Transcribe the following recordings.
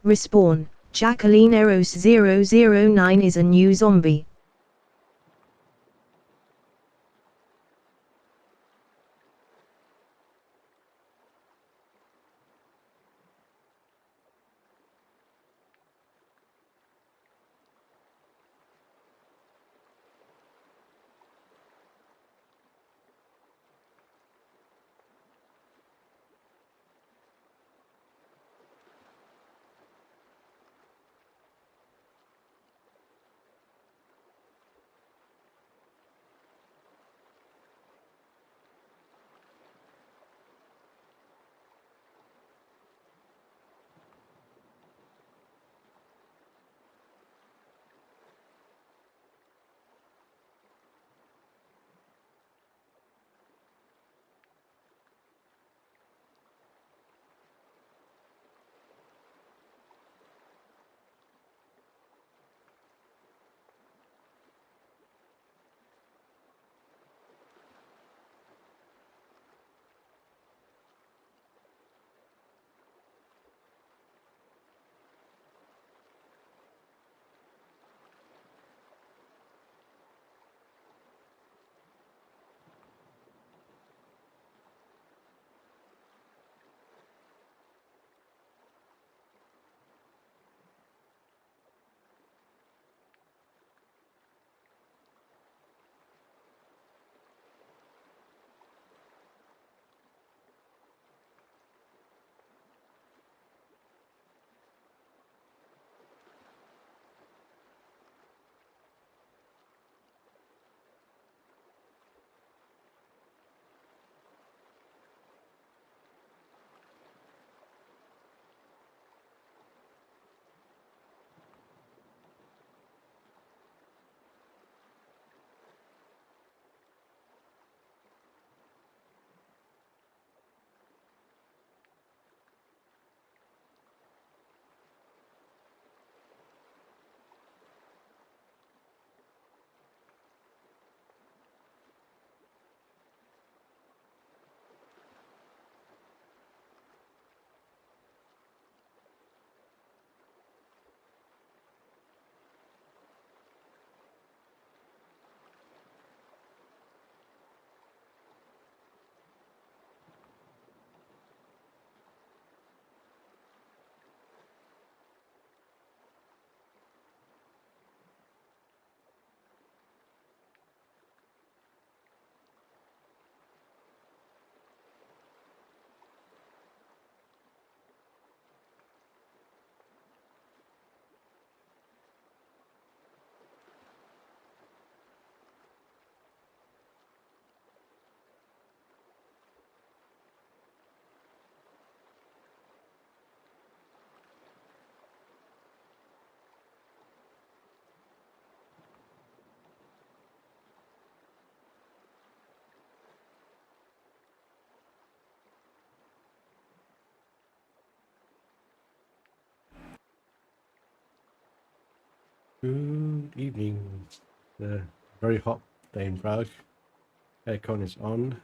Respawn, Jacqueline Eros 009 is a new zombie. Good evening. The very hot day in Prague. Aircon is on,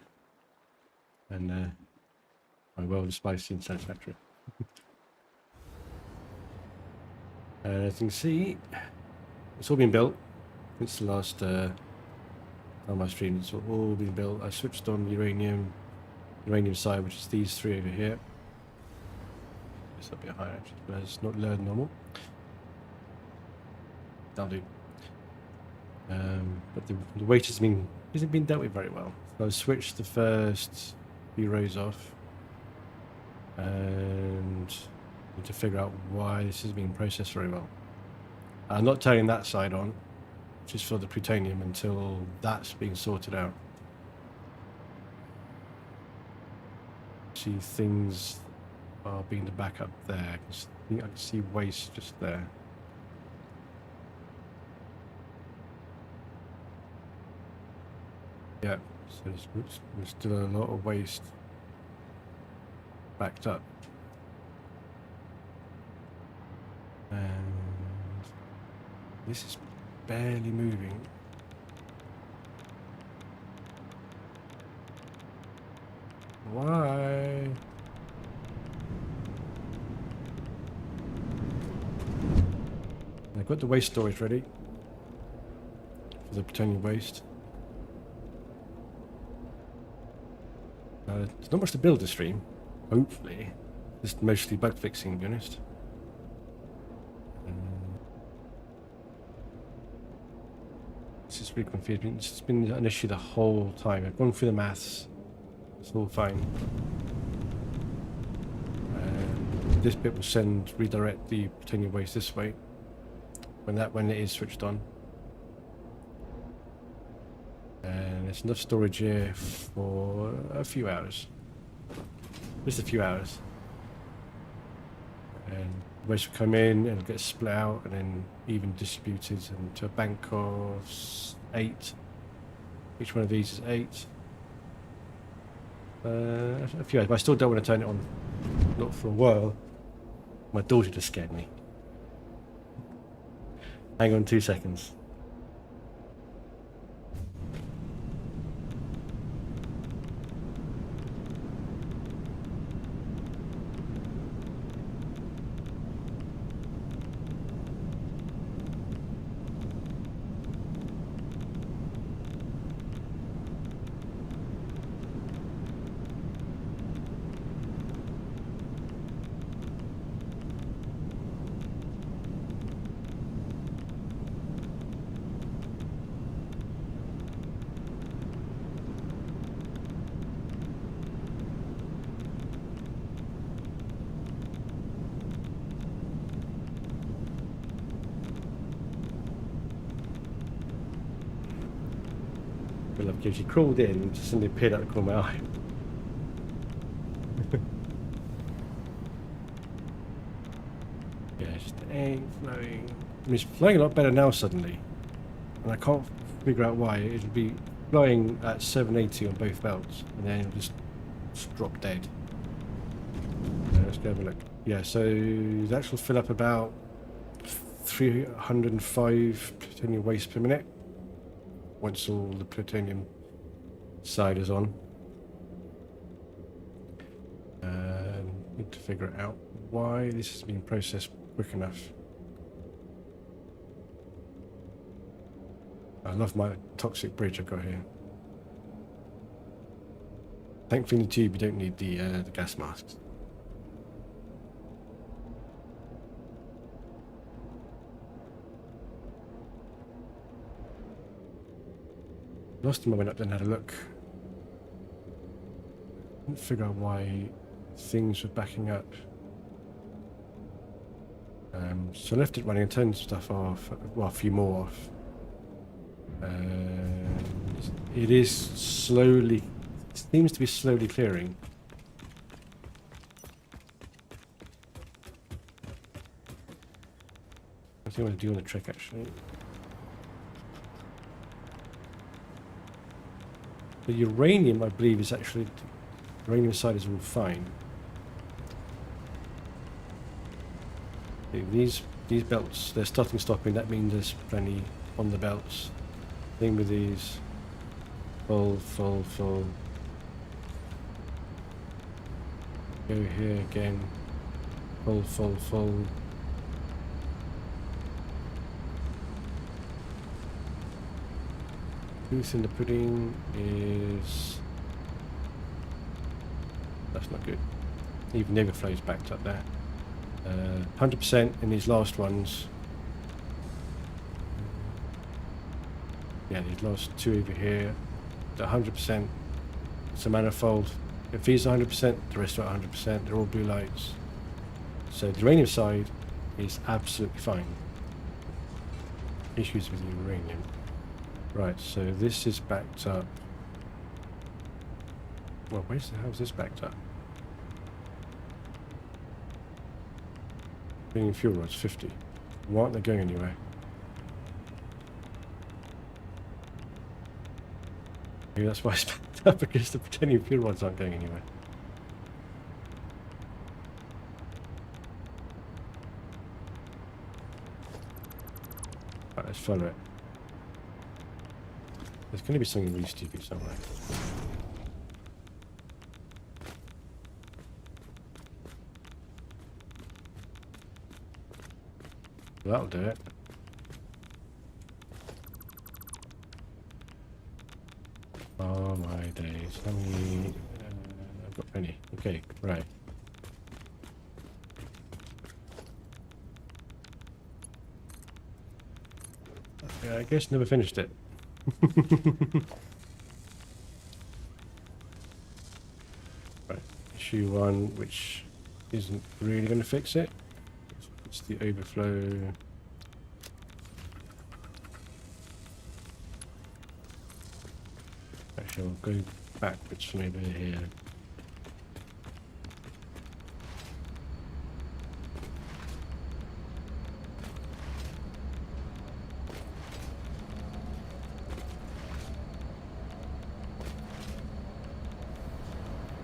and my world is spicy and Satisfactory. As you can see, it's all been built since the last time I streamed. It's all been built. I switched on the uranium side, which is these three over here. It's a bit higher actually, but it's not lower than normal. That'll do. But the weight hasn't been dealt with very well. So I switched the first few rows off, and need to figure out why this is being processed very well. I'm not turning that side on, which is for the plutonium, until that's being sorted out. See, things are being the backup there. I can see waste just there. Yeah, so there's still a lot of waste backed up. And this is barely moving. Why? I've got the waste storage ready for the plutonium waste. There's not much to build this stream, hopefully. Just mostly bug fixing, to be honest. This is really confusing. It's been an issue the whole time. I've gone through the maths. It's all fine. This bit will redirect the plutonium waste this way when it is switched on. And there's enough storage here for a few hours. Just a few hours. And waste will come in and get split out and then even distributed into a bank of 8. Each one of these is 8. A few hours, but I still don't want to turn it on. Not for a while. My daughter just scared me. Hang on 2 seconds. Because she crawled in and just suddenly appeared out the corner of my eye. Yeah, it's just ain't flowing. I mean, it's flowing a lot better now suddenly. And I can't figure out why. It'll be flowing at 780 on both belts. And then it'll just drop dead. Let's go have a look. Yeah, so the actual fill up about 305 plutonium waste per minute. Once all the plutonium side is on. Need to figure out why this has been processed quick enough. I love my toxic bridge I've got here. Thankfully in the tube you don't need the gas masks. Last time I went up there and had a look, I couldn't figure out why things were backing up. So I left it running and turned stuff off, well, a few more off. It is slowly, it seems to be slowly clearing. I think I want to do on the trick actually. The uranium, I believe, is actually, the uranium side is all fine. These belts, they're starting stopping, that means there's plenty on the belts. Thing with these, full. Go here again, full. Proof in the pudding is, that's not good. Even the overflow's backed up there. 100% in these last ones. Yeah, these last two over here, the 100%. It's a manifold. If these are 100%, the rest are 100%. They're all blue lights. So the uranium side is absolutely fine. Issues with the uranium. Right, so this is backed up. Well, where's the hell's this backed up? Uranium fuel rods 50. Why aren't they going anywhere? Maybe that's why it's backed up, because the plutonium fuel rods aren't going anywhere. Right, let's follow it. There's going to be something really stupid somewhere. That'll do it. Oh my days. How many? I've got plenty. Okay, right. Yeah, I guess never finished it. Right. Issue 1, which isn't really going to fix it. It's the overflow. Actually, I'll go backwards from over here.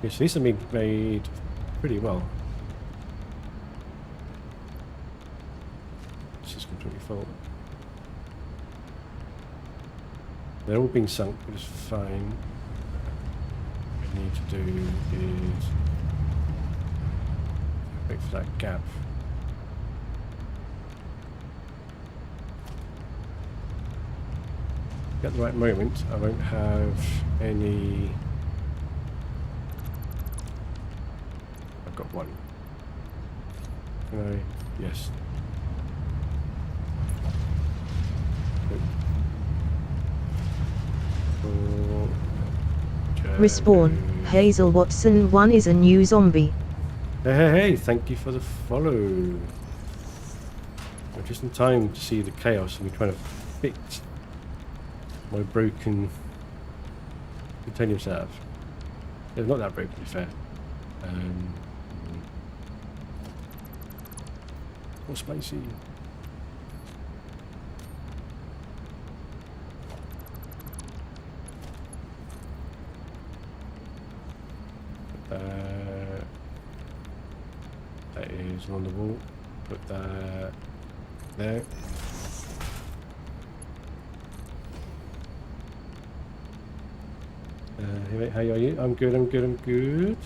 Yes, these have been made pretty well. This is completely full. They're all being sunk, but it's fine. What we need to do is wait for that gap. At the right moment, I won't have any. I've got one. Can I? Yes. Respawn. Hazel Watson 1 is a new zombie. Hey, thank you for the follow. I'm just in time to see the chaos of me trying to fix my broken plutonium setup. It's not that broken, to be fair. More spicy. That is on the wall. Put that there. Hey, how are you? I'm good, I'm good, I'm good.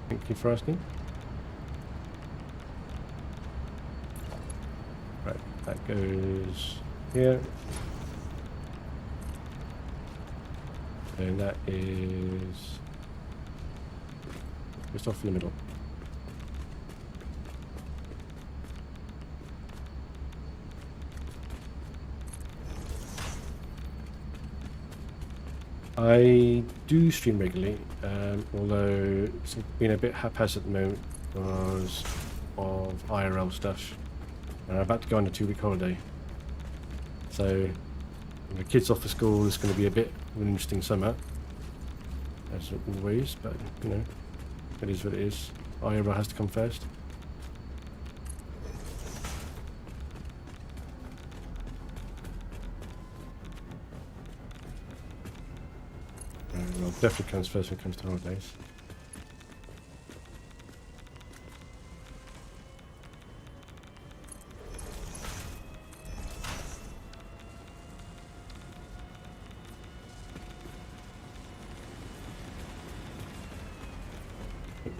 Thank you for asking. Right, that goes here. And that is just off in the middle. I do stream regularly, although it's been a bit haphazard at the moment because of IRL stuff. And I'm about to go on a 2-week holiday. So, the kids off for school is going to be a bit of an interesting summer, as always, but you know, it is what it is. IRL has to come first. Well, definitely comes first when it comes to holidays.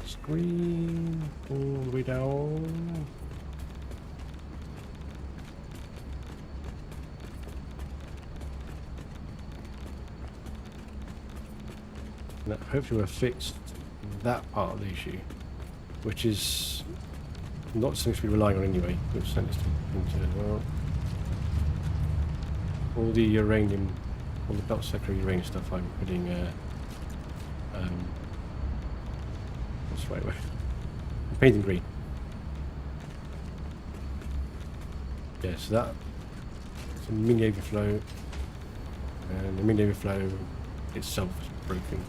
Screen all the way down. Now, hopefully we've fixed that part of the issue, which is not something to be relying on anyway, which sent us into well, all the uranium, all the Plutonium uranium stuff I'm putting what's the right way? I'm painting green. Yeah, so that's a mini overflow, and the mini overflow itself is broken,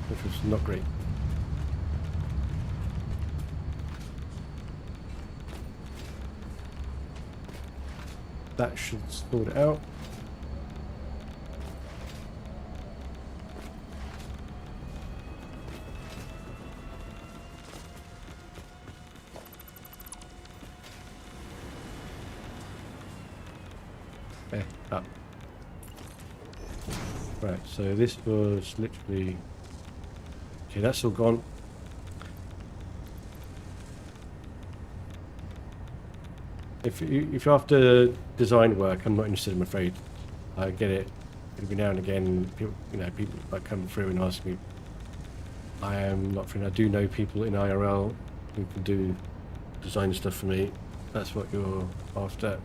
which was not great. That should sort it out. Up. Right, so this was literally... Okay, that's all gone. If you're after design work, I'm not interested, I'm afraid. I get it. every now and again, people, people like come through and ask me. I am not friend. I do know people in IRL who can do design stuff for me. That's what you're after.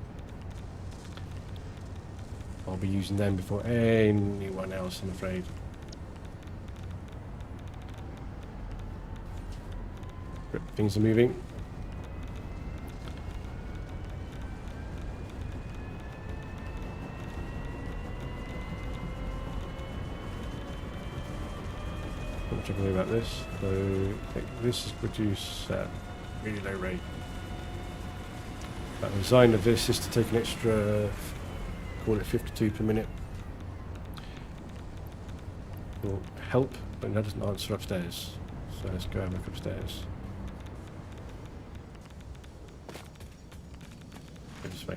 I'll be using them before anyone else, I'm afraid. Things are moving. Not much I can do about this. So this is produced at really low rate. The design of this is to take an extra, call it 52 per minute. Will help, but that doesn't answer upstairs. So let's go back upstairs. Go this way.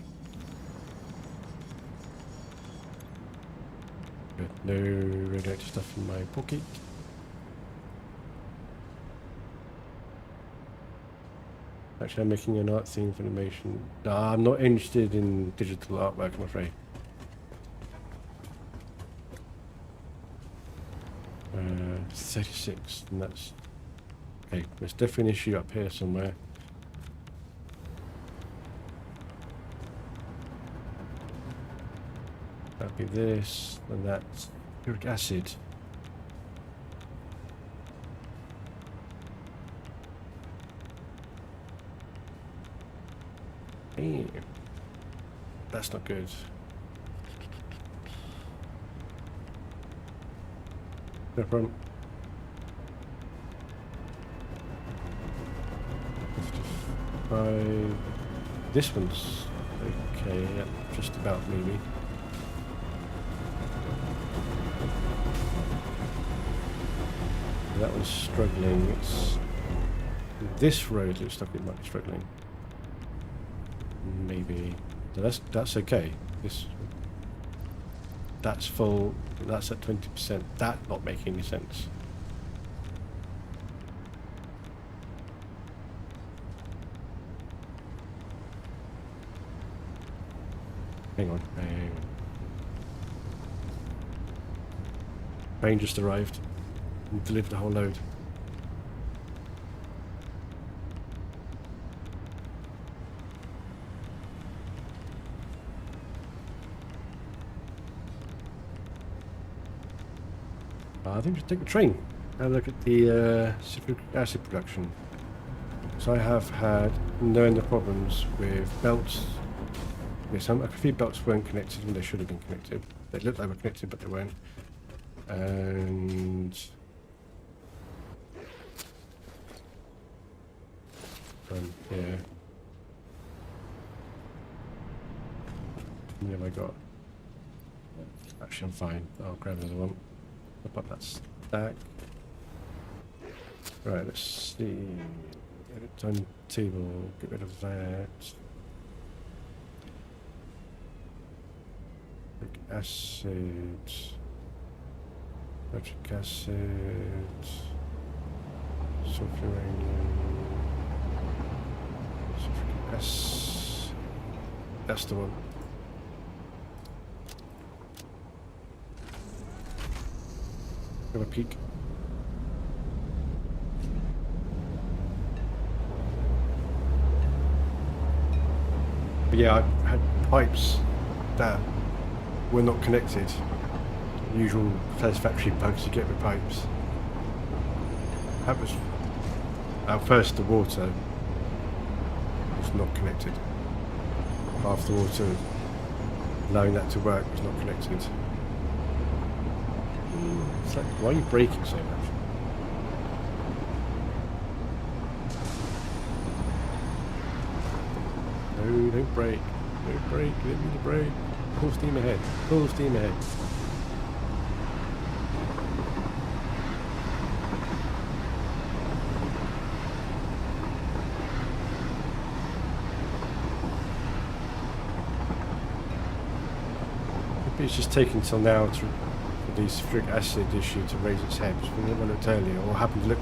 Good. No radioactive stuff in my pocket. Actually, I'm making an art theme for animation. No, I'm not interested in digital artwork, I'm afraid. 36, and that's... Okay, there's definitely an issue up here somewhere. That'd be this, and that's uric acid. Hey, that's not good. No problem. 55. This one's okay, yeah, just about maybe. That one's struggling. It's this road looks like it might be struggling. Maybe. So that's okay. That's full. That's at 20%. That not making any sense. Hang on. Train just arrived and delivered a whole load. I think we should take the train and look at the sulfuric acid production. So I have had no end of problems with belts. Yes, a few belts weren't connected when they should have been connected. They looked like they were connected, but they weren't. And from here, what have I got? Actually, I'm fine. I'll grab another one. Up that stack. Right, let's see. Get it done table, get rid of that. Uric acid. Nitric acid. Sulfuranium. Sulfuric acid. That's the one. Have a peek. But yeah, I had pipes that were not connected. Usual Satisfactory bugs you get with pipes. That was at first the water was not connected. Half the water, allowing that to work, was not connected. It's like, why are you braking so much? No, don't brake. Don't brake. Let me brake. Full steam ahead. Full steam ahead. Maybe it's just taking till now to the sulfuric acid issue to raise its head. When I looked earlier, or happened to look,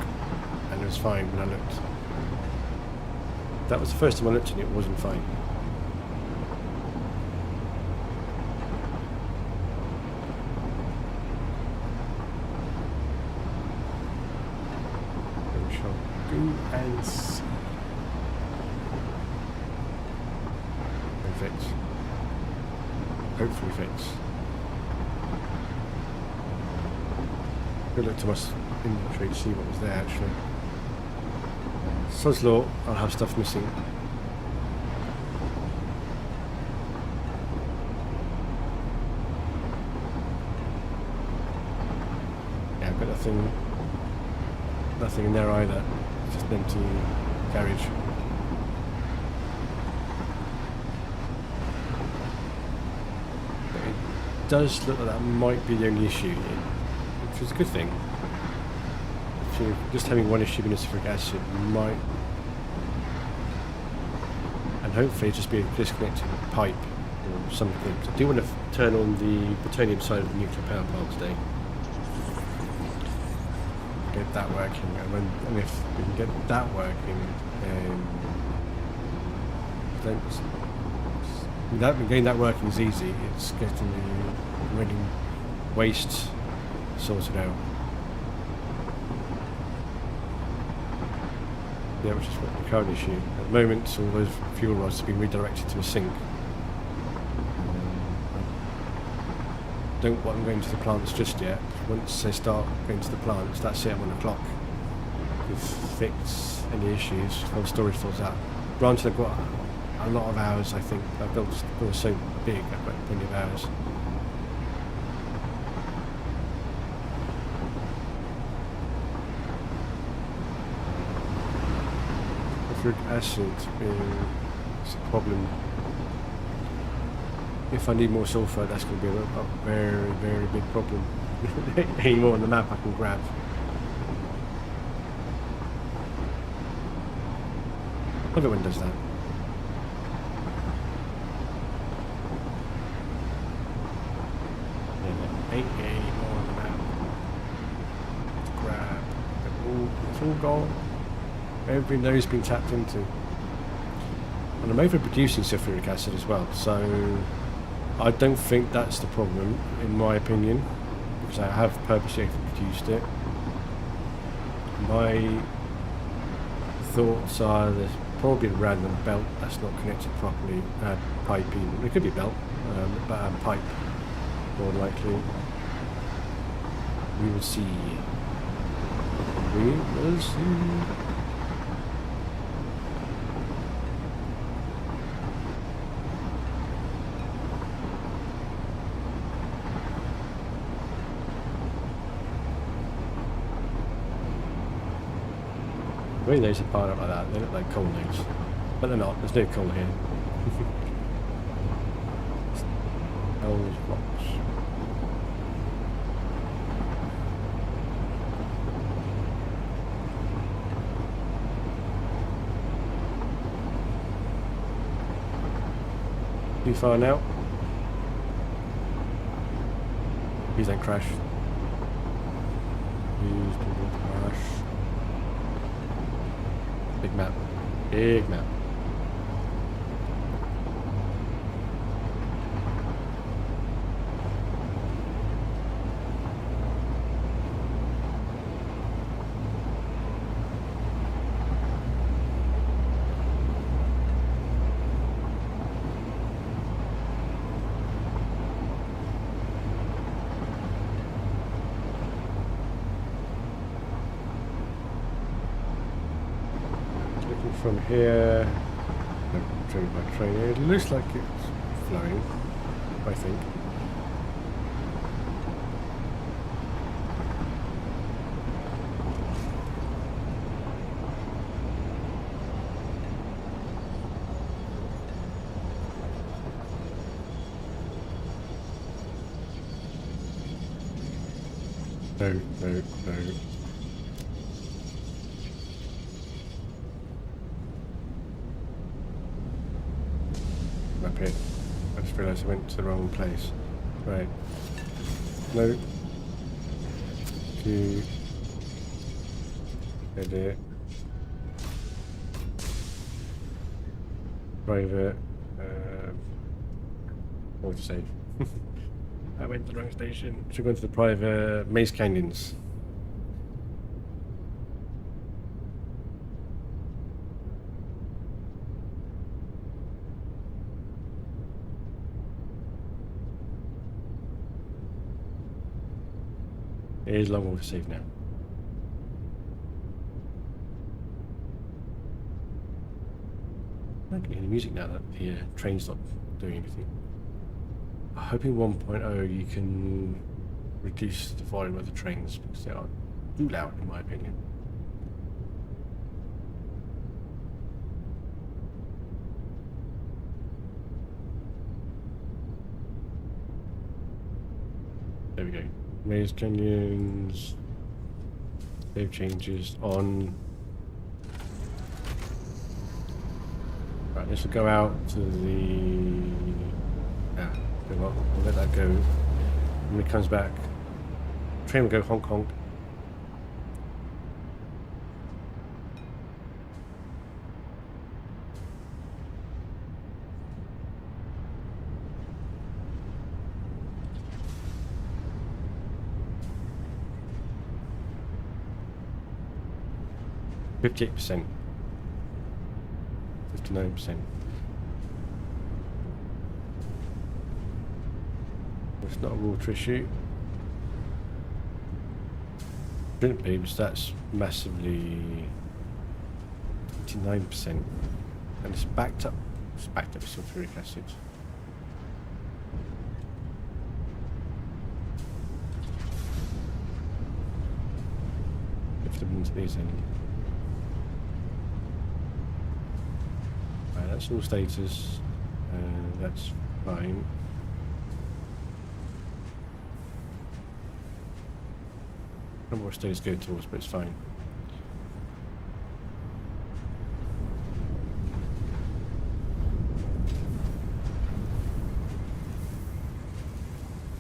and it was fine when I looked. That was the first time I looked and it wasn't fine. and see. And fix. Hopefully fix. Good look to my inventory to see what was there actually. Sod's law, I'll have stuff missing. Yeah, I've got nothing in there either. Just an empty garage. But it does look like that might be the only issue here, which is a good thing. If you're just having one issue with nitric acid might, and hopefully just be a disconnected pipe or something. I do want to turn on the plutonium side of the nuclear power plant today. Get that working, and if we can get that working, getting that working is easy. It's getting the remaining waste sorted out. Yeah, which is what the current issue. At the moment, all those fuel rods have been redirected to a sink. Don't want them going to the plants just yet. Once they start going to the plants, that's it at 1 o'clock. We've fixed any issues while the storage fills out. Granted, I've got a lot of hours, I think. I've built so big, I've got plenty of hours. Nitric acid is a problem. If I need more sulfur, that's going to be a very, very big problem. Any more on the map I can grab. Love it when it does that. Yeah, ain't any more on the map to grab. It's all gone. Every node's been tapped into. And I'm overproducing sulfuric acid as well, so I don't think that's the problem, in my opinion, because I have purposely overproduced it. My thoughts are there's probably a random belt that's not connected properly, pipe even. It could be a belt, but pipe, more likely. We will see. We will see. The way those are piled up like that, they look like coal nodes. But they're not, there's no coal here. Those rocks. Too far now. Please don't crash. Please don't crash. Big map. Big map. From here, driven by train. It looks like it's flowing, I think. No. Up here. I just realised I went to the wrong place. Right. No. To edit. Private. What to save? I went to the wrong station. Should go to the private Maze Canyons. It is long water safe now. I can hear the music now that the train's not doing anything. I'm hoping 1.0 you can reduce the volume of the trains because they are too loud in my opinion. There we go. Maze canyons. Save changes on. Right, this will go out to the. Yeah, we'll let that go. When it comes back, train will go honk honk. %, 59%. It's not a water issue. Shouldn't be, because that's massively 29%. And it's backed up. It's backed up with sulfuric acid. Lift them into these in. Right, that's all status. That's fine. I don't know what status go towards, but it's fine.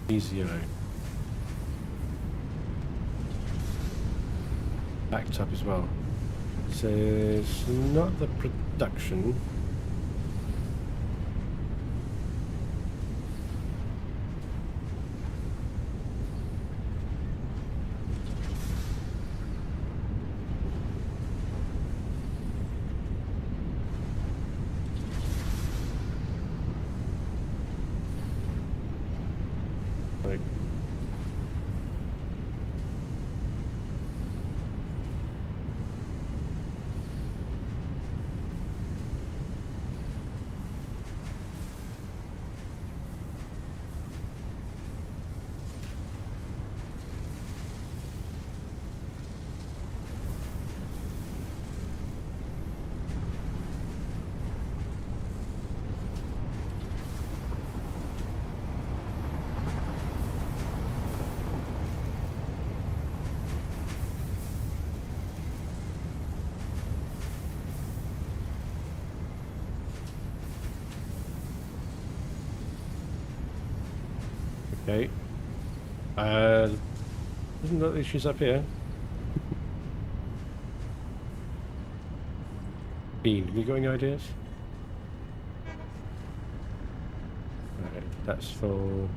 Easy, backed up as well. So it's not the production. Okay. Isn't that the issues up here? Bean, have you got any ideas? Right, that's full.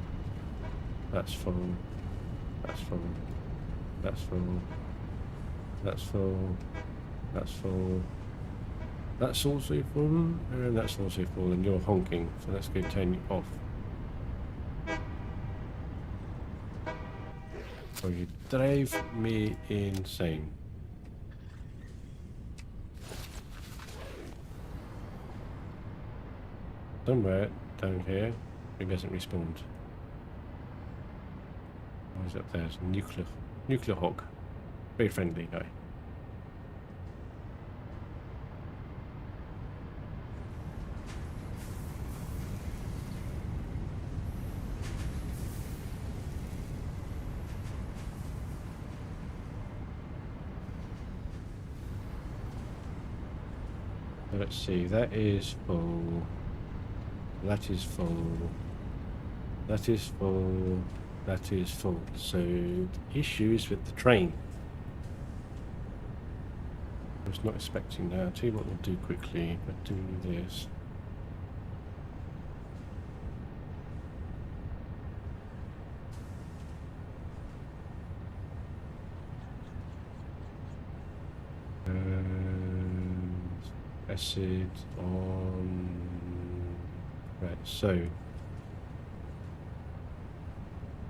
That's full. That's full. That's full. That's full. That's full. That's also full. And that's also full. And you're honking, so let's go turn you off. Oh, you drive me insane. Somewhere down here, it hasn't respawned. Oh, is up there? It's a nuclear hog. Very friendly guy. Let's see, that is full. That is full. That is full. That is full. So the issue is with the train. I was not expecting that. I'll tell you what we'll do quickly. We'll do this. Acid on. Right, so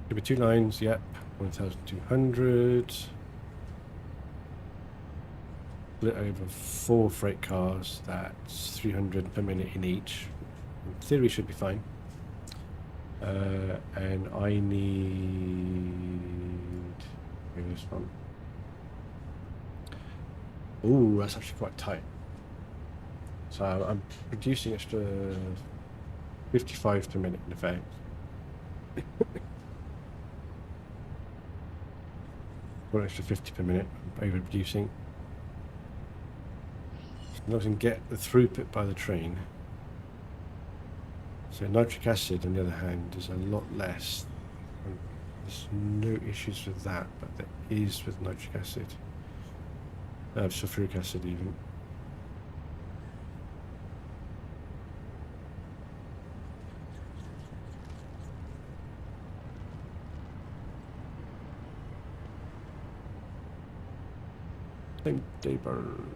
Give me 2 lines, yep. 1,200. Split over 4 freight cars, that's 300 per minute in each. In theory should be fine. And I need... maybe this one. Ooh, that's actually quite tight. So I'm producing extra 55 per minute in effect. Or extra 50 per minute, I'm overproducing. So I can get the throughput by the train. So nitric acid, on the other hand, is a lot less. And there's no issues with that, but there is with nitric acid. Sulfuric acid even. Same day burn.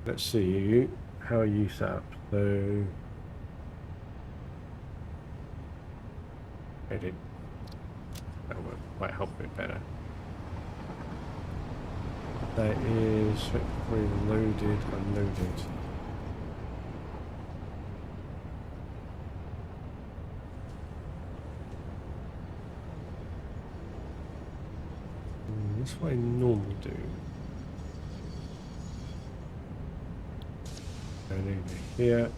Let's see, how are you set up? So, edit. That might help a bit better. That is very loaded, unloaded. That's what I normally do. And over here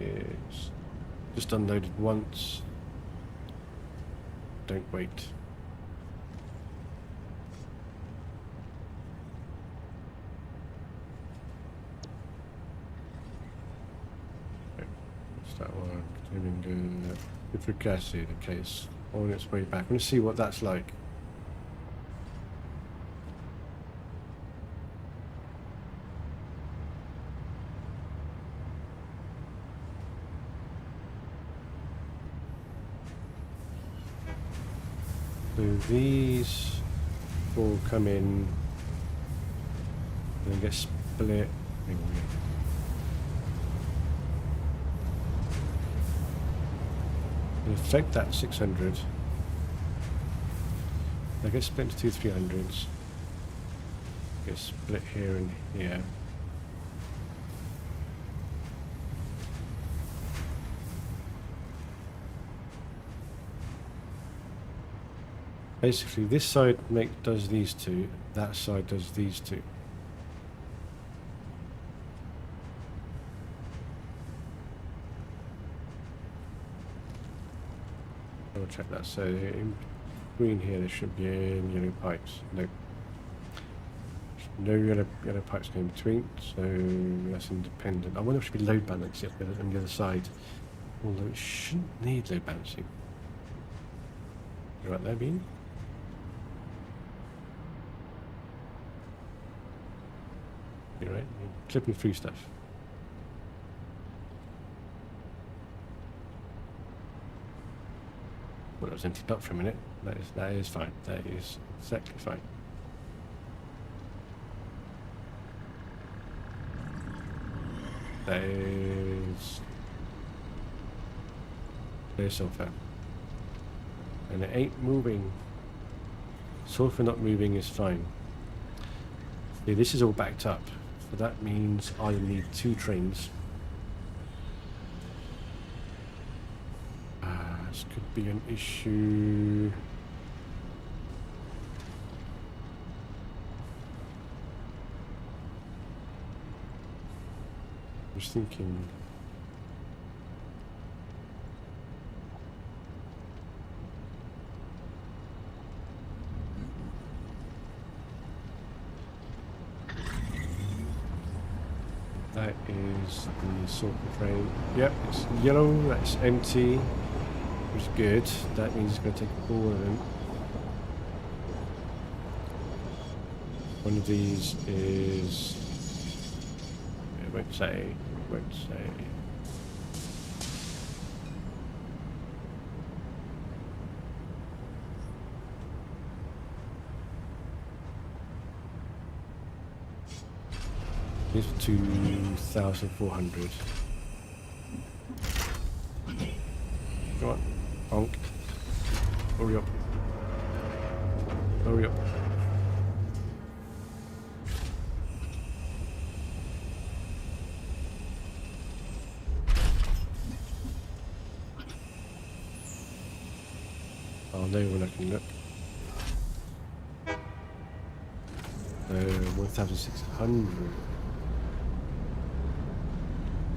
is just unloaded once. Don't wait. Okay, what's that one? Continuing citric acid. Okay, it's on its way back. Let's see what that's like. So these all come in and then get split. Hang on. In effect, that's 600. They get split into 2 300s. Get split here and here. Basically, this side does these two, that side does these two. I'll check that. So in between here, there should be yellow pipes. No, no yellow pipes in between. So that's independent. I wonder if it should be load balancing on the other side. Although it shouldn't need load balancing. Right there, Bean. You're right, you're clipping through stuff. Well, that was emptied up for a minute. That is fine. That is exactly fine. That is there's sulfur. And it ain't moving. Sulfur not moving is fine. Yeah, this is all backed up. So that means I need 2 trains. This could be an issue. I was thinking. That is the sulfur train. Yep, it's yellow, that's empty, which is good. That means it's going to take all of them. One of these is... it won't say. Here's 2,400. Come on. Bonk. Hurry up. Hurry up. Oh, no one I can look. 1,600.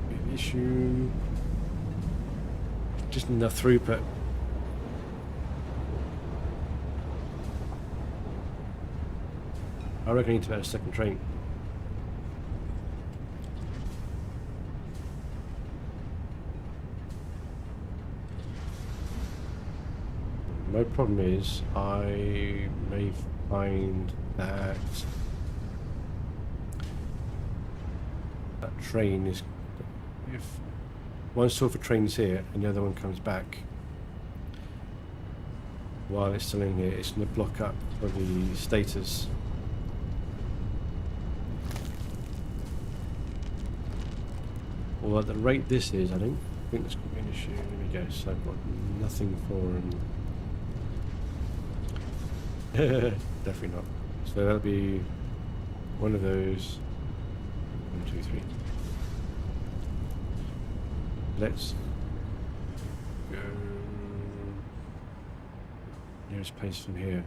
Big issue. Just enough throughput. I reckon I need to add a second train. My problem is I may find that train is, if one Sulphur train is here and the other one comes back while it's still in here, it's going to block up for the status. Well, at the rate this is, I don't think that's going to be an issue. There we go. So I've got nothing for definitely not. So that'll be one of those. 1, 2, 3. Let's go nearest place from here.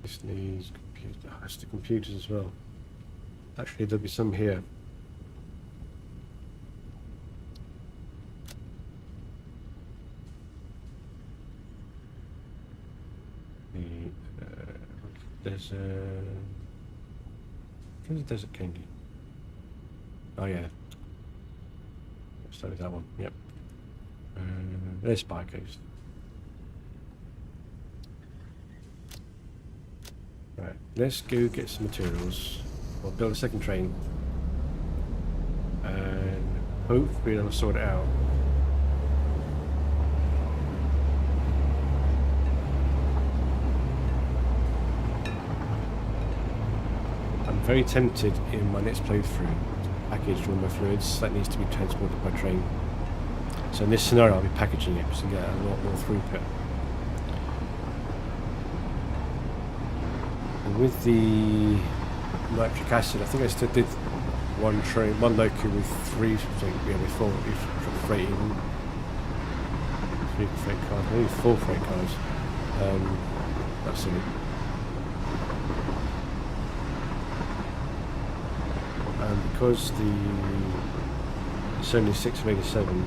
This needs computer. Has the computers as well. Actually, there'll be some here. There's a desert candy. Oh yeah. Let's start with that one. Yep. There's Spikers. Right. Let's go get some materials. We'll build a second train, and hopefully they'll sort it out. I'm very tempted in my next playthrough to package all my fluids that needs to be transported by train. So in this scenario I'll be packaging it to get a lot more throughput. And with the nitric acid, I think I still did one loco with 3, with 4 freight, 3 freight cars, maybe 4 freight cars. That's silly. And because it's only 6 Omega 7,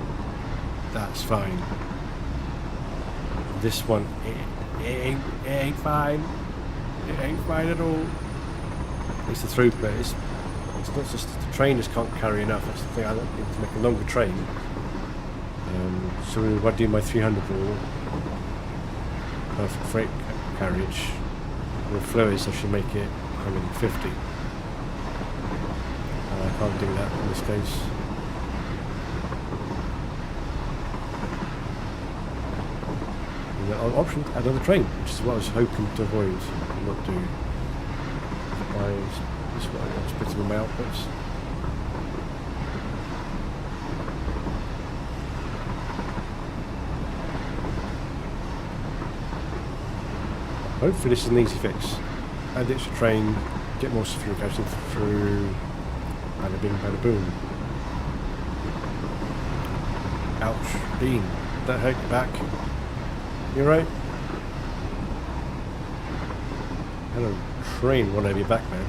that's fine. This one, it ain't fine. It ain't fine at all. It's the throughput. It's not just the train just can't carry enough. That's the thing. I need to make a longer train. So if I do my 300 rule, perfect freight carriage with fluids, I should make it 150. I can't do that in this case. And the option to add another train, which is what I was hoping to avoid and not do. This is what I was putting in my outputs. Hopefully this is an easy fix. Add extra train, get more sulfuric acid through, bada bing, bada boom. Ouch, Dean, that hurt your back. You right? Hello, train run over your back, man.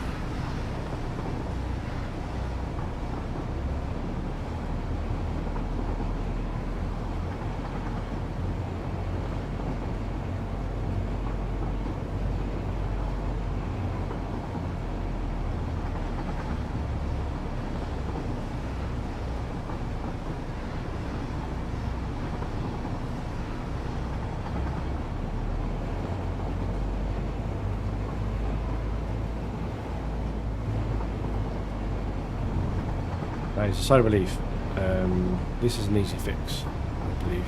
It's a sigh of relief. This is an easy fix, I believe.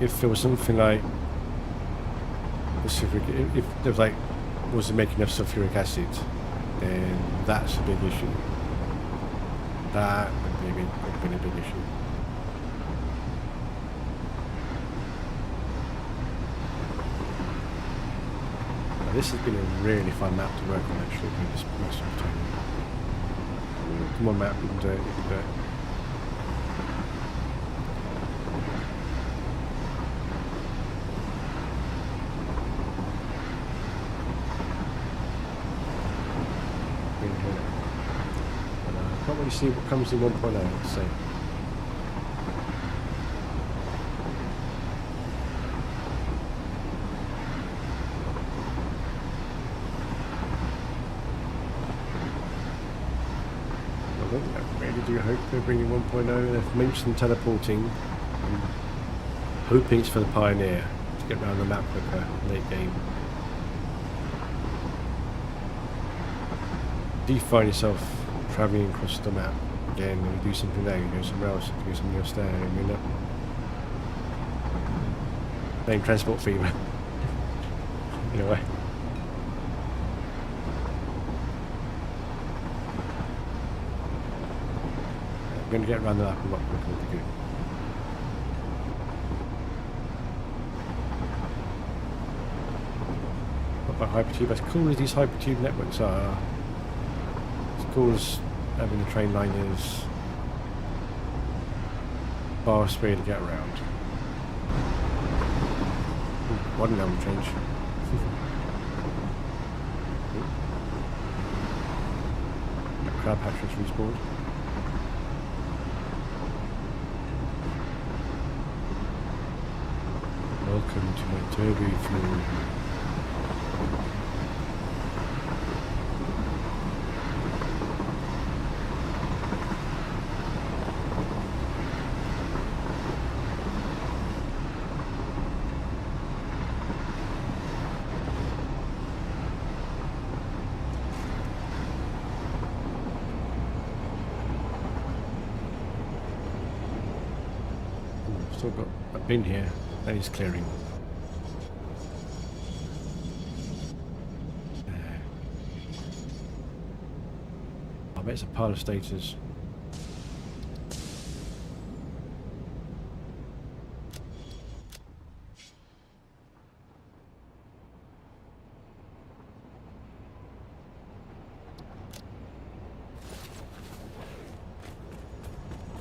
if there was something like if there was like wasn't making enough sulfuric acid, then that's a big issue. That would be a big issue. Now, this has been a really fun map to work on actually during this most of the time. Come on map, you can do it, you can do it. Can't really see what comes in 1.0, let's see. I really do hope they're bringing 1.0. They've mentioned teleporting. I'm hoping it's for the Pioneer to get around the map quicker late game. Do you find yourself travelling across the map again and you do something there, you go somewhere else, you do something else there, I mean, same transport fever in a way. I'm going to get around the map a lot quicker, would be good. What about hypertube? As cool as these hypertube networks are, as cool as having the train line is, fast way to get around. Ooh, one level change. Crab hatcheries respawned. Welcome to my turbo fuel. Still got a bin here that is clearing. I bet it's a pile of stators.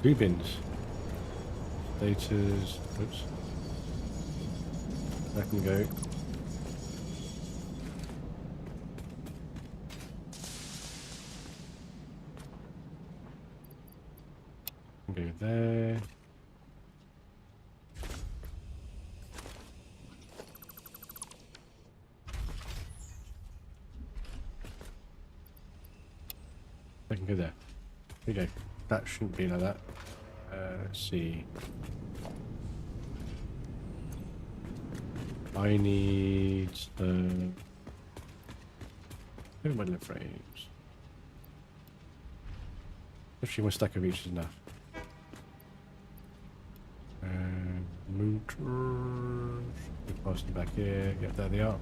Two bins. Stators. Oops. That can go. Go there. I can go there. Here we go. That shouldn't be like that. Let's see. I need maybe my left frames. Actually, one stack of each is enough. Motors. We pass them back here. Yep, there they are.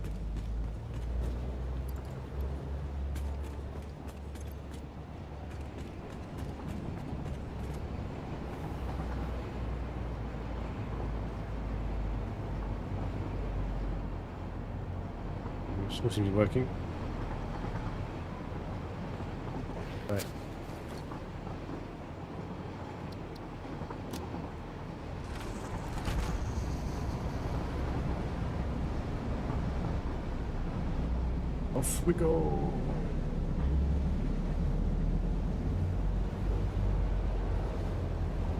Still seems to be working. Right. Off we go.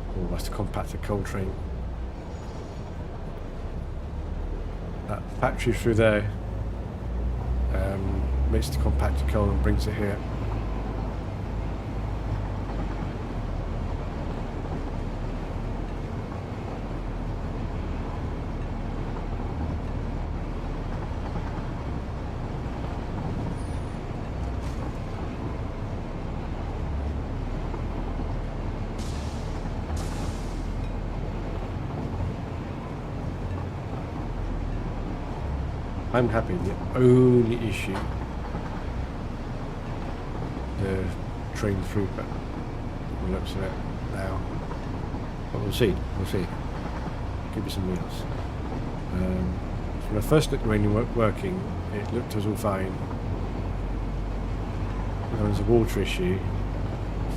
Oh, that's the compacted coal train. That factory through there makes the compacted coal and brings it here. I'm happy. The only issue, the train throughput. It looks at it now, but we'll see. We'll see. Give me some wheels. When I first looked at uranium working, it looked as all fine. There was a water issue,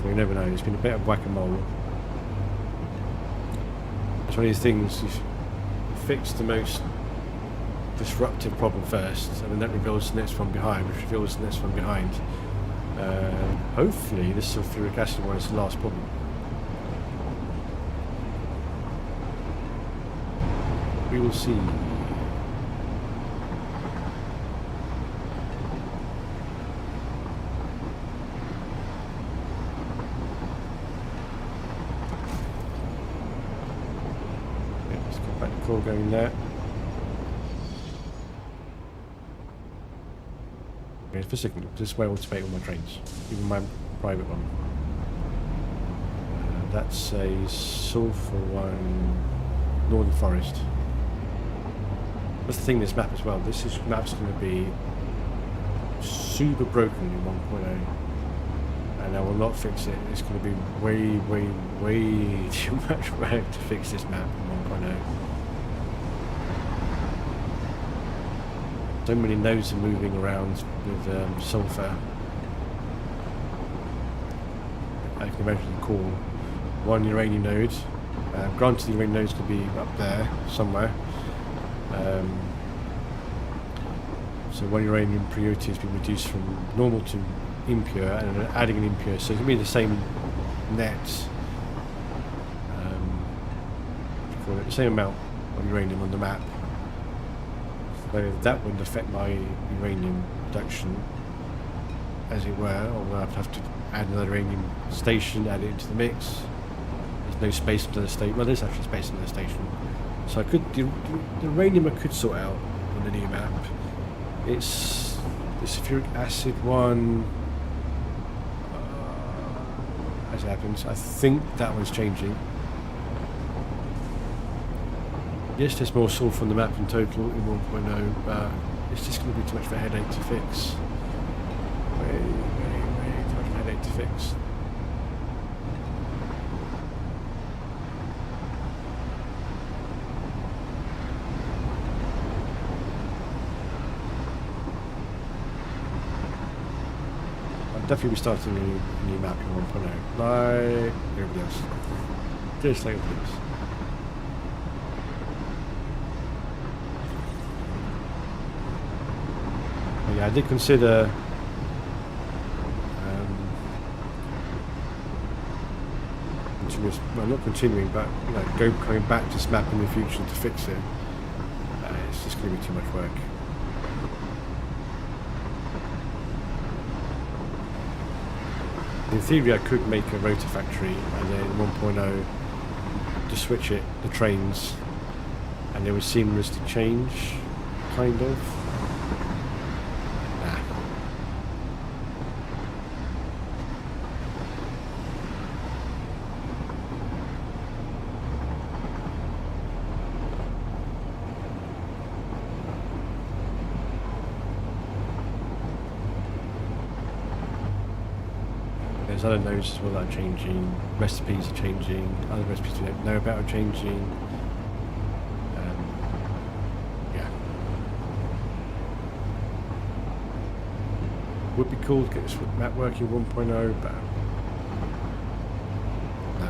so you never know. It's been a bit of whack-a-mole. It's one of these things, you fix the most disruptive problem first, and then that reveals the next one behind, which reveals the next one behind. Hopefully this sulfuric acid one is the last problem. We will see. Let's go back to core going there. Okay, for a second, this is where I want to make all my trains, even my private one. That's a sulfur one, Northern Forest. That's the thing in this map as well. This map's going to be super broken in 1.0, and I will not fix it. It's going to be way too much work to fix this map in 1.0. So many nodes are moving around with sulfur. I can imagine the core. One uranium node. Granted, the uranium node's going to be up there somewhere. So one uranium purity has been reduced from normal to impure, and then adding an impure, so it can be the same net, the same amount of uranium on the map. So that wouldn't affect my uranium production, as it were, or I'd have to add another uranium station, add it into the mix. There's no space under the station. Well, there's actually space under the station. So I could do the uranium I could sort out on the new map. It's the sulfuric acid one. As it happens, I think that one's changing. Yes, there's more sulfur on the map in total in 1.0, but it's just going to be too much of a headache to fix. Way too much of a headache to fix. Definitely be starting a new map in 1.0, like everybody else. Just like everybody else. But yeah, I did consider well, not continuing, but coming back to this map in the future to fix it. It's just going to be too much work. In theory, I could make a rotor factory and then 1.0 to switch it, the trains, and they would seamlessly change, kind of. Nah. There's other nodes as well that are changing, recipes are changing, other recipes we don't know about are changing. Yeah. Would be cool to get this map working 1.0, but no.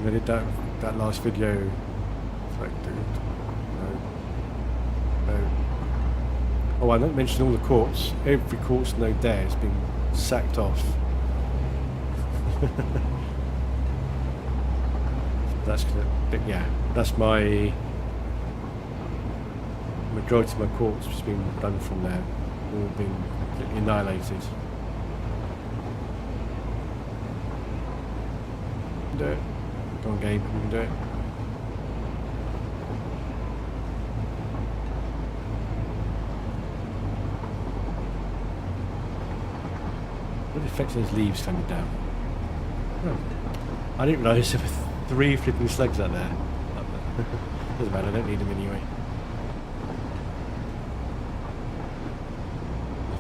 When I did that last video, it's like, dude, no. Oh, I didn't mention all the quartz. Every quartz node there has been sacked off. That's gonna, yeah, that's my majority of my quartz has been done from there, all been completely annihilated. We can do it. Go on, game. We can do it. What affects those leaves coming down? Oh, I didn't realise there were 3 flipping slugs out there. Doesn't matter, I don't need them anyway.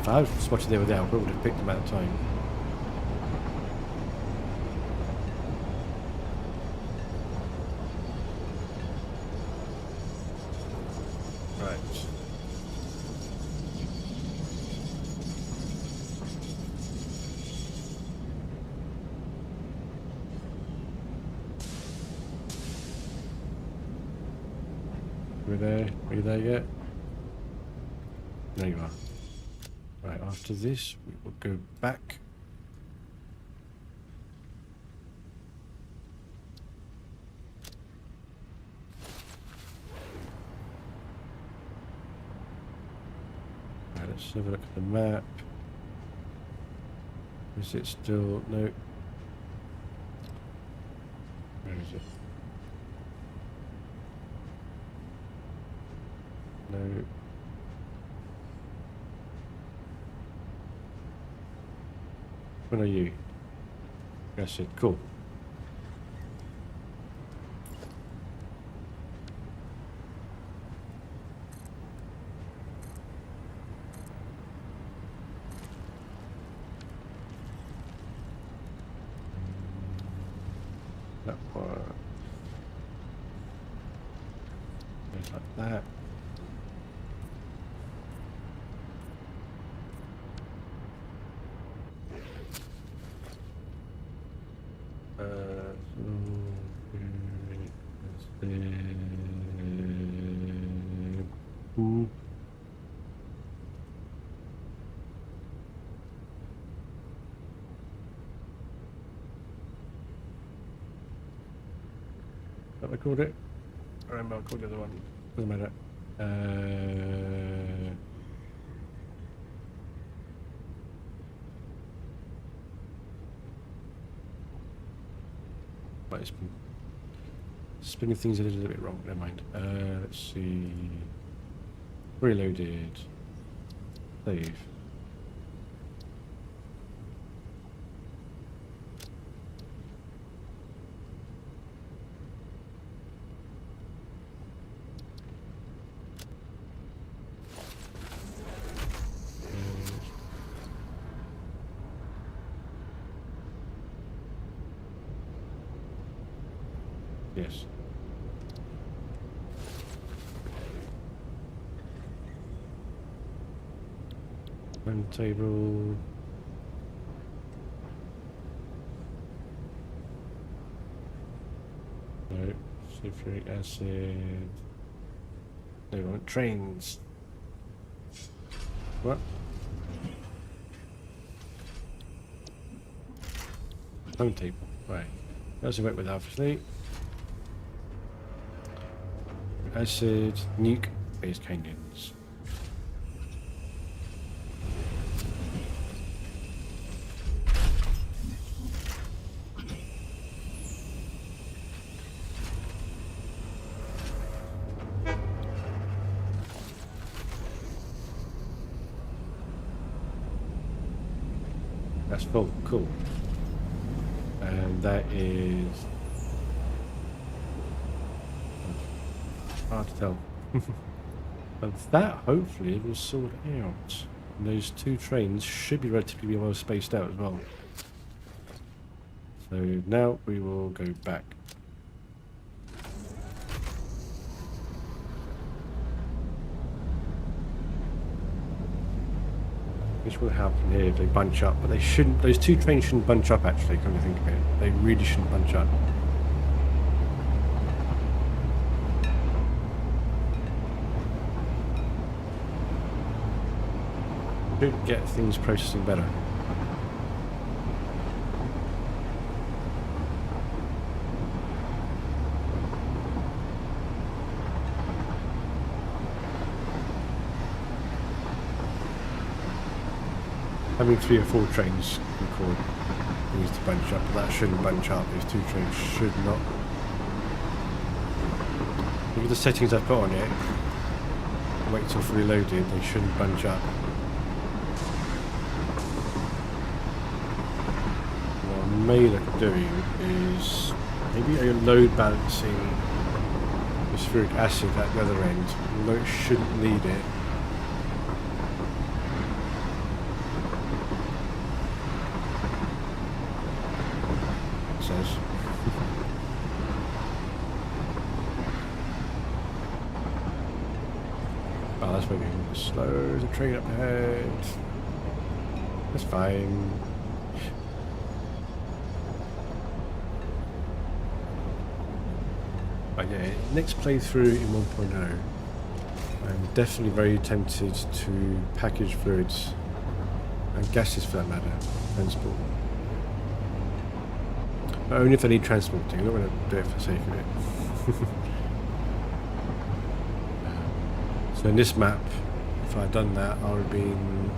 If I was spotted there with that, I probably would have picked them at the time. Right. Are we there? Are you there yet? There you are. Right, after this, we will go back. Right, let's have a look at the map. Is it still... No. Where is it? No. When are you? That's it. Cool. That one. Just like that. What I called it? I remember I called the other one. Doesn't matter. But it's been spinning things a little bit wrong. Never mind. Let's see. Reloaded. Save. Yes. One table. No. Sulfuric acid. No, we want trains. What? Home table. Right. That's a work with Alpha Fleet. Acid, nuke, base canyons. That's full, cool. And that is hard to tell. But that hopefully will sort out. And those two trains should be relatively well spaced out as well. So now we will go back. Which will happen here if they bunch up, but they shouldn't. Those two trains shouldn't bunch up actually, come to think of it. They really shouldn't bunch up. Should get things processing better. Having 3 or 4 trains record needs to bunch up, but that shouldn't bunch up. These 2 trains should not. Look at the settings I've put on it. Wait till fully loaded, they shouldn't bunch up. What I may look at doing is maybe a load balancing sulfuric acid at the other end, although it shouldn't need it. Oh, that's moving slow. There's a train up ahead. That's fine. But yeah, next playthrough in 1.0, I'm definitely very tempted to package fluids and gases for that matter, transport. But only if I need transporting. I'm not going to do it for the sake of it. So in this map, if I had done that, I would have been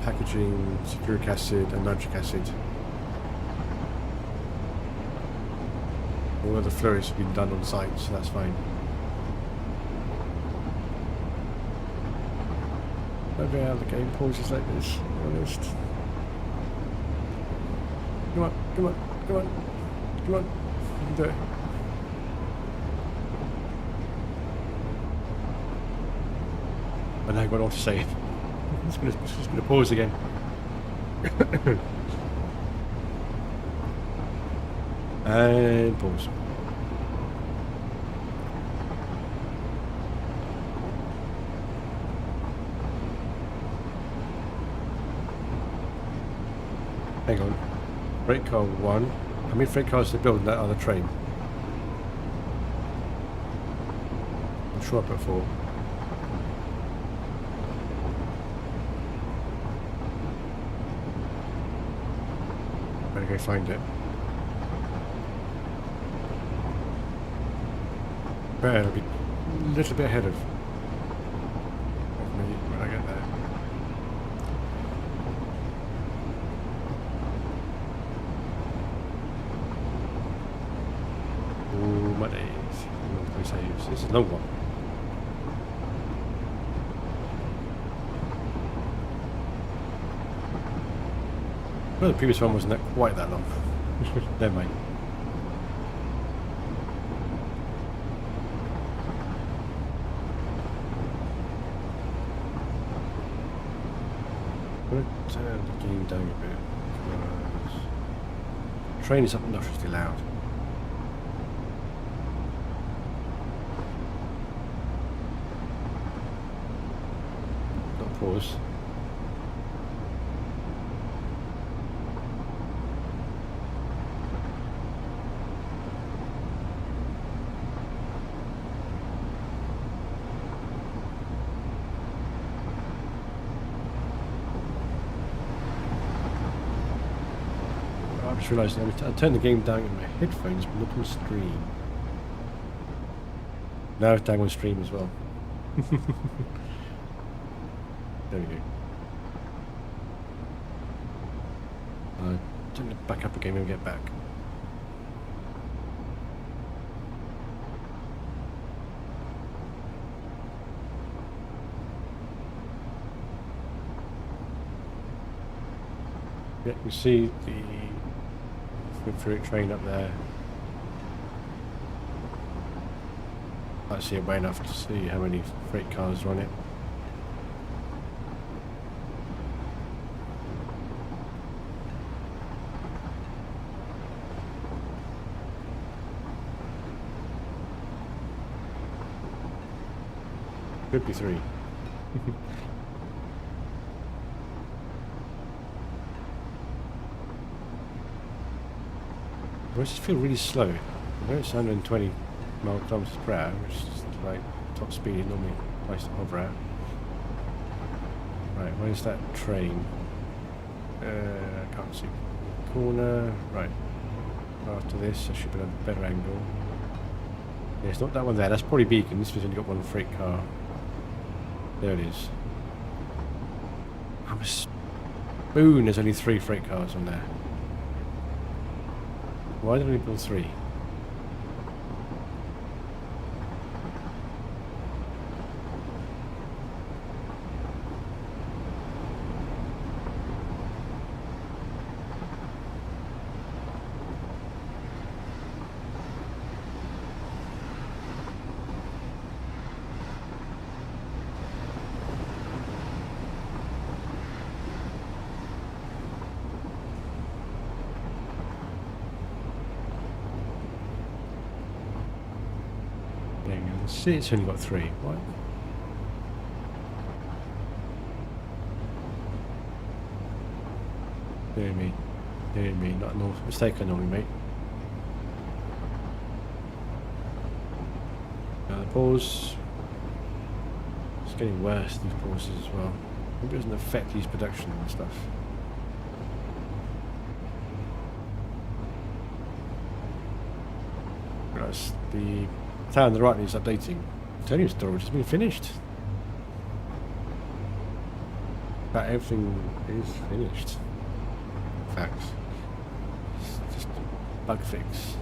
packaging sulfuric acid and nitric acid. All other fluids have been done on site, so that's fine. Maybe how the game pauses like this, to be honest. Come on, come on, come on, come on, you can do it. I now got on to say it. It's just going to pause again. And pause. Hang on. Freight car 1. How many freight cars to build in that other train? I'm sure I put 4. Better go find it. Better, it'll be a little bit ahead of me when I get there. Oh my days. This is a long one. Well, the previous one wasn't quite that long. Never mind. I'm going to turn the game down a bit because the train is obnoxiously loud. Not pause. I just realised I turned the game down in my headphones but not on stream. Now it's down on stream as well. There we go. Turn it back up again when we get back. Yeah, you can see the sulfuric train up there. I see it way enough to see how many freight cars are on it. Could be 3. I just feel really slow. I know it's 120 kilometers per hour, which is like top speed it normally likes to hover at. Right, where's that train? I can't see. Corner, right. After this, I should be at a better angle. Yeah, it's not that one there. That's probably Beacon. This one's only got one freight car. There it is. I'm a spoon. There's only 3 freight cars on there. Why did we build 3? See, it's only got 3. What? Hearing me, not a mistake annoying me. Now the pause. It's getting worse, these pauses as well. Maybe it doesn't affect these production and stuff. Whereas the town on the right needs updating. Plutonium storage has been finished. But everything is finished. In fact, it's just a bug fix.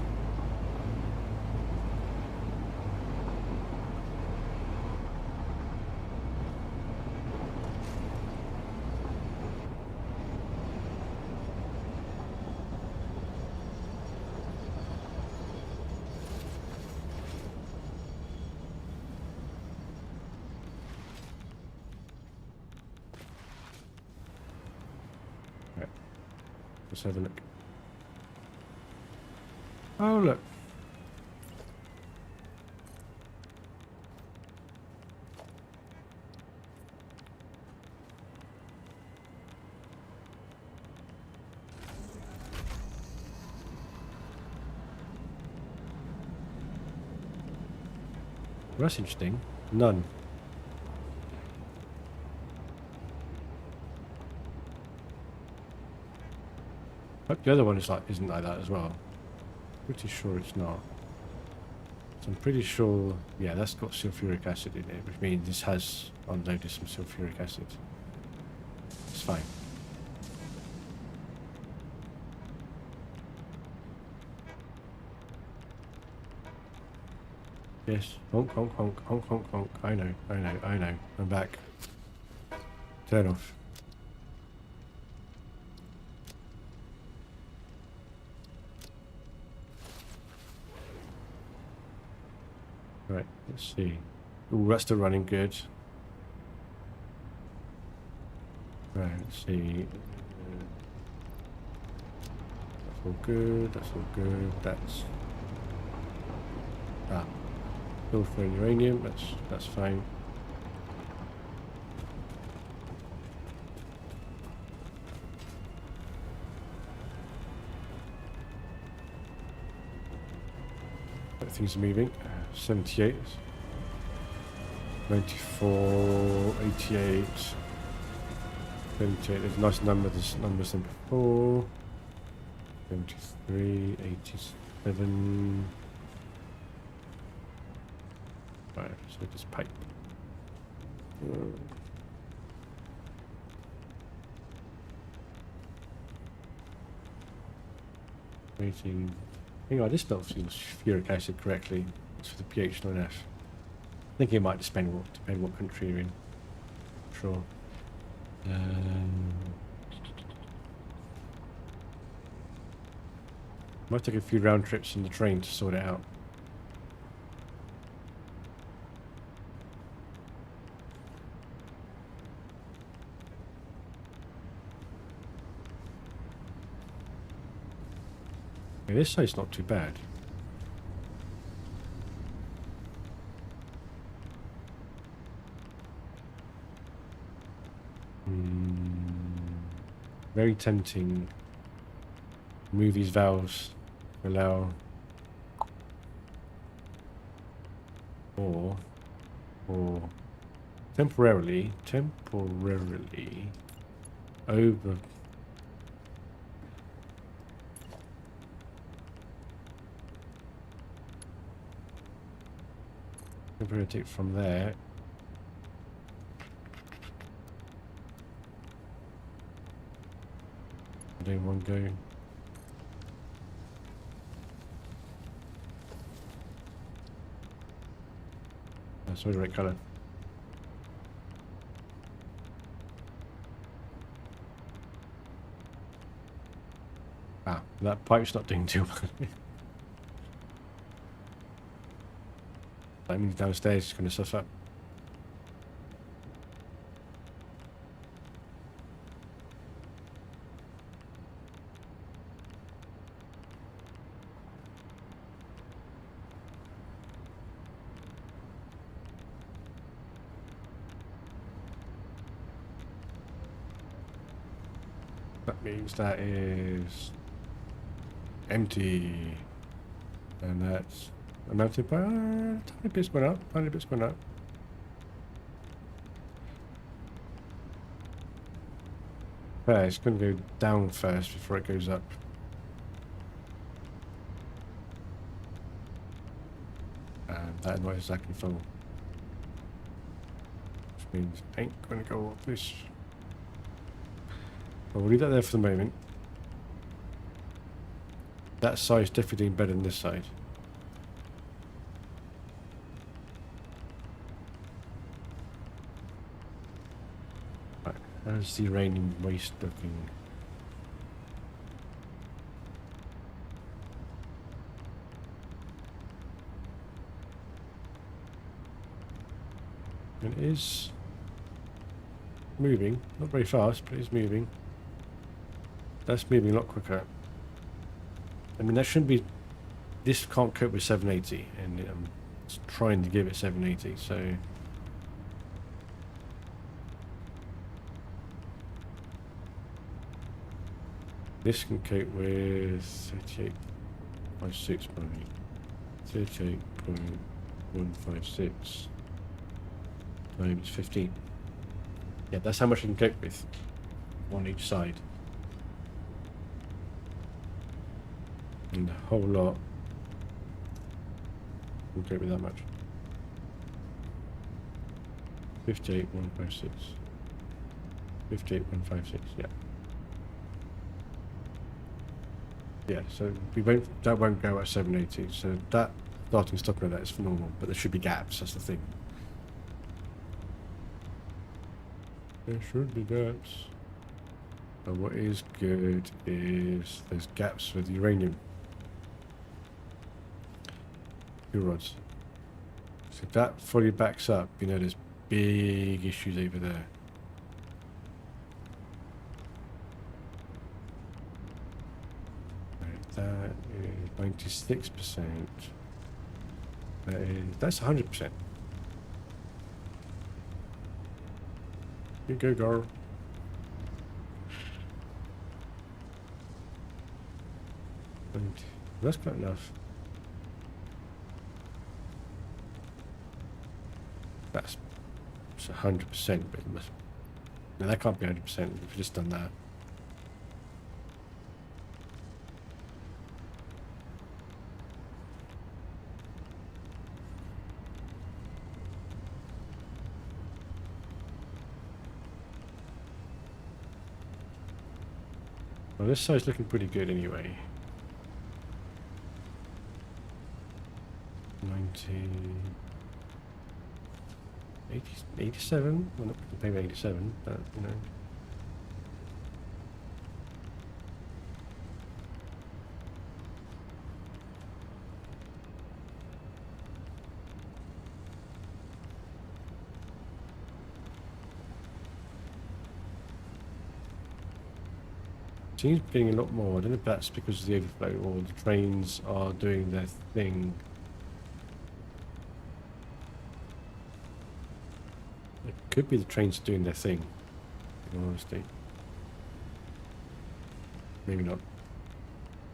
Let's have a look. Oh, look. Well, that's interesting. None. Hope the other one isn't like that as well. Pretty sure it's not. So I'm pretty sure, yeah, that's got sulfuric acid in it, which means this has unloaded some sulfuric acid. It's fine. Yes, honk, honk, honk, honk, honk, honk. I know. I'm back. Turn off. Right, let's see. Ooh, that's still running good. Right, let's see. That's all good, that's all good. That's... Ah. Sulfur and uranium, that's fine. Things are moving. 78, 94, 88, 78. There's a nice number. There's numbers than before. 73, 87. Right, so just pipe. Waiting. Hang on, this spells sulfuric acid correctly. It's for the pH, not an F. I think it might depend what country you're in. Sure. Might take a few round trips in the train to sort it out. Okay, this side's not too bad. Very tempting. Move these valves. Allow. Or temporarily over. Temporarily take from there. Do one go. That's the right colour. Ah, that pipe's not doing too well. That means downstairs is going to suffer. means that is empty. And that's amounted by tiny bits going up, tiny bits going up. Okay, it's going to go down first before it goes up. And that is not exactly full. Which means it ain't going to go up this. Well, we'll leave that there for the moment. That side's definitely doing better than this side. Right, how's the uranium waste looking? It is moving, not very fast, but it's moving. That's moving a lot quicker. I mean, that shouldn't be. This can't cope with 780, and it's trying to give it 780. So this can cope with 38.6 maybe. 38.156 times 15. Yeah, that's how much it can cope with on each side. And a whole lot will cope with that much. 58.156. 58.156, yeah. Yeah, so that won't go at 780. So that starting stopping of that is normal, but there should be gaps, that's the thing. There should be gaps. But what is good is there's gaps with uranium. Rods. So if that fully backs up, you know there's big issues over there. Right, that is 96%. That's 100%. You go, girl. And that's got enough. That's 100%, but it must. No, that can't be 100%. We've just done that. Well, this side's looking pretty good anyway. 90. 87? Well, not maybe 87, but you know. Seems to be getting a lot more. I don't know if that's because of the overflow or the trains are doing their thing. It could be the trains doing their thing, in all honesty. Maybe not.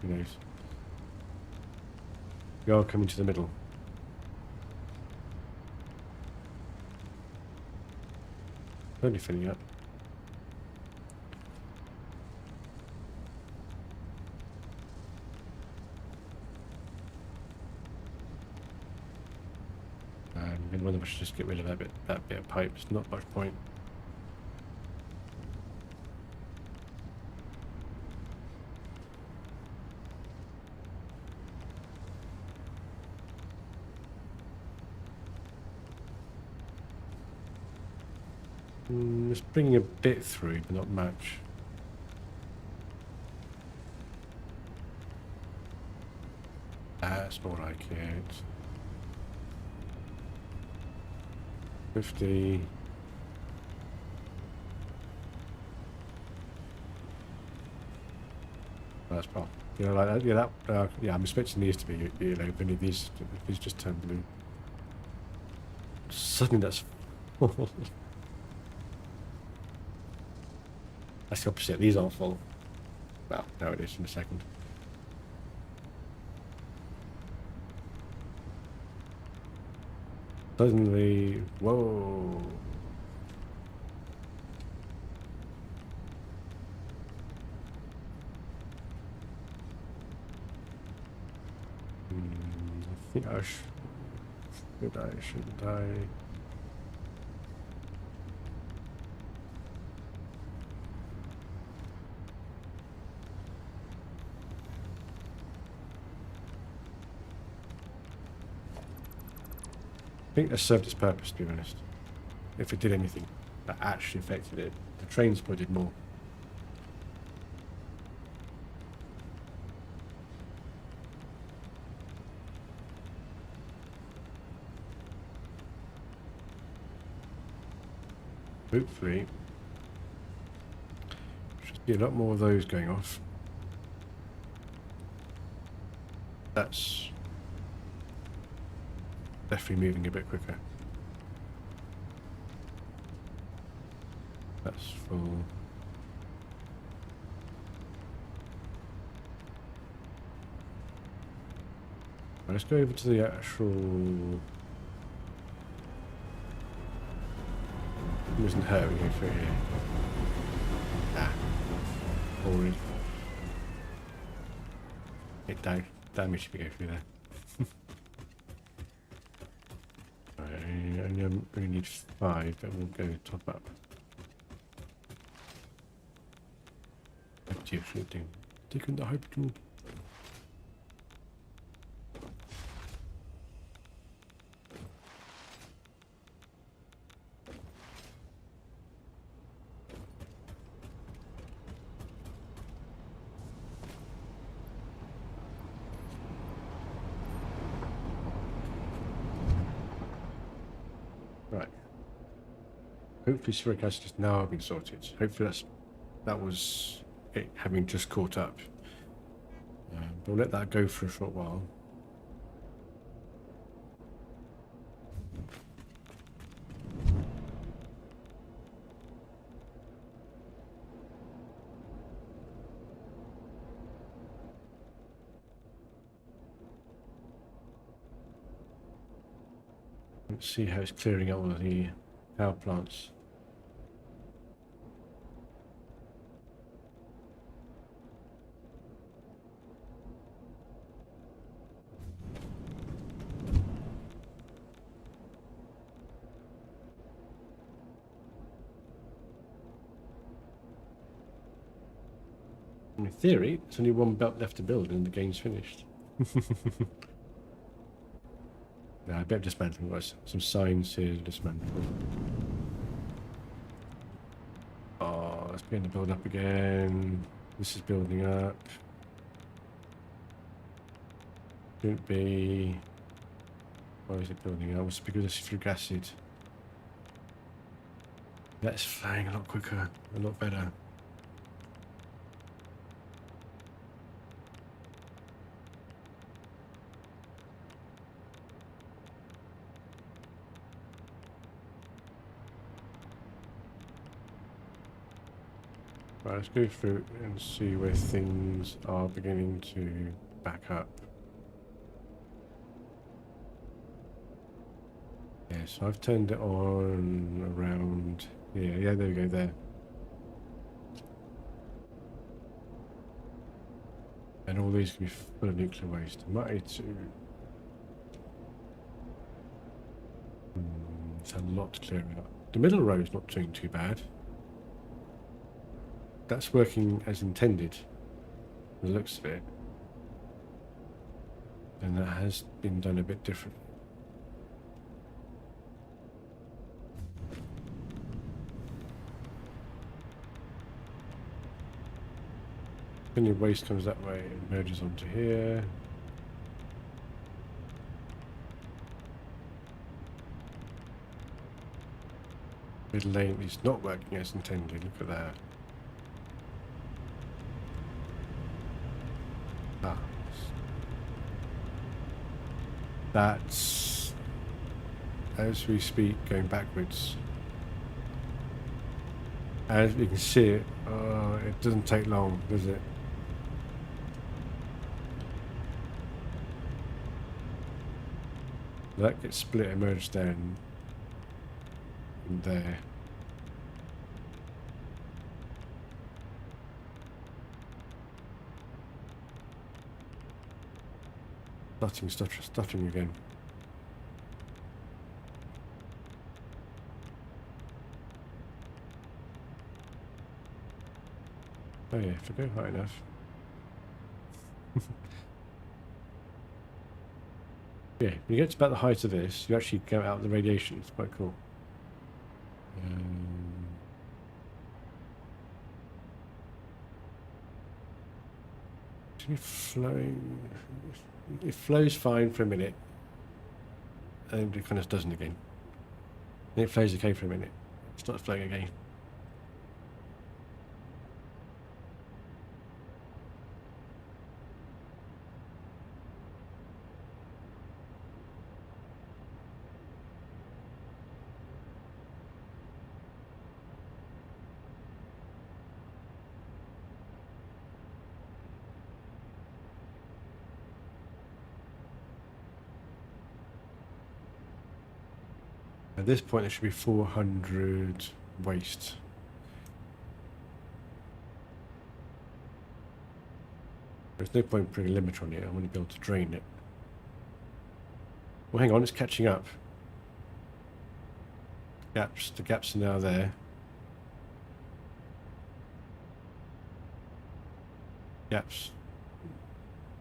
Who knows? We are coming to the middle. Totally filling up. And one of us should just get rid of that bit of pipe. It's not much point. It's bringing a bit through, but not much. That's more like it. 50. That's well, you know, like that. Yeah, that. Yeah, I'm expecting these to be yellow. If any of these just turn blue. Suddenly, that's full. That's the opposite. These aren't full. Well, now it is in a second. Suddenly, whoa. I think I should I, shouldn't I? I think that served its purpose, to be honest. If it did anything that actually affected it. The trains probably did more. Hopefully, should be a lot more of those going off. That's definitely moving a bit quicker. That's full. Let's go over to the actual. It wasn't her, we go through here. Ah. Boring. It damage we go through there. I only need 5, but we'll go top up. Shooting. Taking the hydrogen. Right. Hopefully spheric acid has now been sorted. Hopefully that was it having just caught up. But we'll let that go for a short while. Let's see how it's clearing out all of the power plants. In theory, there's only one belt left to build and the game's finished. Yeah, I bet dismantling was some signs here to dismantle. Oh, let's begin to build up again. This is building up. Shouldn't be. Why is it building up? It's because of spheric acid. That's flying a lot quicker, a lot better. Right, let's go through and see where things are beginning to back up. Yeah, so I've turned it on around here. Yeah, there we go, there. And all these can be full of nuclear waste. I might need to. It's a lot to clear out. The middle row is not doing too bad. That's working as intended, from the looks of it. And that has been done a bit different. When your waste comes that way, it merges onto here. Middle lane is not working as intended, look at that. Ah. That's, as we speak, going backwards. As you can see it, it doesn't take long, does it? That gets split and merged down in there. Stuttering again. Oh yeah, if I go high enough. Yeah, when you get to about the height of this, you actually go out the radiation. It's quite cool. Flowing. It flows fine for a minute, and it kind of doesn't again. Then it flows okay for a minute. It starts flowing again. At this point, there should be 400 waste. There's no point putting a limiter on it. I want to be able to drain it. Well, hang on, it's catching up. The gaps are now there. Gaps.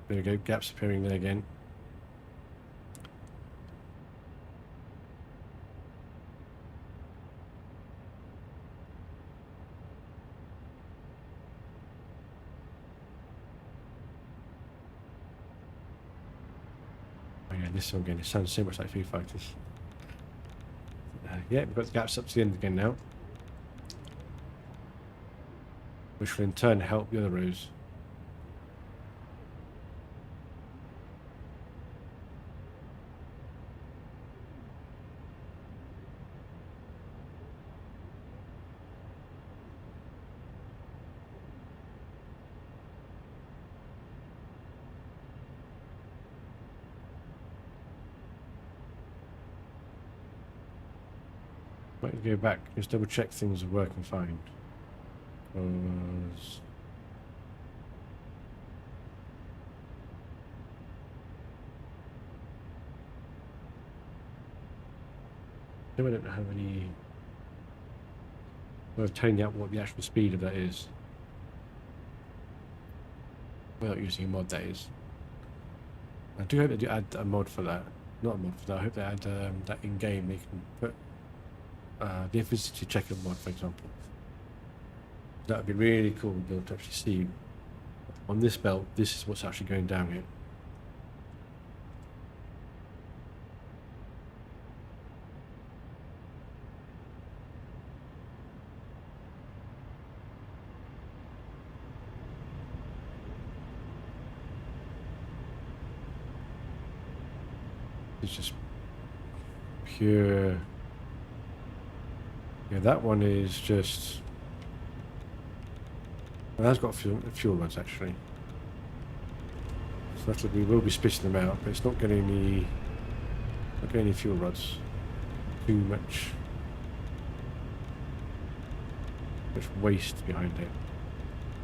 There we go, gaps appearing there again. Oh yeah, this one again, it sounds so much like Foo Fighters. Yeah, we've got the gaps up to the end again now. Which will in turn help the other rows. Might go back, just double check things are working fine. Because I don't have any way of telling out what the actual speed of that is. Without using a mod, that is. I do hope they do add a mod for that. Not a mod for that, I hope they add that in game. They can put the efficiency checker mod, for example. That would be really cool to be able to actually see on this belt, this is what's actually going down here. It's just pure. Yeah, that one is just. Well, that's got fuel rods actually. So that's what we will be splitting them out, but it's not getting any fuel rods. Too much waste behind it.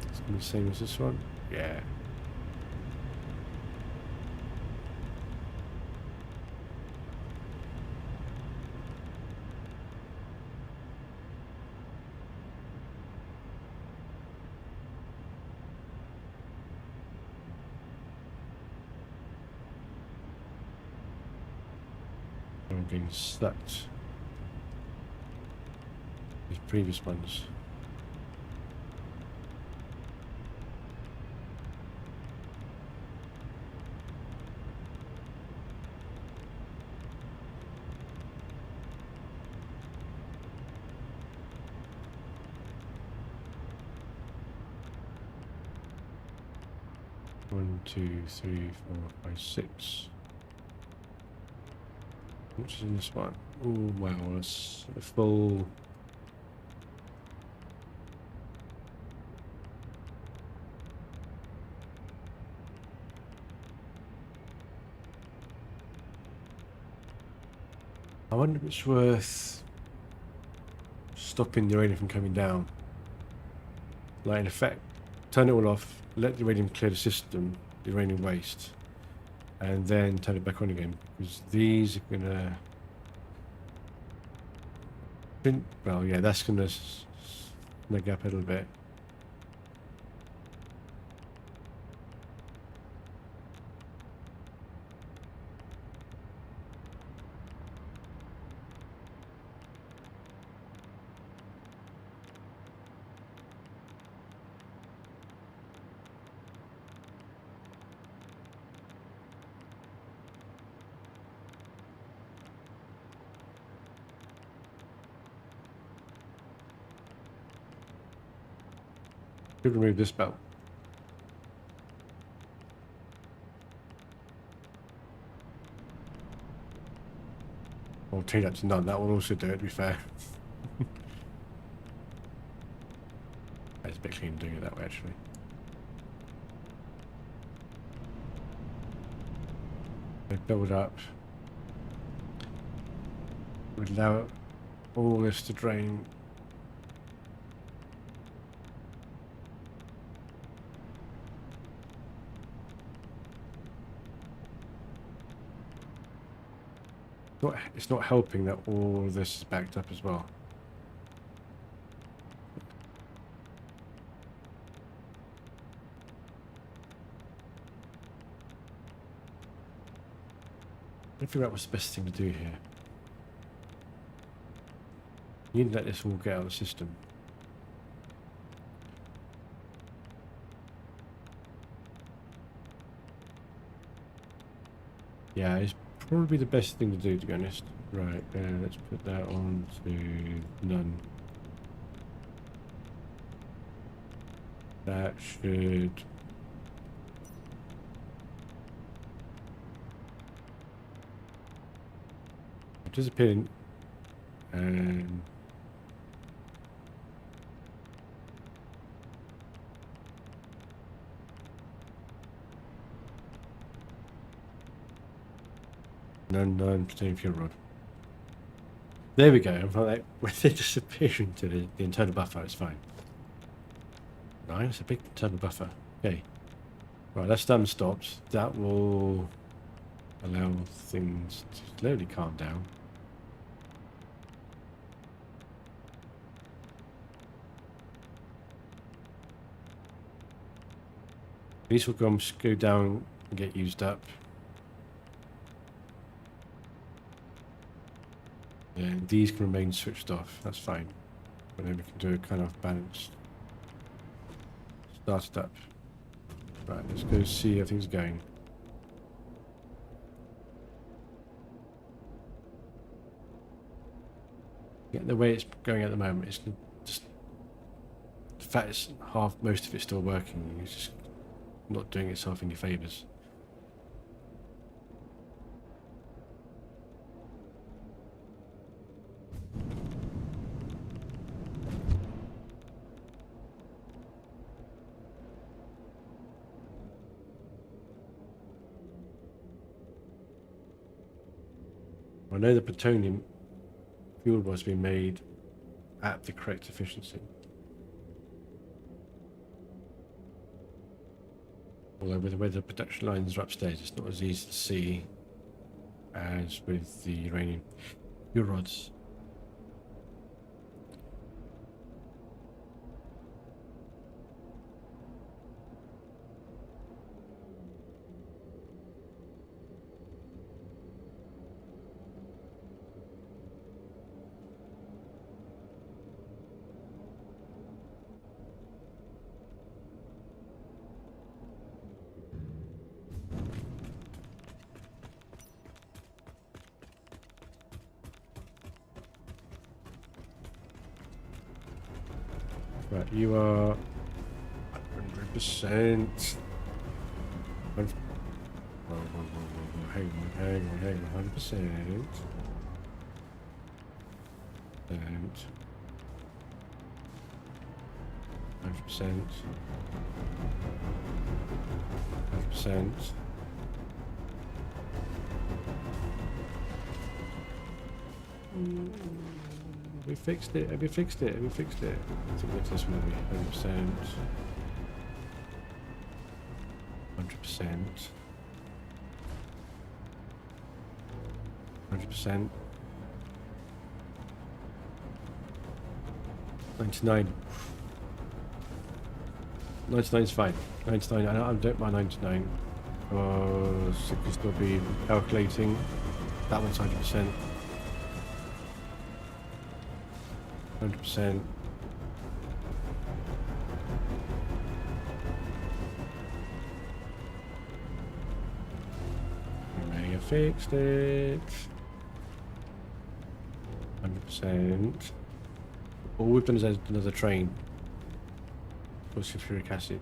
It's gonna be the same as this one. Yeah. I'm getting sucked. These previous ones. One, 2, 3, 4, 5, 6. Which is in this one? Oh wow, that's a full. wonder if it's worth stopping the uranium from coming down. Like in effect, turn it all off, let the uranium clear the system, the uranium waste, and then turn it back on again, because these are gonna... Well, yeah, that's gonna snag up a little bit. Could remove this belt. I'll change that to none. That will also do it, to be fair. It's a bit clean doing it that way, actually. Build up. Would allow all this to drain. It's not helping that all of this is backed up as well. Let me figure out what's the best thing to do here. You need to let this all get out of the system. Yeah, it's probably the best thing to do, to be honest. Right, let's put that on to none. That should... disappear, and non plutonium fuel rod. There we go. I'm like, with it disappearing to the internal buffer, it's fine. Right, it's a big internal buffer. Okay. Right, that's done. Stopped. That will allow things to slowly calm down. These will go down and get used up. And these can remain switched off, that's fine. But then we can do a kind of balanced. Start it up. Right, let's go see how things are going. Yeah, the way it's going at the moment, it's just... the fact it's most of it's still working, it's just not doing itself any favours. I know the plutonium fuel was being made at the correct efficiency. Although with the way the production lines are upstairs, it's not as easy to see as with the uranium fuel rods. Right, you are 100%. Hang on, 100%. And 100%. 100%. We fixed it. Have we fixed it? Have we fixed it? I think it's this one, maybe 100%. 100%. 99. 99 is fine. 99. I don't mind 99. So it could still be calculating. That one's 100%. 100%. We may have fixed it. 100%. All we've done is added another train for sulfuric acid.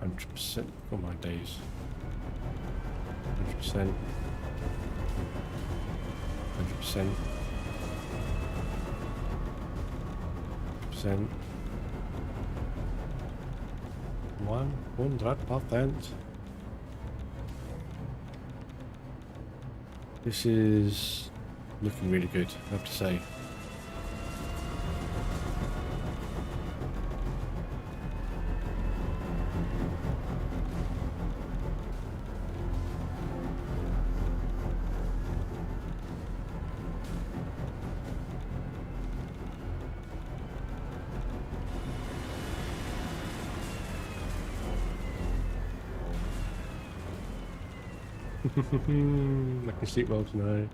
100%. Oh my days. 100%. 100%. 100%. This is looking really good, I have to say. I can sleep well tonight.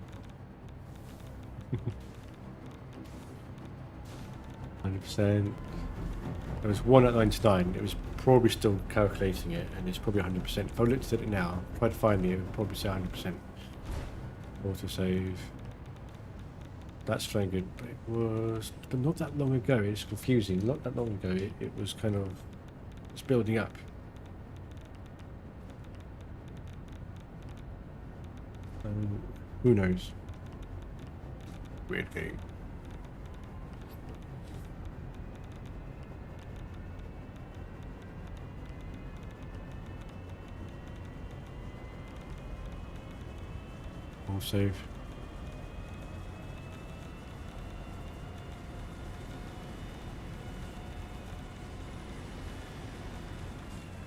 100%. There was one at 99. It was probably still calculating it, and it's probably 100%. If I looked at it now, tried to find me, it would probably say 100%. Autosave. That's very good, but it was, but not that long ago. It's confusing. Not that long ago, it was kind of, it's building up. Who knows? Weird game. All save.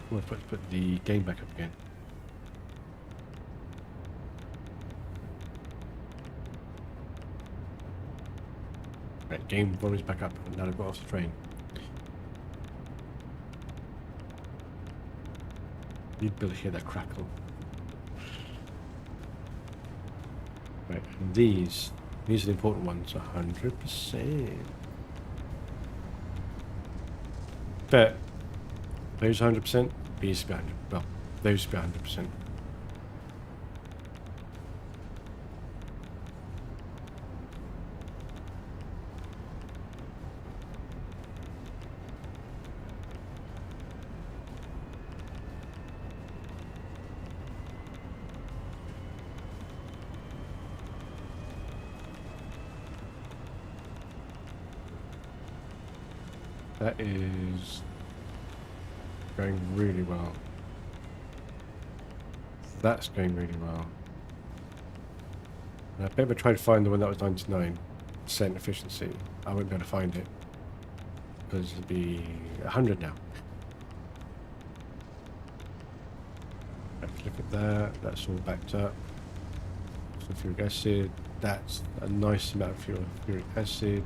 Well, let's put the game back up again. Right, game volume is back up, and now I've got off the train. You'd be able to hear that crackle. Right, and these are the important ones, 100%. But those 100%, these be 100%. Well, those be 100%. That is going really well. That's going really well. And I bet if I tried to find the one that was 99% efficiency, I wouldn't be able to find it. Because it'd be 100 now. Let's look at that. That's all backed up. Sulfuric acid. That's a nice amount of sulfuric acid.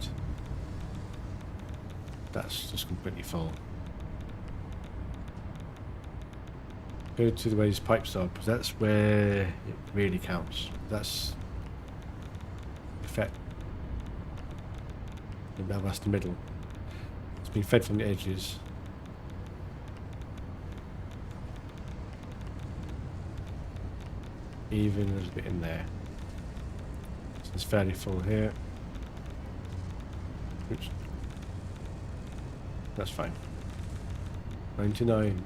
That's just completely full. Go to the way these pipes are, because that's where it really counts. That's effect. And now that's the middle. It's being fed from the edges. Even there's a bit in there. So it's fairly full here. Oops. That's fine. 99.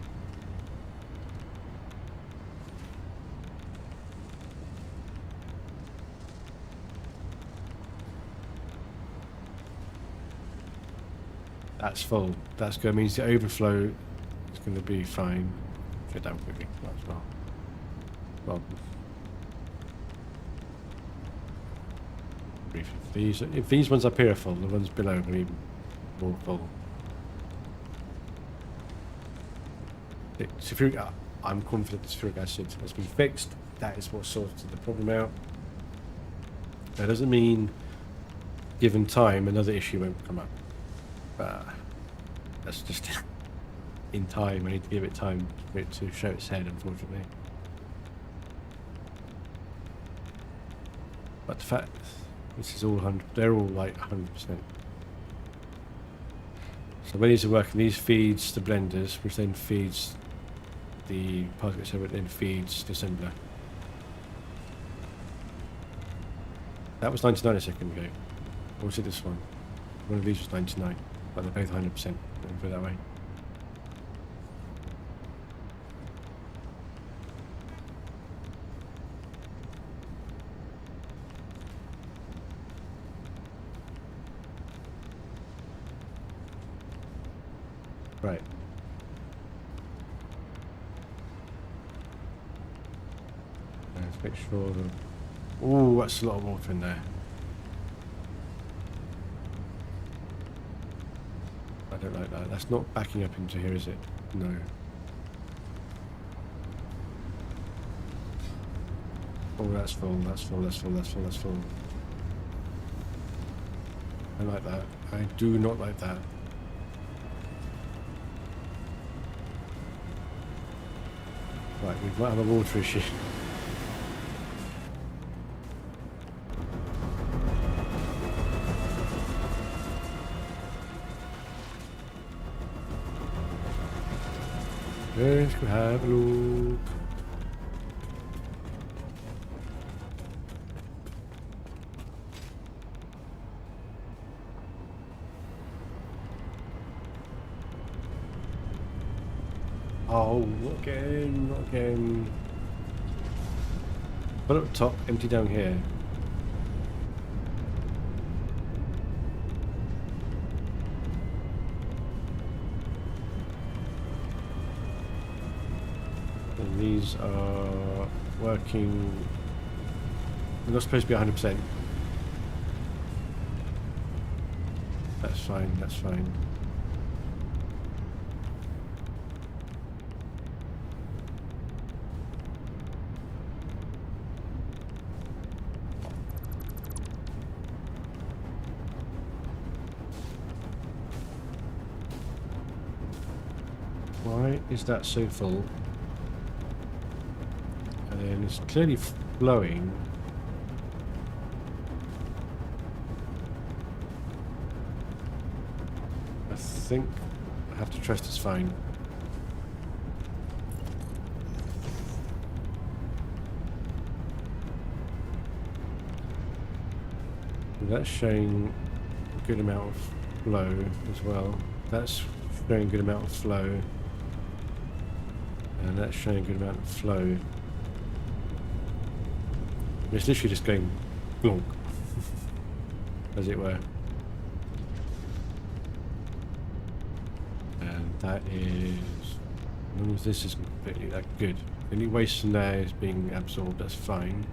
That's full. That's good. Means the overflow is going to be fine. Get down quickly as well. Well. If these ones up here are full, the ones below are going to be more full. I'm confident the sulfuric acid has been fixed. That is what sorted the problem out. That doesn't mean, given time, another issue won't come up. That's just in time. I need to give it time for it to show its head, unfortunately. But the fact this is all 100, they're all like 100%. So when these are working, these feeds the blenders, which then feeds the particle accelerator, then feeds the assembler. That was 99 a second ago. Or was it this one? One of these was 99, but they're both 100%. Let me put it that way. Right. Let's make sure that... Ooh, that's a lot of water in there. I don't like that. That's not backing up into here, is it? No. Oh, that's full, that's full, that's full, that's full, that's full. I like that. I do not like that. Right, we might have a water issue. Let's go have a look. Oh, not again, not again. Put up top, empty down here. And these are working. They're not supposed to be 100%. That's fine, that's fine. Why is that so full? And then it's clearly flowing. I think I have to trust it's fine. That's showing a good amount of flow as well. That's showing a good amount of flow. And that's showing a good amount of flow. It's literally just going blonk, as it were. And that is, as long as this is completely that good. Any waste in there is being absorbed, that's fine.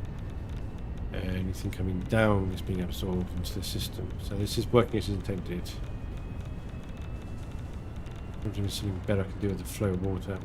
Anything coming down is being absorbed into the system. So this is working as intended. I'm doing something better I can do with the flow of water.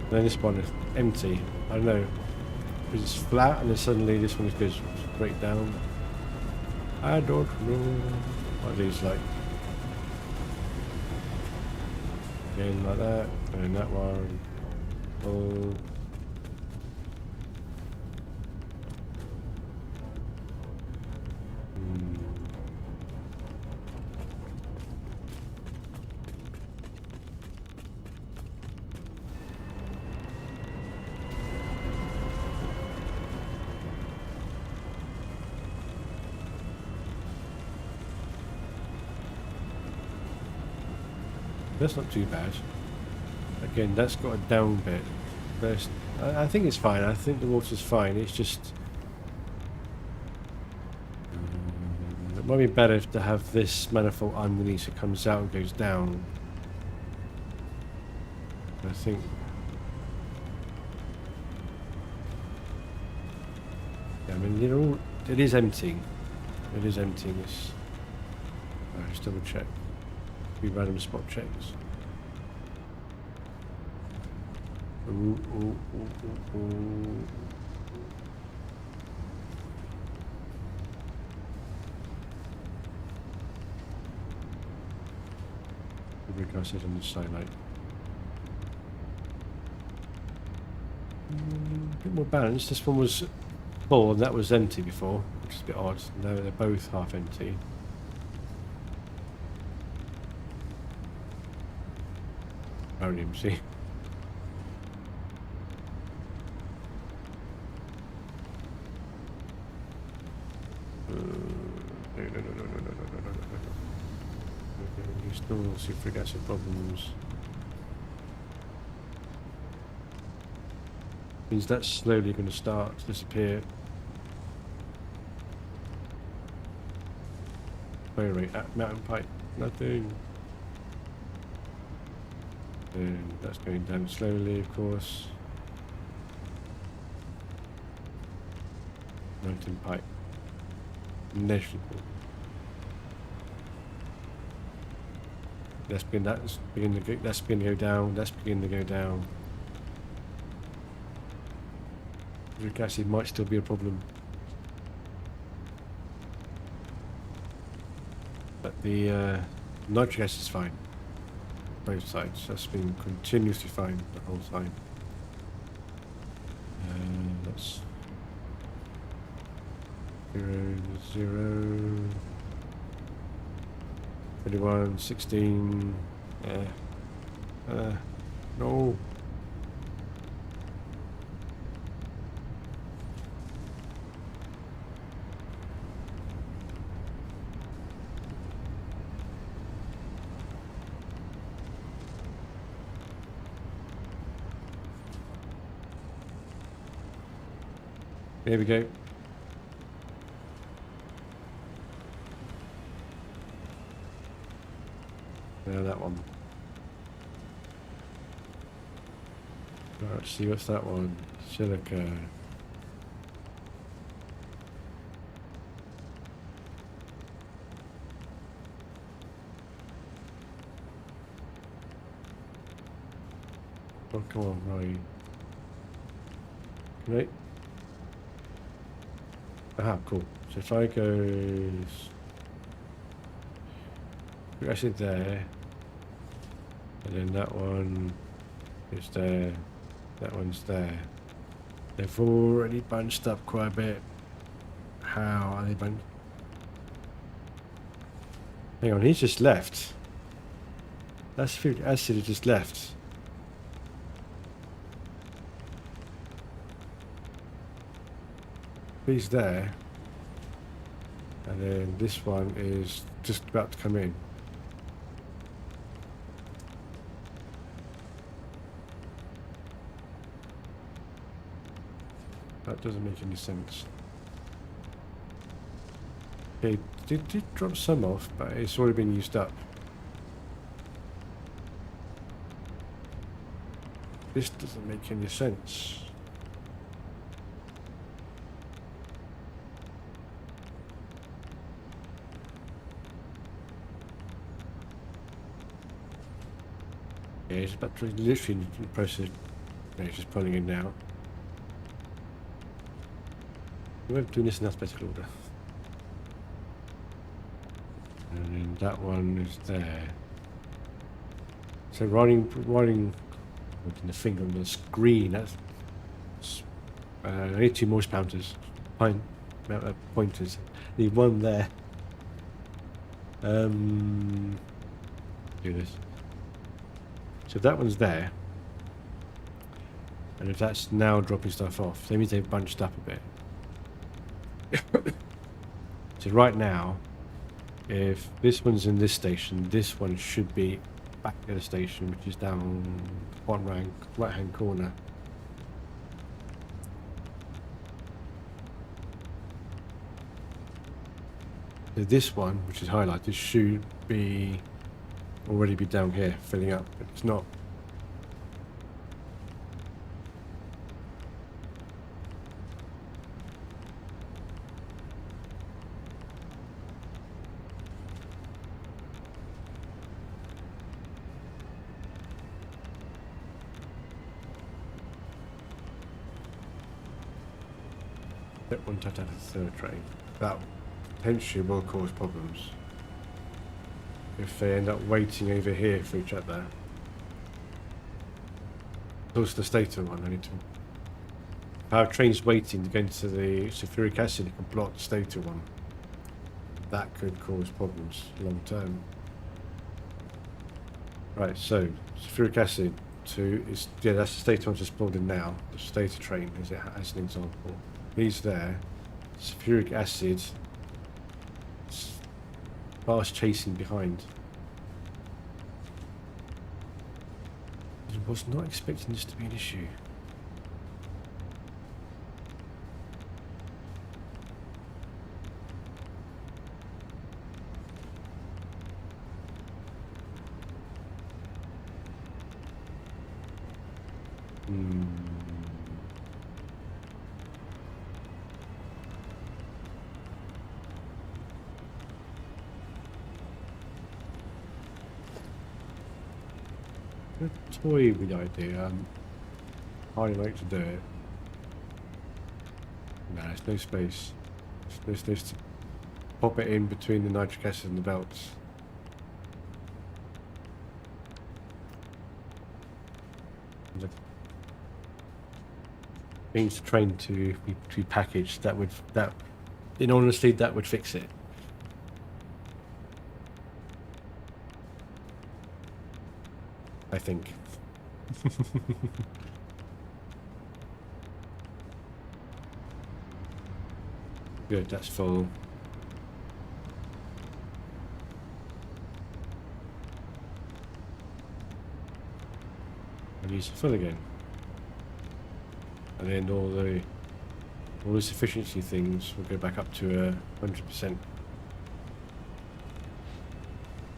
And then this one is empty. I don't know. Because it's flat and then suddenly this one goes straight down. I don't know what these like. Again like that. And that one. Oh. That's not too bad. Again, that's got a down bit. There's, I think it's fine. I think the water's fine. It's just... it might be better to have this manifold underneath so it comes out and goes down. I think... yeah, I mean, you know, it is emptying. It is emptying this. Alright, just double check. Be random spot checks. Ooh, ooh, ooh, ooh, ooh. I said on the side light. A bit more balanced. This one was full and that was empty before, which is a bit odd. Now they're both half empty. Uranium, see? Still sulfuric acid problems. Means that's slowly going to start to disappear. Fire rate at mountain pipe, nothing. And that's going down slowly, of course. Mountain pipe, negligible. That's beginning to go down. That's beginning to go down. Uric acid might still be a problem, but the nitric acid is fine. Both sides. That's been continuously fine the whole time. That's 0, 0. 21, 16, no. There we go. Now that one. Right, let's see what's that one. Silica. Oh, come on, right. Right. Aha, cool. So if I go... actually there. And then that one is there. That one's there. They've already bunched up quite a bit. How are they bunched? Hang on, he's just left. That's sulfuric acid has just left. He's there. And then this one is just about to come in. That doesn't make any sense. Okay, did drop some off, but it's already been used up. This doesn't make any sense. Yeah, it's about to literally in the process. Yeah, it's just pulling in now. We're doing this in alphabetical order. And then that one is there. So running the finger on the screen, that's I need 2 mouse pointers. Pointers. Need one there. Do this. So if that one's there, and if that's now dropping stuff off, that means they've bunched up a bit. So right now, if this one's in this station, this one should be back to the station, which is down the bottom right hand corner. So this one, which is highlighted, should be already be down here filling up, but it's not. Don't want to have a third train. That potentially will cause problems if they end up waiting over here for each other. Also the stator one, I need to have trains waiting to go into the sulfuric acid. It can block the stator one. That could cause problems long term. Right, so sulfuric acid is that's the stator one just pulled in now. The stator train as an example. He's there. Sulfuric acid fast chasing behind. I was not expecting this to be an issue. Toy with the idea. Hardly like to do it. No, there's no space. There's no to pop it in between the nitric acid and the belts. Means train to be packaged. That in honesty, that would fix it. I think. Good, that's full. And use it full again. And then all the efficiency things will go back up to 100%.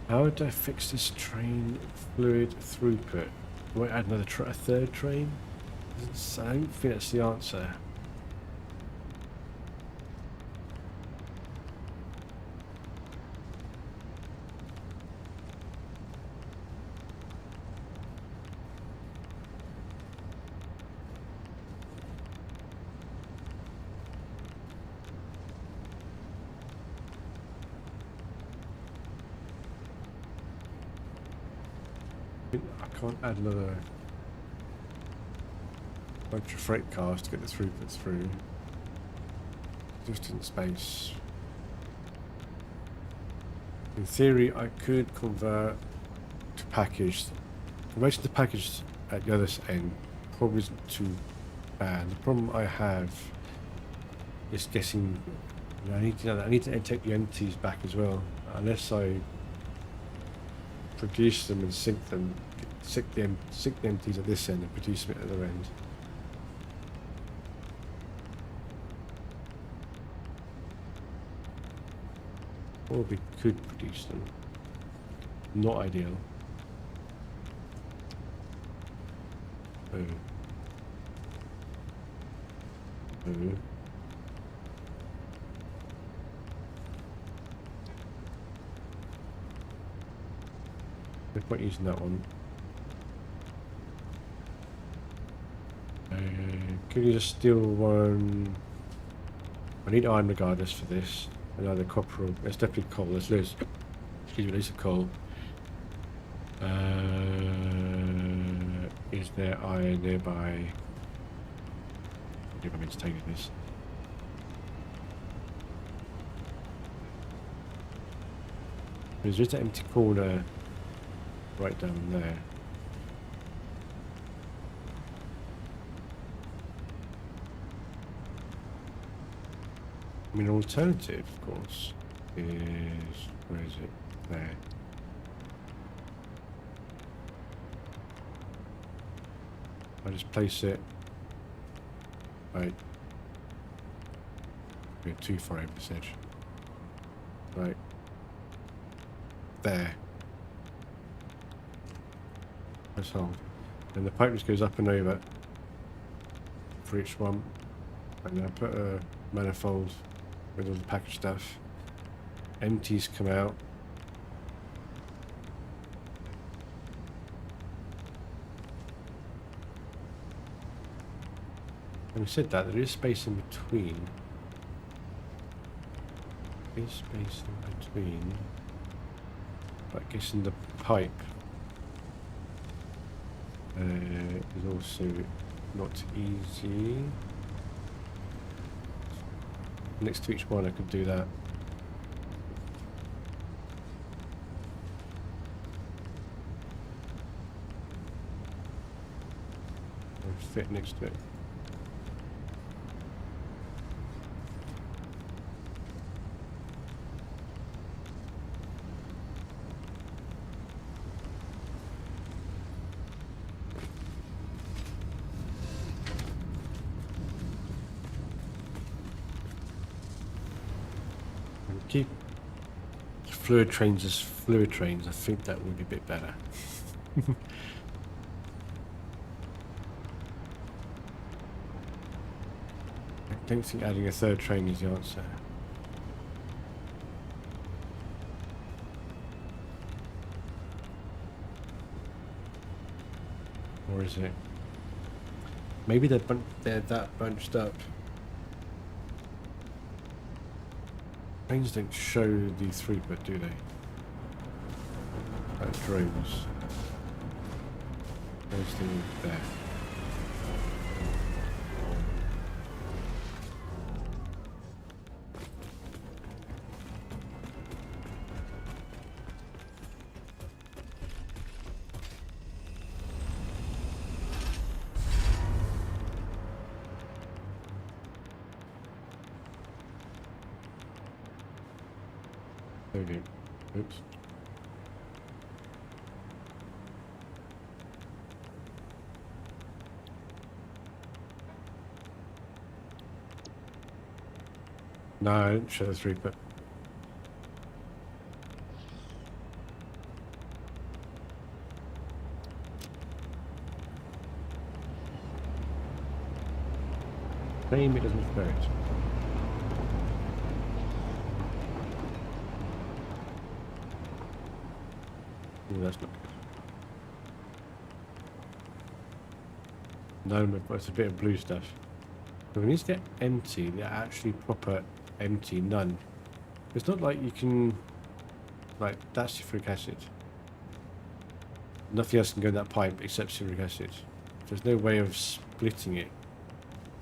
How would I fix this train fluid throughput? Do I add a third train? I don't think that's the answer. I can't add another bunch of freight cars to get the throughput through. Just in space. In theory, I could convert to package. Converting to package at the other end probably isn't too bad. The problem I have is getting. I need to take the empties back as well. Unless I produce them and sink them, sink the empties at this end and produce them at the other end. Or we could produce them. Not ideal. Oh. Oh. No point using that one. Could you just steal one? I need iron regardless for this. And either copper or it's definitely coal. Let's lose. Excuse me, lose a coal. Is there iron nearby? I don't know if I meant to take this. There's just an empty corner right down there. I mean, an alternative, of course, is where is it? There. I just place it. Right. We're too far over this edge. Right. There. Let's hold. And the pipe just goes up and over for each one. And I put a manifold with all the package stuff. Empties come out. Having said that, there is space in between. There is space in between. But I guess in the pipe is also not easy. Next to each one I could do that. Or fit next to it. Keep fluid trains as fluid trains. I think that would be a bit better. I don't think adding a third train is the answer. Or is it? Maybe they're that bunched up. Trains don't show the throughput, do they? Like drones. There's the there. Okay. Oops. No, I didn't show the throughput. Shame it doesn't show it. Ooh, that's not good. No, but it's a bit of blue stuff. So when these get empty, they're actually proper empty, none. It's not like you can, like, that's sulfuric acid. Nothing else can go in that pipe except sulfuric acid. There's no way of splitting it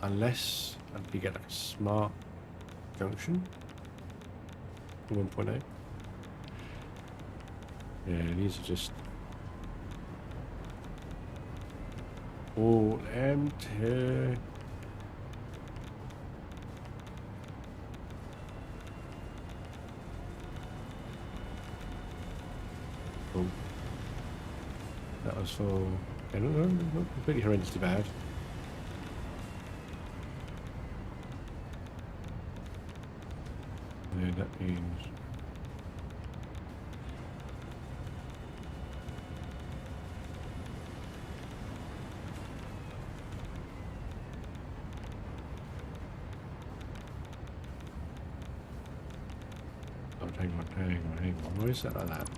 unless you get like a smart junction 1.0. Yeah, these are just all empty. Oh, that was for, I don't know, not completely horrendously bad. Yeah, that means hang on. Why is that like that?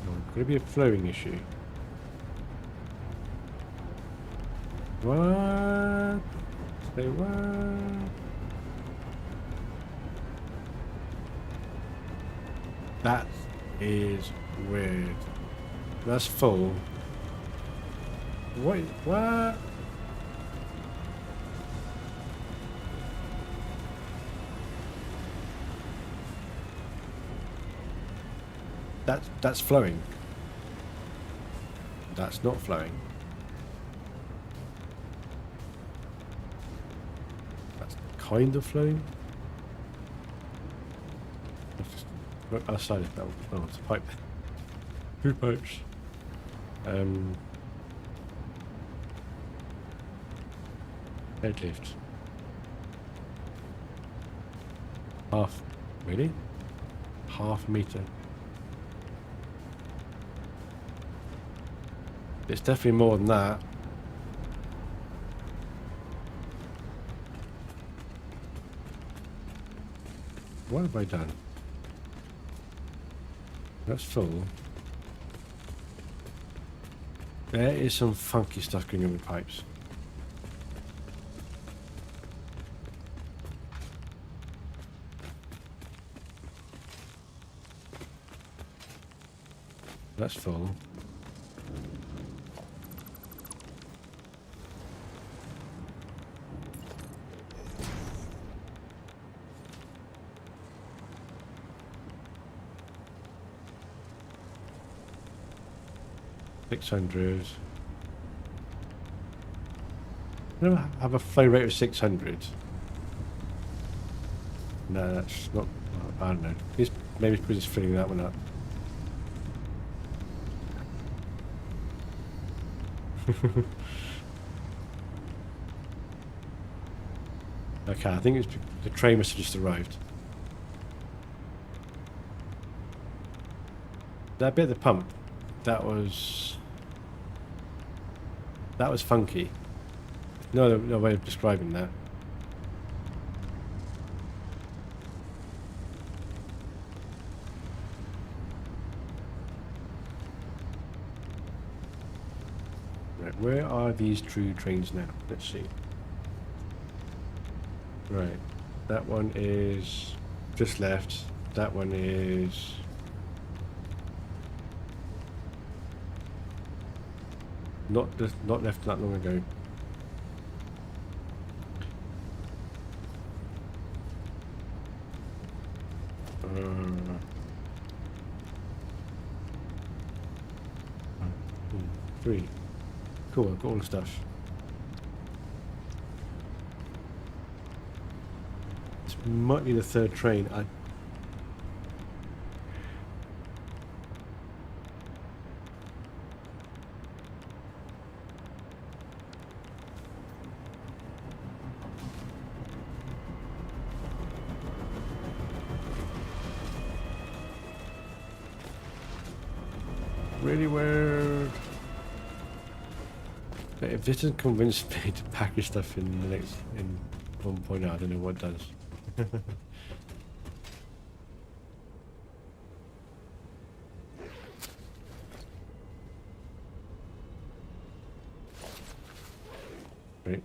Oh, could it be a flowing issue? What? Say what? That is weird. That's full. Wait, what? That's flowing. That's not flowing. That's kind of flowing. Let's just look outside of that. Oh, it's a pipe. Two pipes. Deadlift. Half. Really? Half a meter. It's definitely more than that. What have I done? That's full. There is some funky stuff going on with pipes. That's full. $600. I never have a flow rate of 600. No, that's not. I don't know. Maybe because it's filling that one up. Okay, I think it's the train must have just arrived. That bit of the pump, that was funky. No way of describing that. Right, where are these true trains now? Let's see. Right, that one is just left. That one is not left that long ago. Three. Cool, I've got all the stuff. This might be the third train. Really weird. But if this doesn't convince me to package stuff in the next 1.0, I don't know what does. Right.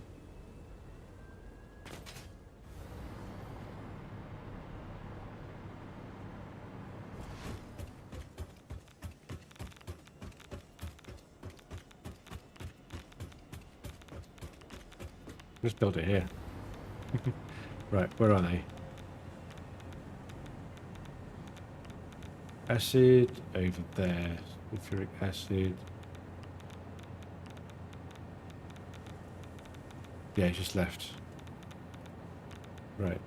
Let's build it here. Right, where are they? Acid over there. Sulfuric acid. Yeah, it's just left. Right.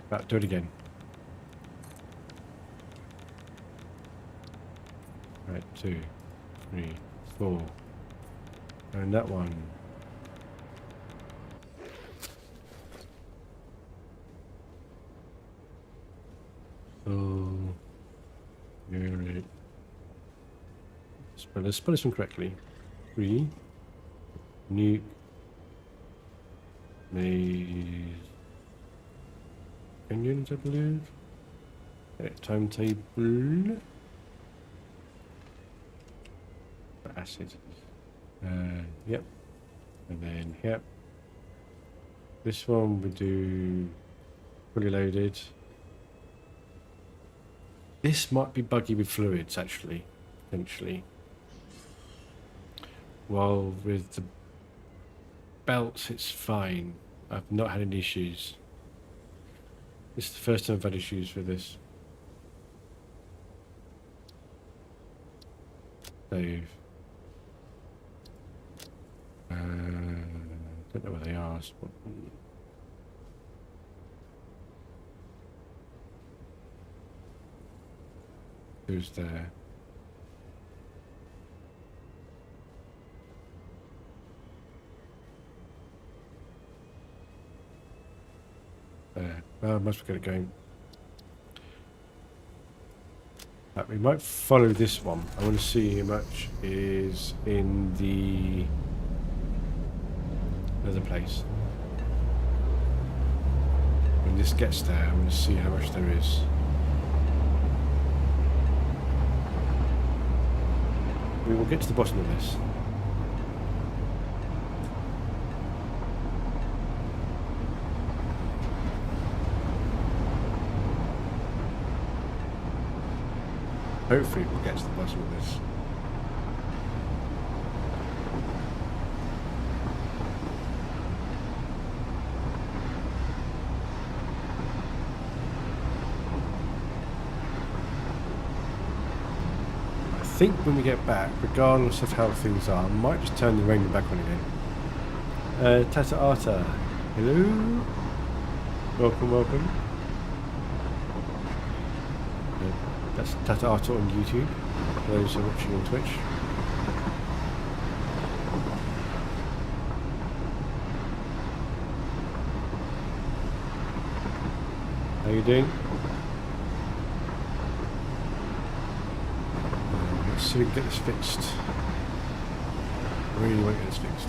Right, do it again. Right, 2, 3, 4. And that one. Oh, right. Let's spell this one correctly. 3 nuke maze onions, I believe. Timetable. Acid. Yep. And then yep. This one we do fully loaded. This might be buggy with fluids, actually, potentially. While with the belts, it's fine. I've not had any issues. This is the first time I've had issues with this. save. Don't know where they are. Who's there? There. Well, I must get it going. We might follow this one. I want to see how much is in the other place. When this gets there, I want to see how much there is. We will get to the bottom of this. Hopefully we'll get to the bottom of this. I think when we get back, regardless of how things are, I might just turn the uranium back on again. Tata Arta, hello? Welcome, welcome. That's Tata Arta on YouTube, for those who are watching on Twitch. How you doing? Let's see if we can get this fixed. Really want to get this fixed.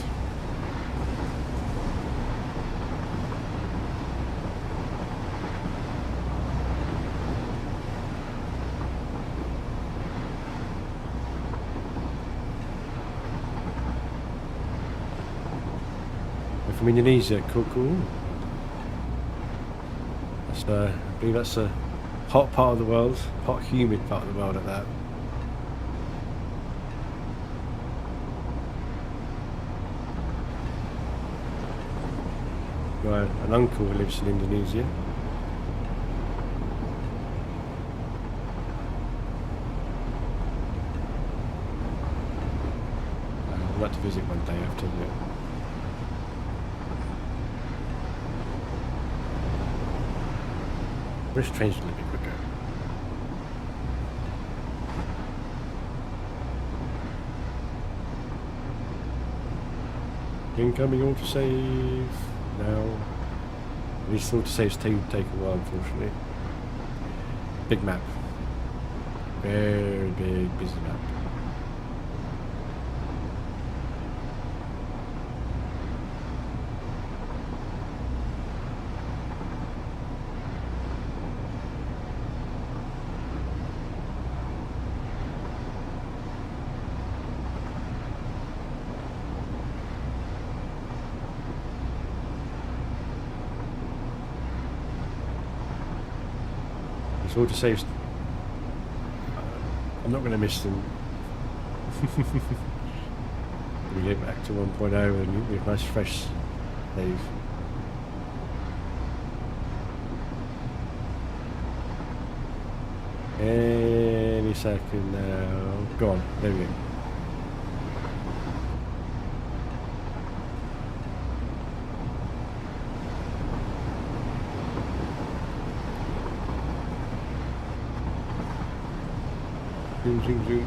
From Indonesia, cool. That's, I believe that's a hot part of the world, hot, humid part of the world at that. Got an uncle who lives in Indonesia. I'd like to visit one day, I have to admit. This train's a little bit quicker. Incoming autosave now. These autosaves take a while, unfortunately. Big map. Very big, busy map. Autosaves. I'm not going to miss them. We get back to 1.0 and we have a nice fresh save. Any second now. Go on, there we go. Zoom, zoom, zoom.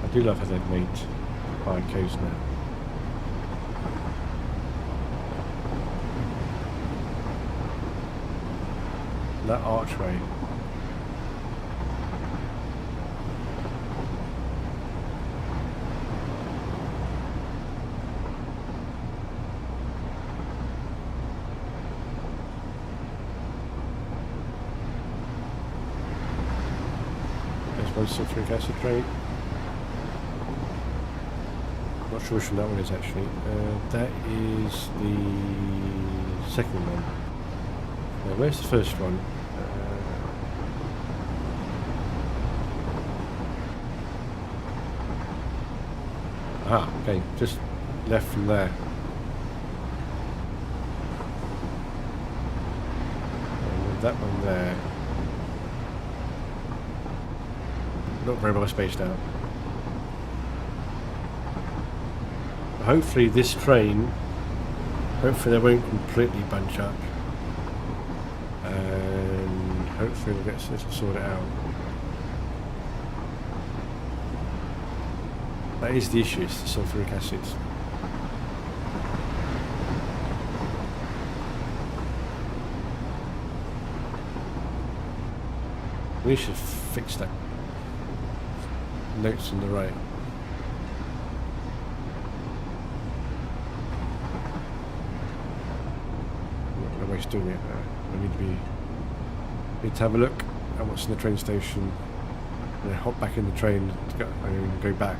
I do love how they've made high coast now. That archway. Sulfuric acid train. Not sure which one that one is actually. That is the second one. Where's the first one? Ah, okay, just left from there. And with that one there. Not very well spaced out. Hopefully this train, hopefully they won't completely bunch up. And hopefully we'll get this sorted out. That is the issue, it's the sulfuric acid. We should fix that. Notes on the right. I'm not going to waste doing it. I need to have a look at what's in the train station and then hop back in the train to go, and go back.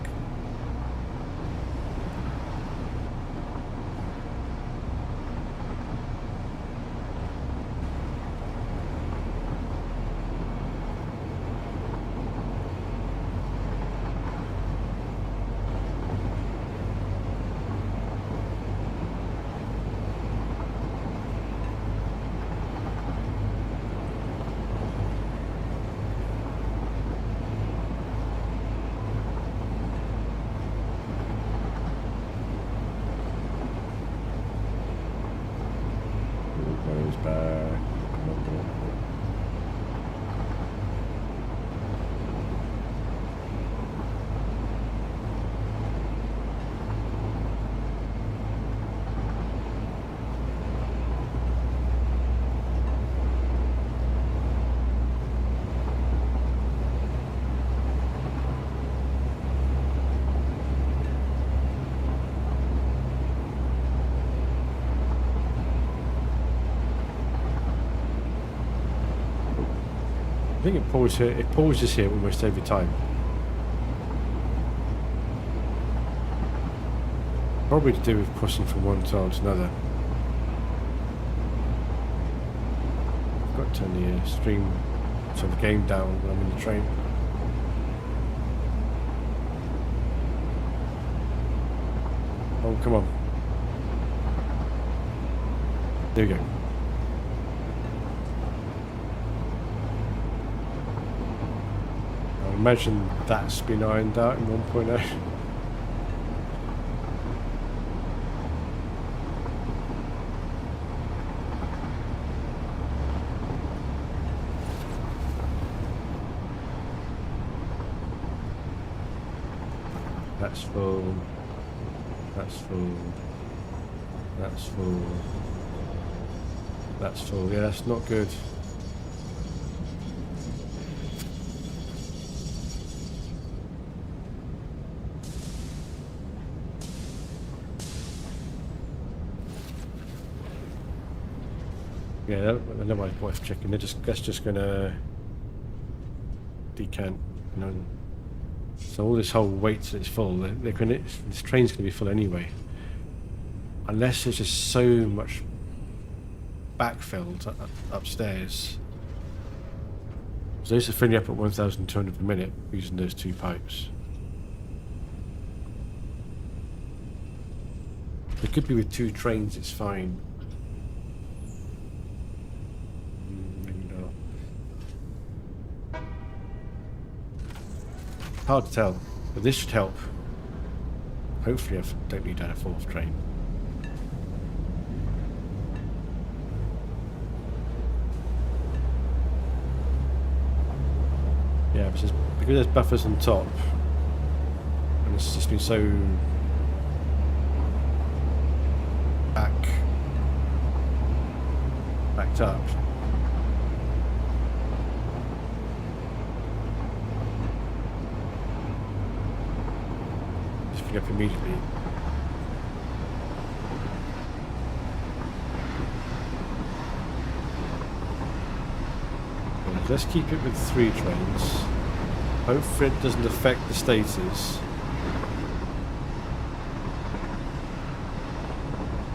I think it pauses here almost every time. Probably to do with crossing from one tile to another. I've got to turn the stream, so the game down when I'm in the train. Oh, come on. There we go. I imagine that's been ironed out in 1.0. That's full. That's full. That's full. That's full. Yeah, that's not good. Yeah, I know my wife's checking. That's just gonna decant, you know. So all this whole weight is full. This train's gonna be full anyway, unless there's just so much backfilled upstairs. So this is filling up at 1,200 per minute using those two pipes. It could be with two trains. It's fine. Hard to tell, but this should help. Hopefully I don't need to add a fourth train. Yeah, because there's buffers on top, and it's just been so backed up. Up immediately. Right, let's keep it with 3 trains. Hopefully it doesn't affect the status.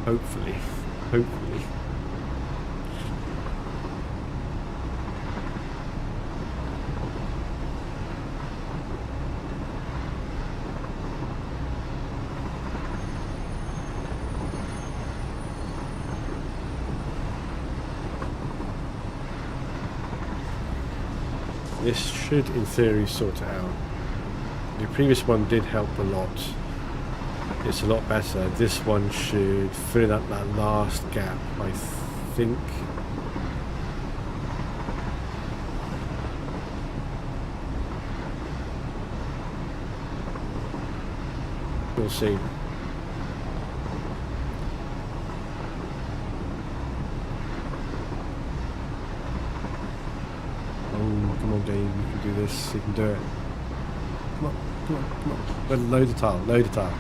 Hopefully. Hopefully. This should, in theory, sort it out. The previous one did help a lot. It's a lot better. This one should fill up that last gap, I think. We'll see. Oh, come on, Dave, you can do this. You can do it. Come on, come on, come on. Well, load the tile, load the tile.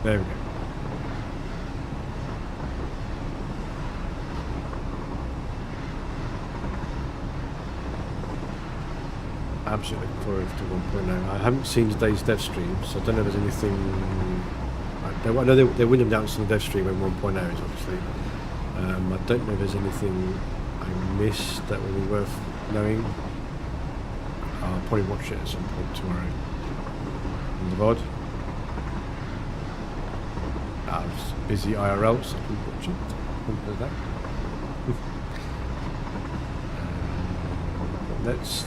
There we go. Absolutely looking forward to 1.0. I haven't seen today's dev stream, so I don't know if there's anything. I know they will announce on the dev stream when 1.0 is, obviously. I don't know if there's anything I missed that would be worth knowing. I'll probably watch it at some point tomorrow on the VOD. I was busy IRL, so I couldn't watch it. Couldn't do that. Let's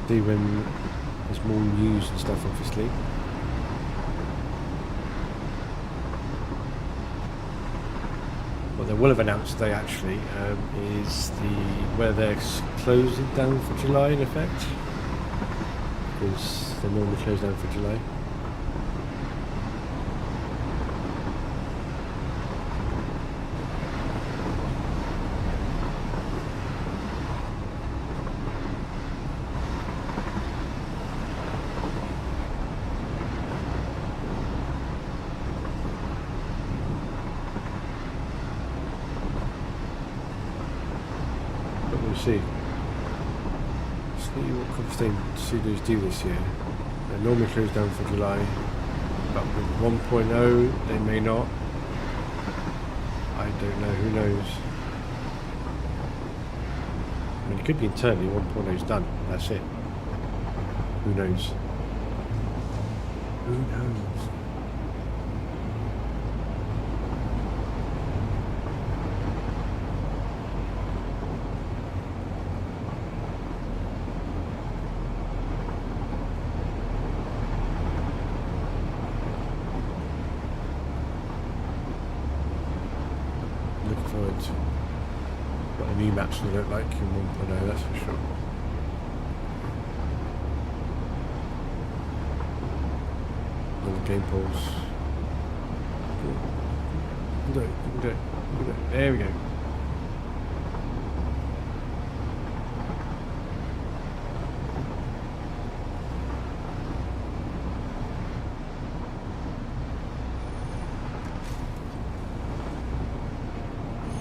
see when there's more news and stuff, obviously. What they will have announced today, actually, is where they're closing down for July, in effect, because they normally close down for July. See what kind of studios do this year. They normally close down for July, but with 1.0 they may not. I don't know, who knows. I mean, it could be internally 1.0 is done, that's it. Who knows? Who knows? What the new maps will look like in 1.0, that's for sure. All the game polls. You can do it, you can do it, you can do it. There we go.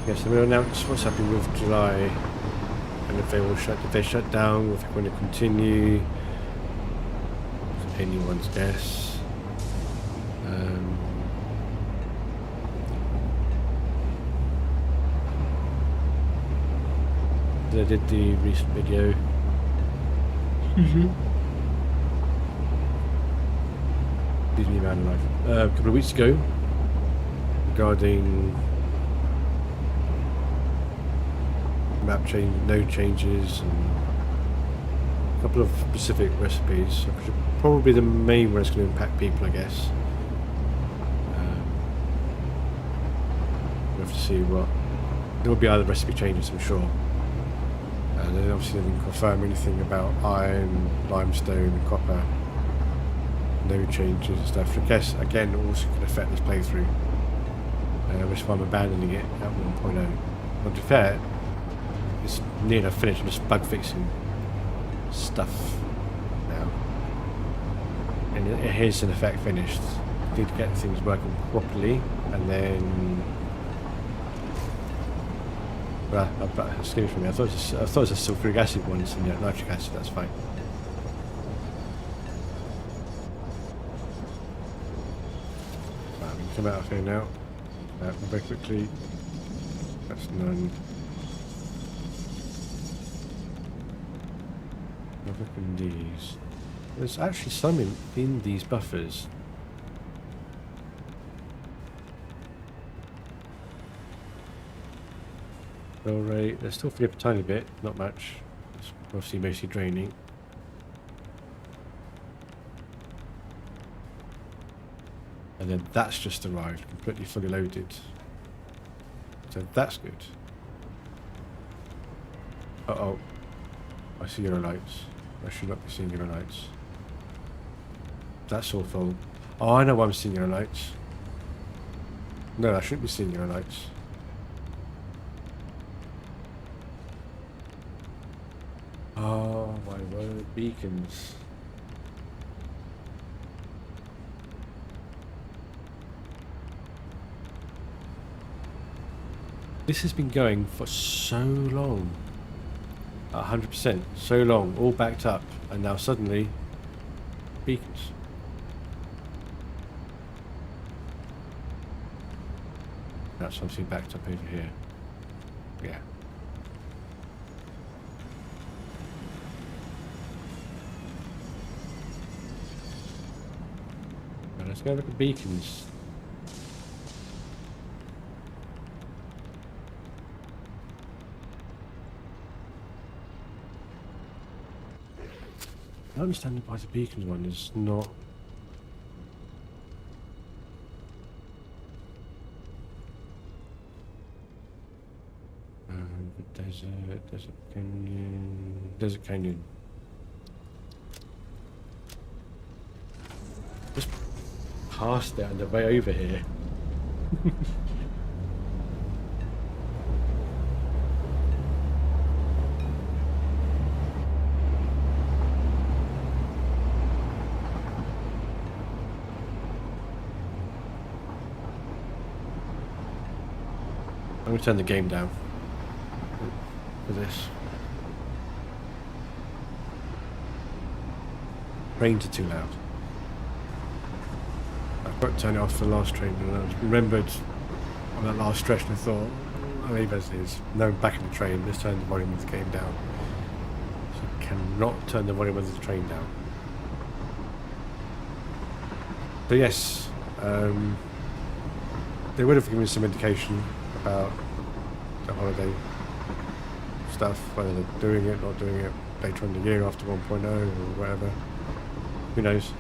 Yes, they will announce what's happening with July, and if they shut down, if they're going to continue. It's anyone's guess. They did the recent video. Excuse me, man, alive. A couple of weeks ago, regarding map change, node changes, and a couple of specific recipes, which are probably the main one that's going to impact people, I guess. We'll have to see what. There will be other recipe changes, I'm sure. And then obviously they didn't confirm anything about iron, limestone, and copper. Node changes and stuff. I guess again also could affect this playthrough. Which is why I'm abandoning it at 1.0. But to be fair, it's near enough finished. I'm just bug fixing stuff now, and it is in effect finished. I need to get things working properly, and then. Well, excuse me. I thought it was a sulfuric acid one, it's nitric acid. That's fine. Right, we can come out of here now. Very quickly. That's none. Look in these. There's actually some in these buffers. Fill rate, they're still filling up a tiny bit, not much. It's obviously mostly draining. And then that's just arrived, completely fully loaded. So that's good. Uh-oh. I see yellow lights. I should not be seeing yellow lights. That's all full. Oh, I know why I'm seeing yellow lights. No, I shouldn't be seeing yellow lights. Oh my word, beacons. This has been going for so long. 100%, so long, all backed up, and now suddenly, beacons. That's obviously backed up over here. Yeah. Right, let's go look at beacons. I don't understand why the beacons one is not. Desert Canyon. Just past it on the way over here. I'm going to turn the game down for this. Trains are too loud. I've got to turn it off for the last train, and I remembered on that last stretch and I thought, I'll leave as is. Now I'm back in the train, let's turn the volume of the game down. So I cannot turn the volume of the train down. So yes, they would have given me some indication about the holiday stuff, whether they're doing it, not doing it later in the year after 1.0 or whatever. Who knows?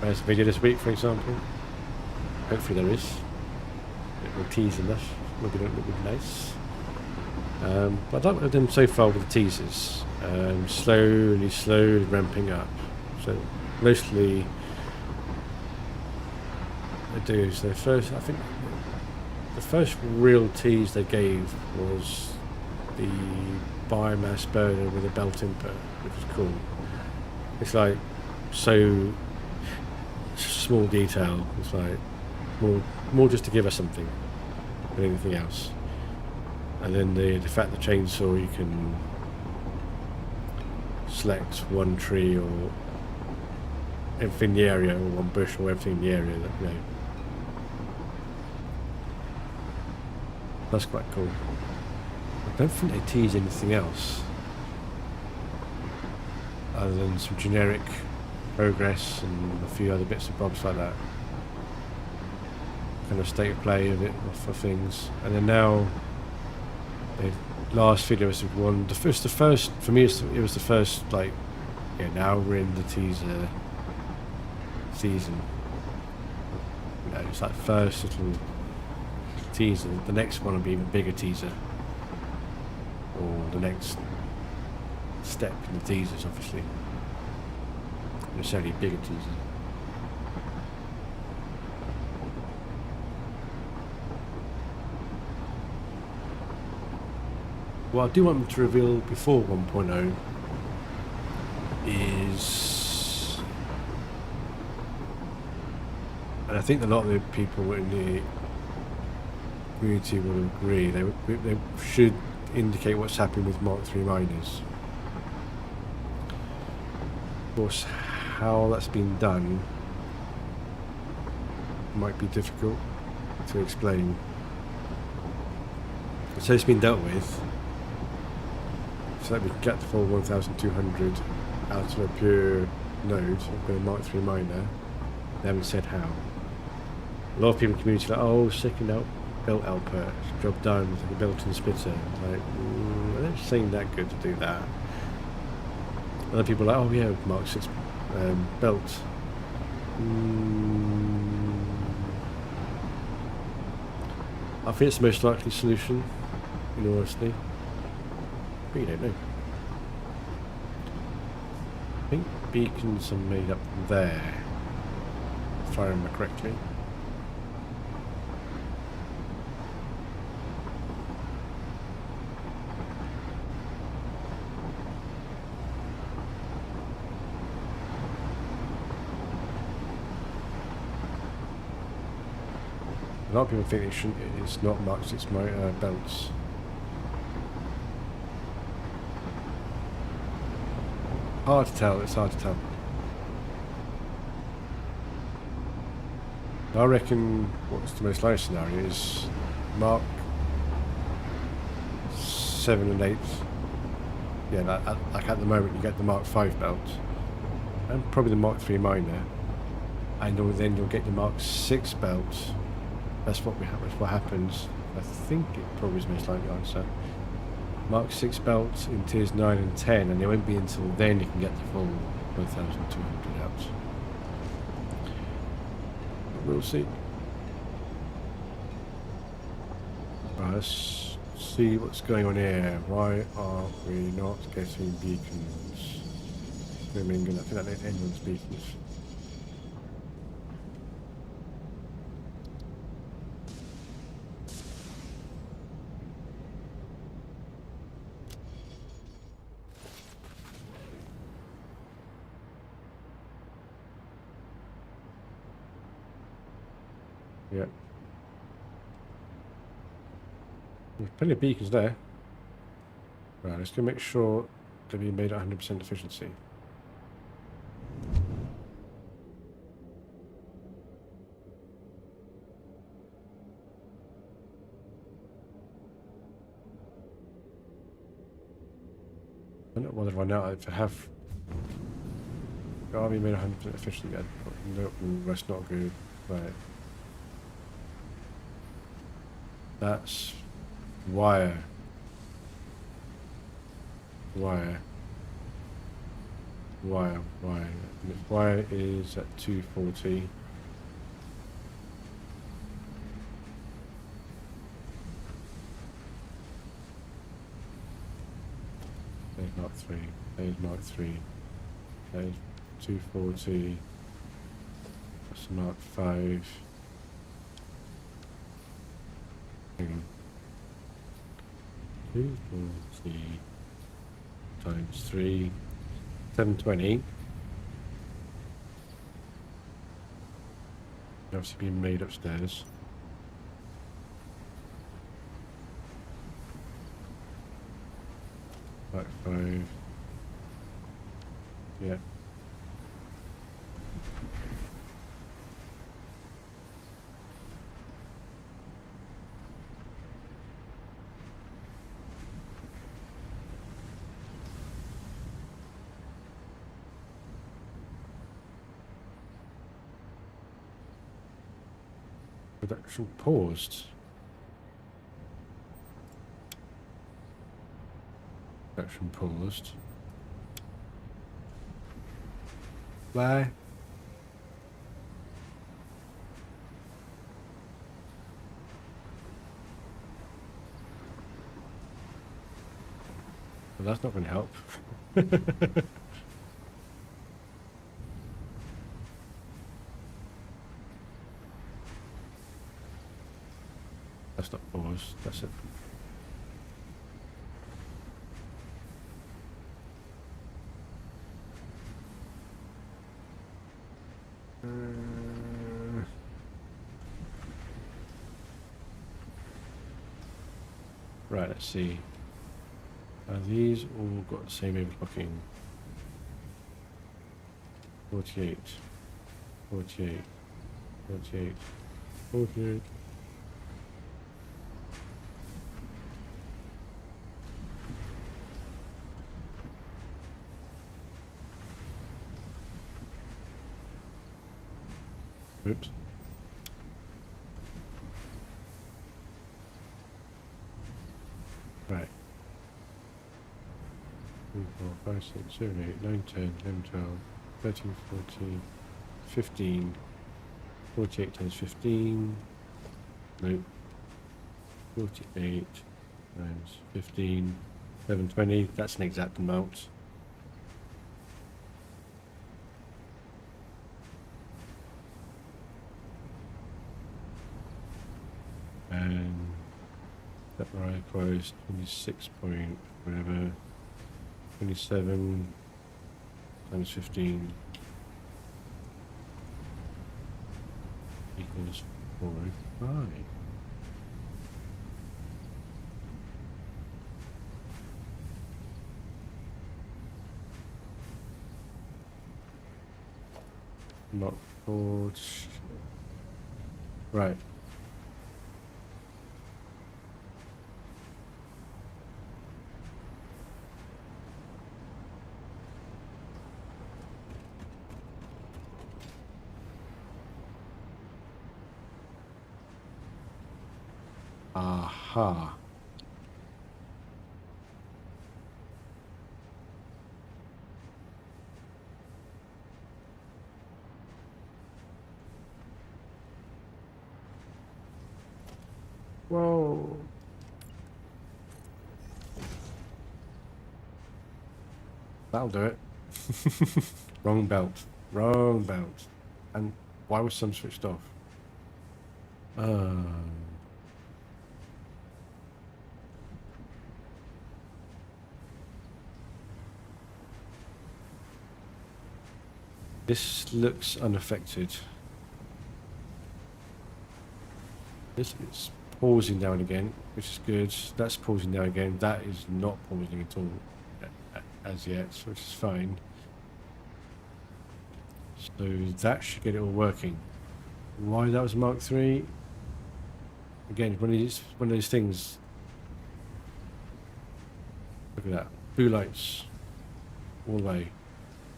There's a video this week, for example. Hopefully there is. It will tease enough. Maybe that would be nice. But I've done them so far with the teasers. Slowly ramping up. So mostly they do is their first. I think the first real tease they gave was the biomass burner with a belt input, which was cool. It's like so small detail. It's like more just to give us something than anything else. And then the fact the chainsaw, you can select one tree or everything in the area, or one bush or everything in the area. That, you know, that's quite cool. I don't think they tease anything else other than some generic progress and a few other bits and bobs like that. Kind of state of play of it for things. And then now the last video was one. The first for me it was the first, like, yeah, now we're in the teaser season. You know, it's like first little teaser. The next one will be even bigger teaser, or the next step in the teasers, obviously. Not necessarily bigger teaser. What I do want them to reveal before 1.0 is, and I think a lot of the people in the community will agree, they should indicate what's happening with Mark III miners. Of course, how that's been done might be difficult to explain. So it's been dealt with, so that we can get the full 1200 out of a pure node with a Mark III miner. They haven't said how. A lot of people in the community are like, oh, second out belt output, job done, it's like a built-in splitter. Like, I don't seem that good to do that. Other people are like, oh yeah, Mark 6 belt. I think it's the most likely solution, in all honesty. But you don't know. I think beacons are made up there, if I remember correctly. A lot of people think it's not Mark 6 belts. Hard to tell, it's hard to tell. I reckon what's the most likely scenario is Mark 7 and 8. Yeah, like at the moment you get the Mark 5 belt. And probably the Mark 3 minor. And then you'll get the Mark 6 belt. That's what happens. I think it probably is the most likely answer. Mark 6 belt in tiers 9 and 10, and it won't be until then you can get the full 1,200 out. But we'll see. Right, let's see what's going on here. Why are we not getting beacons? I think that anyone's beacons. Yeah. There's plenty of beacons there. Right, let's go make sure they're being made at 100% efficiency. I don't know whether or not if I have. Are we made 100% efficiency yet? No, that's not good. Right. That's wire. Wire is at 240. There's Mark 3. There's Mark 3. There's 240. That's Mark 5. Hang on. 240 times 3. 720. Obviously being made upstairs. Mark 5. Yeah. Production paused. Production paused. Why? Well, that's not going to help. That's not paused. That's it. Right, let's see. These all got the same overclocking. 48, 48, 48, 48. Oops. Right. 3, 4, 5, 6, 7, 8, 9, 10, 11, 12, 13, 14, 15. 48 times 15. Nope. 48 times 15. 720. That's an exact amount. And that requires 26 point whatever. 27 times 15 equals 405. Not board. Right. Aha. Whoa. That'll do it. Wrong belt. Wrong belt. And why was some switched off? This looks unaffected. This is pausing down again, which is good. That's pausing down again. That is not pausing at all as yet, which is fine. So that should get it all working. Why that was Mark 3? Again, one of these things. Look at that. Blue lights. All the way.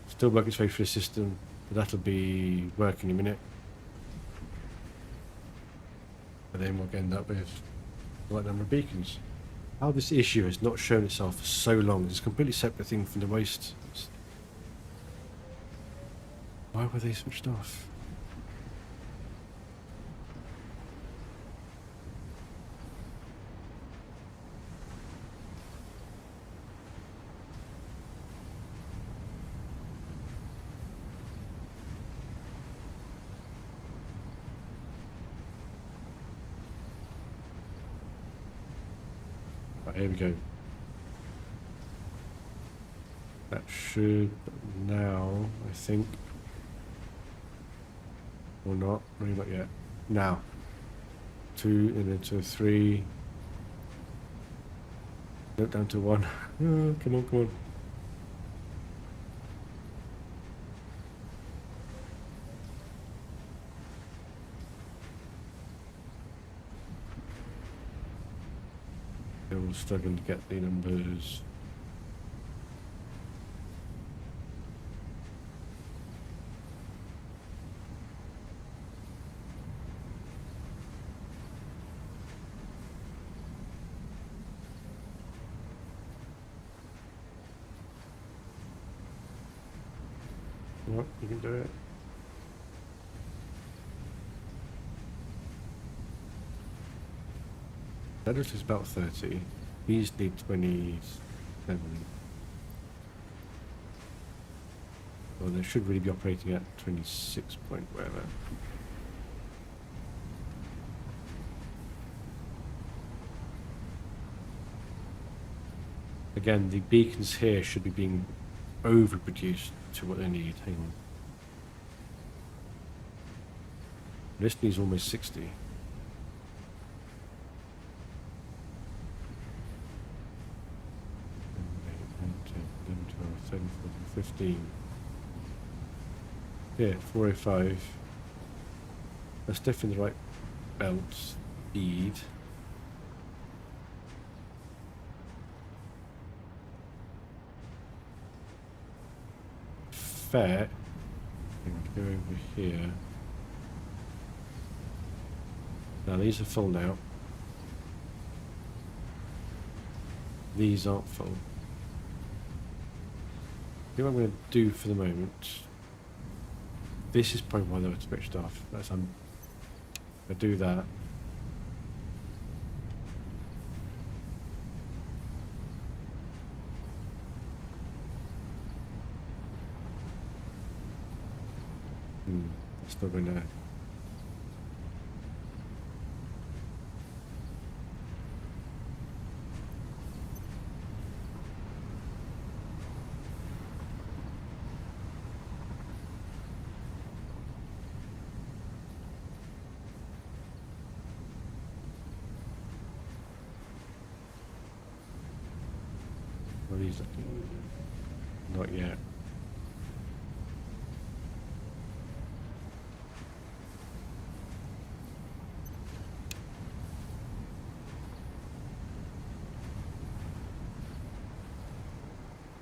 Still working its way through the system, but that'll be working in a minute. And then we'll end up with the right number of beacons. How this issue has not shown itself for so long. It's a completely separate thing from the waste. Why were they switched off? Right, here we go. That should now, I think. Or not, really not yet. Now. 2 and then to 3. Note down to 1. Oh, come on, come on. Still struggling to get the numbers. What? You can do it. That is about 30. These need 27. Well, they should really be operating at 26 point whatever. Again, the beacons here should be being overproduced to what they need. Hang on. This needs almost 60. 15. Yeah, 405. That's definitely the right belt speed. Fair. I'm going to go over here. Now these are full now. These aren't full. I think what I'm going to do for the moment. This is probably why they were switched off. That's I do that. It's not going to. Well, these are not yet.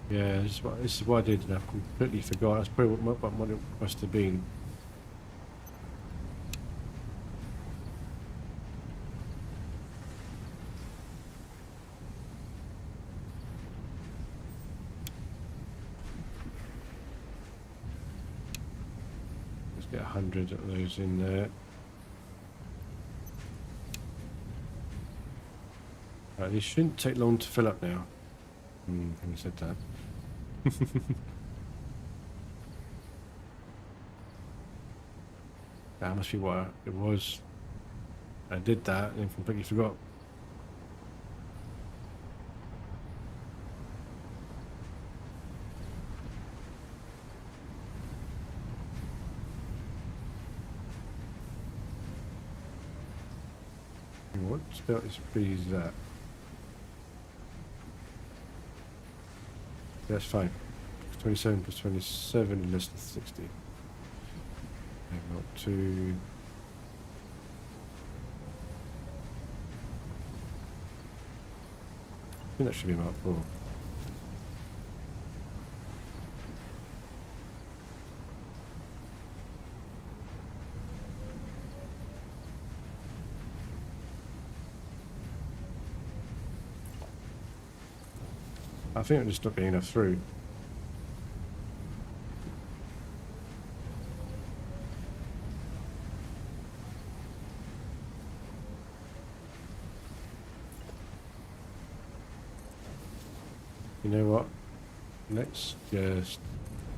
Yeah, this is what I did, and I completely forgot. That's probably what it must have been. Let's get 100 of those in there. Right, these shouldn't take long to fill up now. Having said that. That must be what it was. I did that and then completely forgot. What spell is that? That's fine. 27 plus 27 is less than 60. I've got 2. I think that should be Mark 4. I think I'm just not getting enough through. You know what? Let's just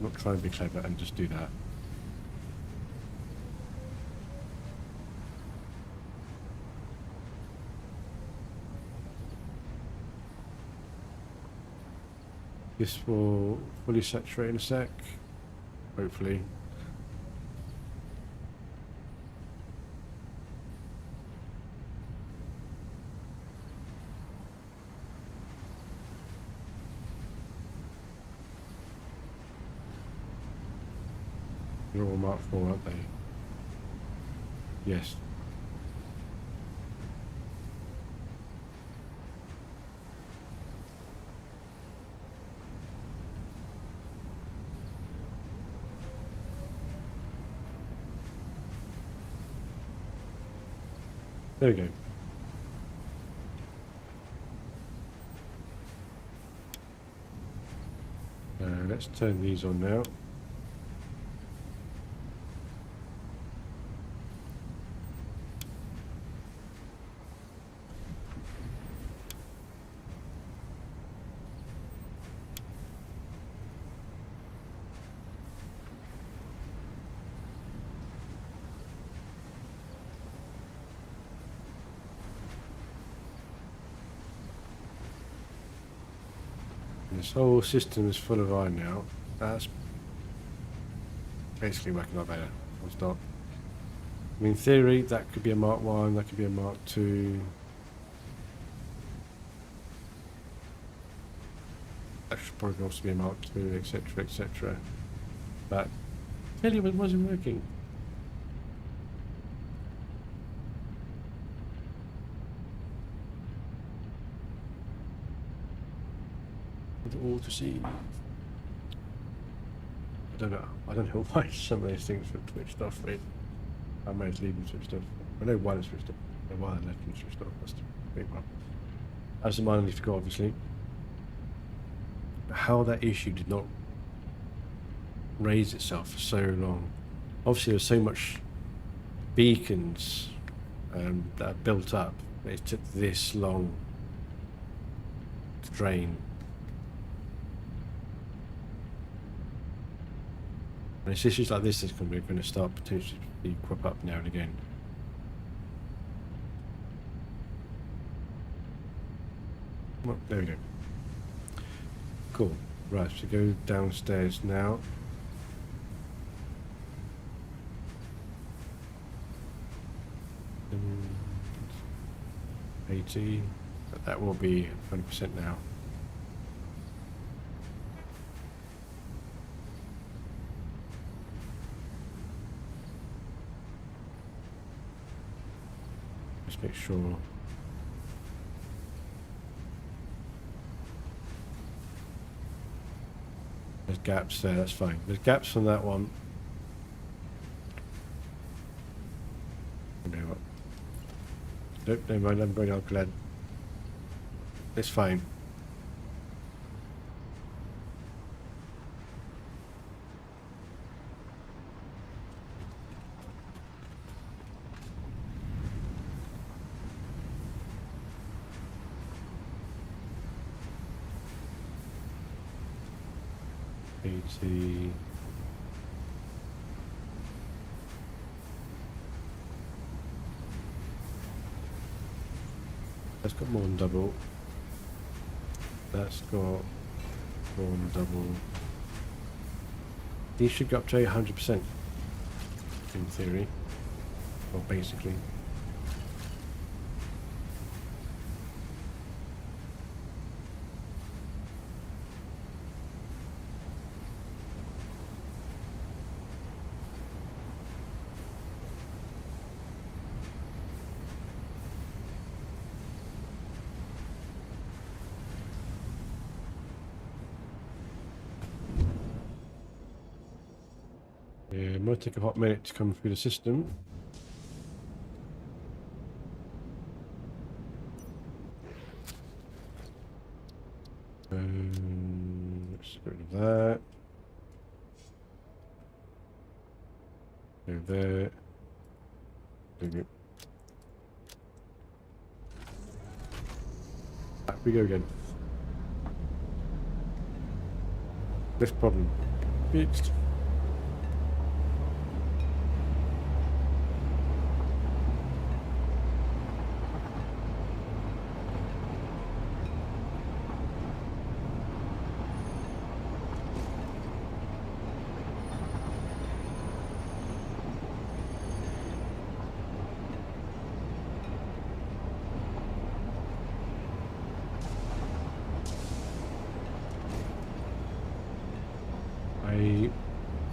not try and be clever and just do that. This will fully saturate in a sec, hopefully. They're all Mark 4, aren't they? Yes. There we go. Let's turn these on now. This whole system is full of iron now. That's basically working a lot better. I'll stop. I mean, in theory, that could be a Mark 1, that could be a Mark 2. That should probably also be a Mark 2, etc., etc. But clearly it wasn't working. All to see. I don't know. I don't know why some of these things were switched off. I may have leave them switched off. I know why they're switched off. why that left me switched off. That's the big one. As a minor leaf go, obviously. How that issue did not raise itself for so long. Obviously, there was so much beacons that are built up. It took this long to drain. And it's issues like this that's going to start potentially crop up now and again. Well, there we go. Cool. Right, so go downstairs now. And 80. But that will be 100% now. Just make sure. There's gaps there, that's fine. There's gaps on that one. No, nope, never mind, I'm going alkaline. It's fine. That's got more than double. That's got more than double. These should go up to 100% in theory, or basically. Yeah, it might take a hot minute to come through the system. Let's get rid of that. Go there. There we go. Back we go again. This problem fixed.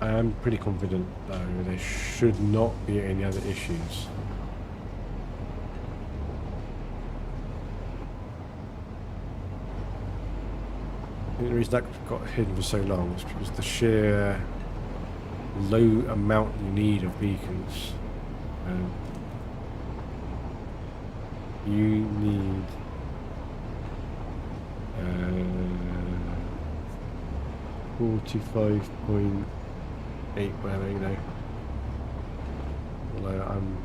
I am pretty confident though there should not be any other issues. I think the reason that got hidden for so long is because the sheer low amount you need of beacons. You need 45.8, whatever, you know. Although I'm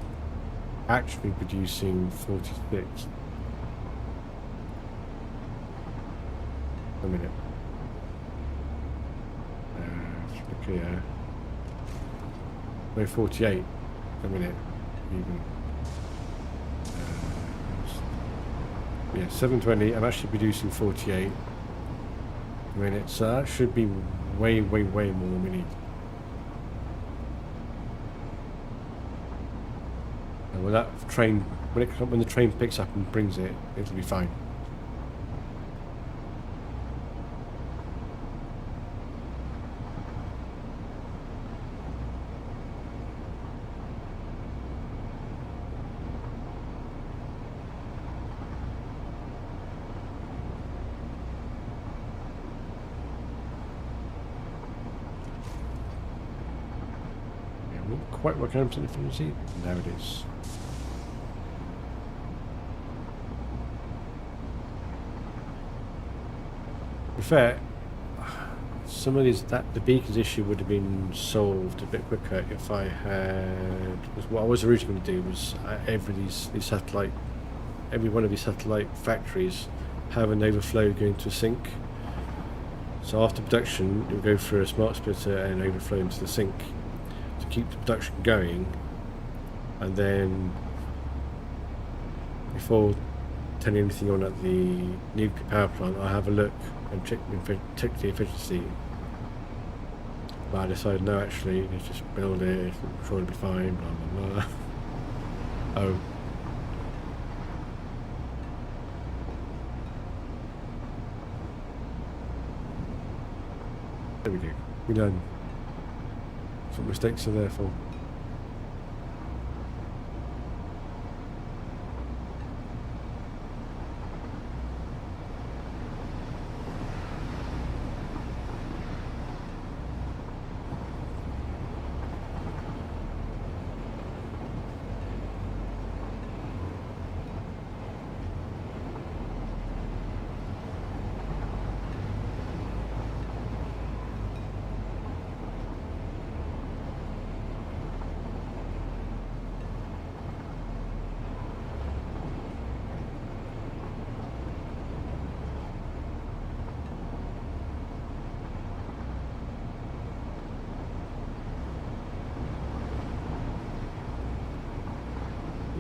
actually producing 46 a minute. Should be clear. No, 48 a minute, even. Yeah, 720. I'm actually producing 48 a minute, so that should be way more than we need. And when that train, when the train picks up and brings it, it'll be fine. Quite working on efficiency. Now it is. In fact, some of these the beacons issue would have been solved a bit quicker if I had. Because what I was originally going to do was every one of these satellite factories have an overflow going to a sink. So after production, it will go through a smart splitter and overflow into the sink to keep the production going, and then before turning anything on at the nuclear power plant, I have a look and check the efficiency. But I decided no, actually, let's just build it. I'm sure it'll be fine. Blah blah blah. Oh. There we go. We learn. That's what mistakes are there for.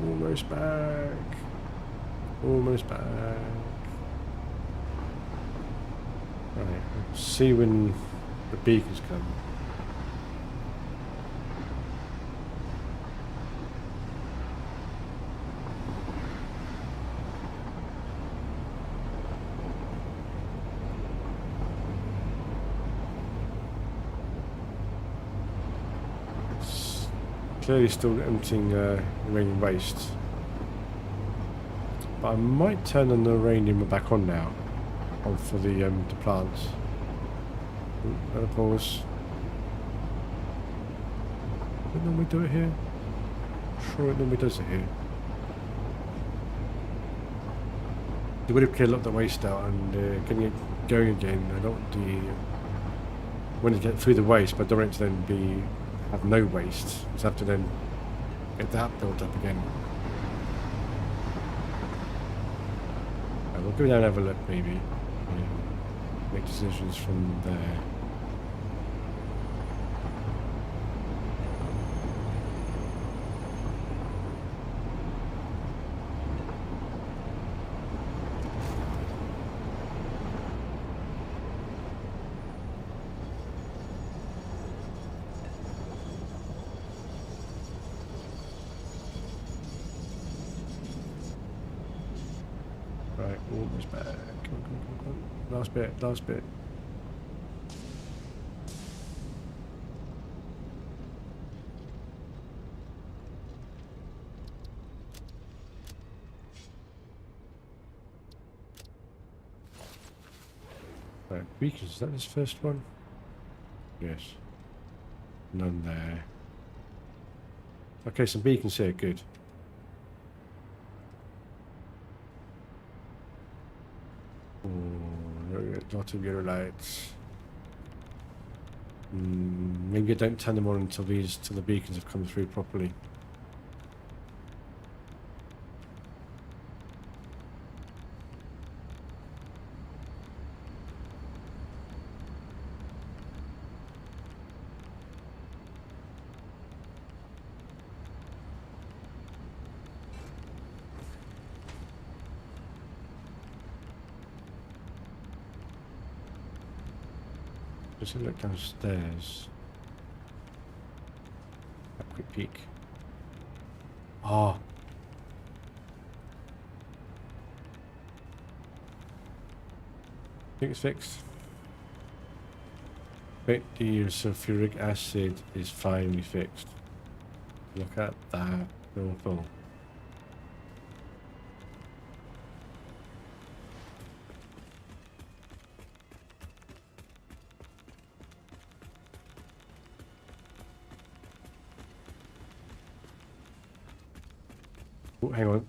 Almost back. Almost back. Right, let's see when the beacons come. It's clearly still emptying uranium waste. But I might turn on the uranium back on now, for the plants. Let a pause. Don't normally do it here. Sure, it normally does it here. They would have cleared a lot of the waste out and getting it going again. I don't want when you get through the waste, but I don't want it to then have no waste. Just have to then get that built up again. We'll go down and have a look, maybe. Make decisions from there. Right, almost back. Come on. Last bit, last bit. Right, beacons, is that this first one? Yes. None there. Okay, some beacons here, good. A lot of yellow lights. Maybe I don't turn them on until the beacons have come through properly. Just a look downstairs. A quick peek. Ah. I think it's fixed. The sulfuric acid is finally fixed. Look at that. Awful. Oh, hang on.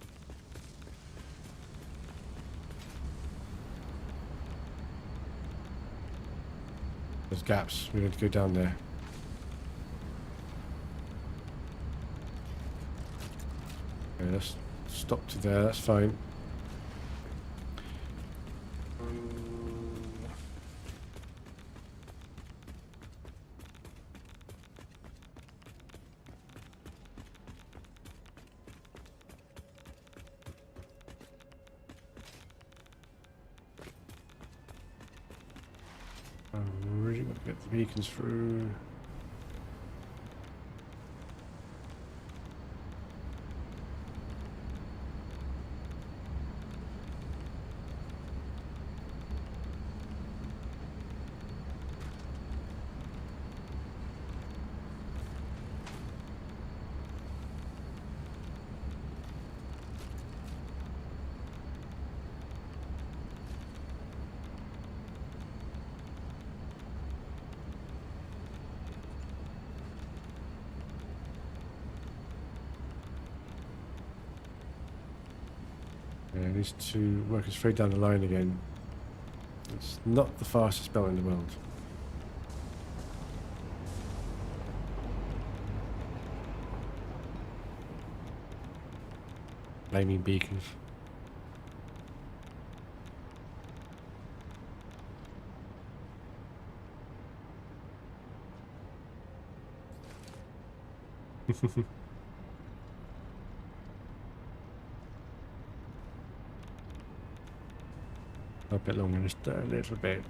There's gaps. We need to go down there. Okay, let's stop to there. That's fine. Really got to get the beacons through. Yeah, these two work straight down the line again. It's not the fastest belt in the world. Blaming beacons. A bit longer, just a little bit.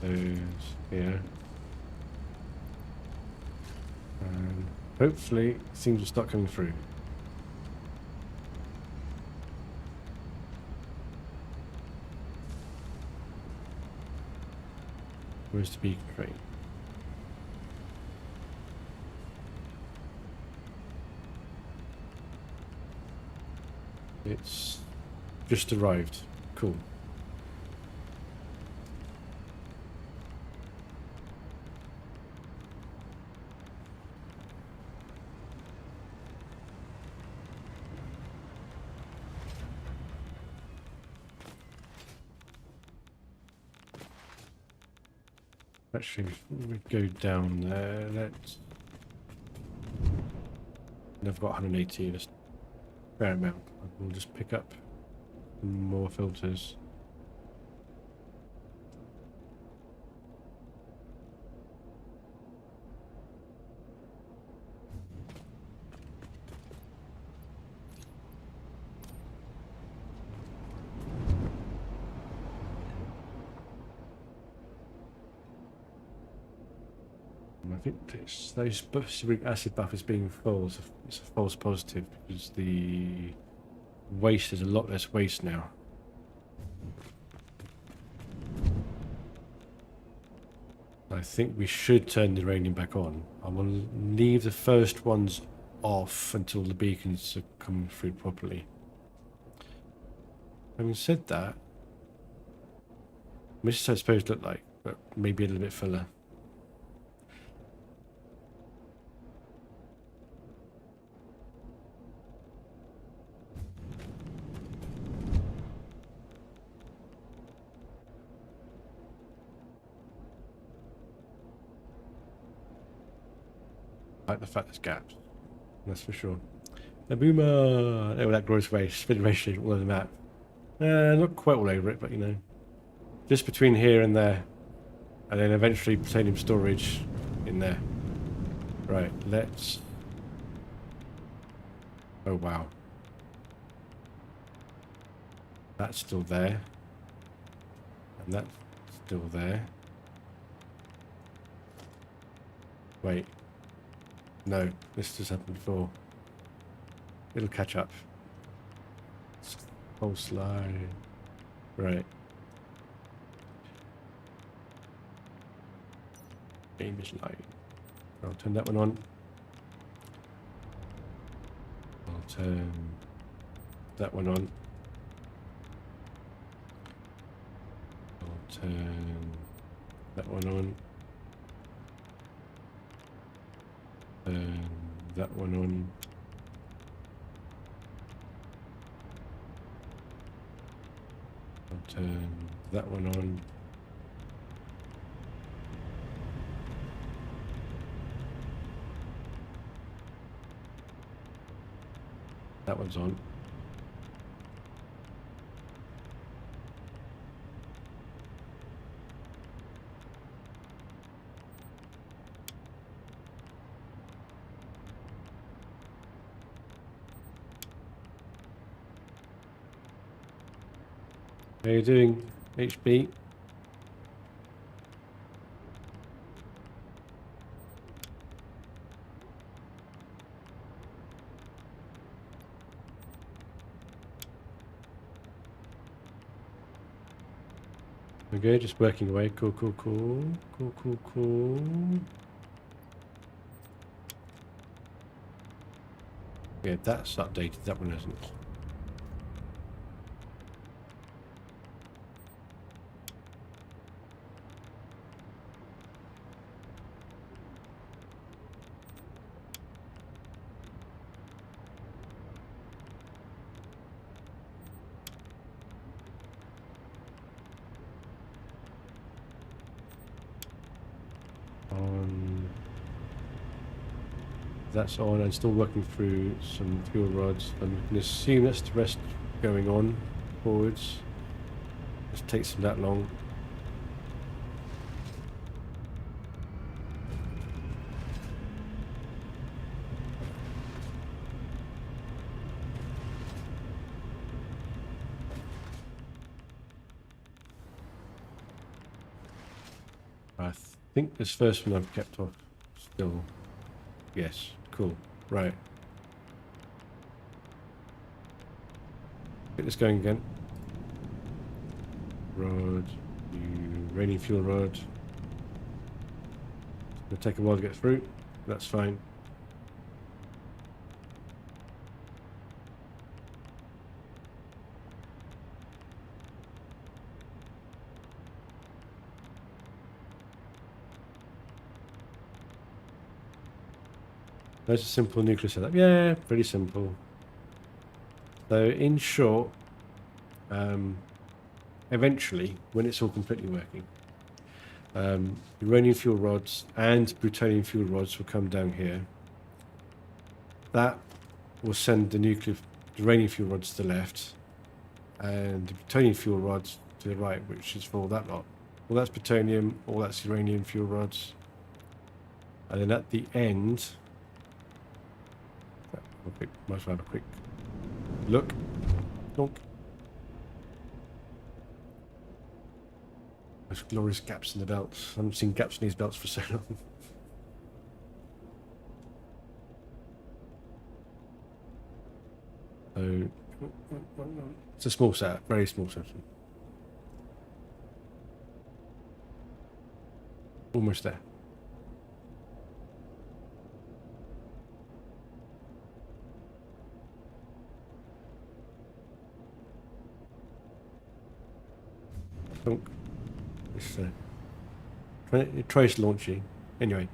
Those here. And hopefully things will start coming through. Where's the beacon train? It's just arrived. Cool. Actually, before we go down there, let's... I've got 180, just fair amount. We'll just pick up more filters. I think those citric acid buff is being false. It's a false positive because the waste is a lot less waste now. I think we should turn the uranium back on. I will leave the first ones off until the beacons are coming through properly. Having said that, this is how it's supposed to look like, but maybe a little bit fuller. I like the fact there's gaps, that's for sure. The boomer! Oh, that gross waste, spin ratio all over the map. Not quite all over it, but you know. Just between here and there. And then eventually plutonium storage in there. Right, let's... Oh, wow. That's still there. And that's still there. Wait. No, this just happened before. It'll catch up. Pulse line. Right. Game is live. I'll turn that one on. I'll turn that one on. I'll turn that one on. Turn that one on. I'll turn that one on. That one's on. How you doing, HB? Okay, just working away. Cool, cool, cool. Cool, cool, cool. Yeah, that's updated. That one hasn't. That's on. I'm still working through some fuel rods. I'm going to assume that's the rest going on forwards. It takes them that long. I think this first one I've kept off still. Yes, cool. Right. Get this going again. Rod, uranium fuel rod. It'll take a while to get through. That's fine. That's a simple nuclear setup. Yeah, pretty simple. So in short, eventually, when it's all completely working, uranium fuel rods and plutonium fuel rods will come down here. That will send the uranium fuel rods to the left, and the plutonium fuel rods to the right, which is for that lot. All that's plutonium, all that's uranium fuel rods. And then at the end, might as well have a quick look. Donk. Those glorious gaps in the belts. I haven't seen gaps in these belts for so long. So it's a small setup, very small setup. Almost there. Donk. It tries launching. Anyway,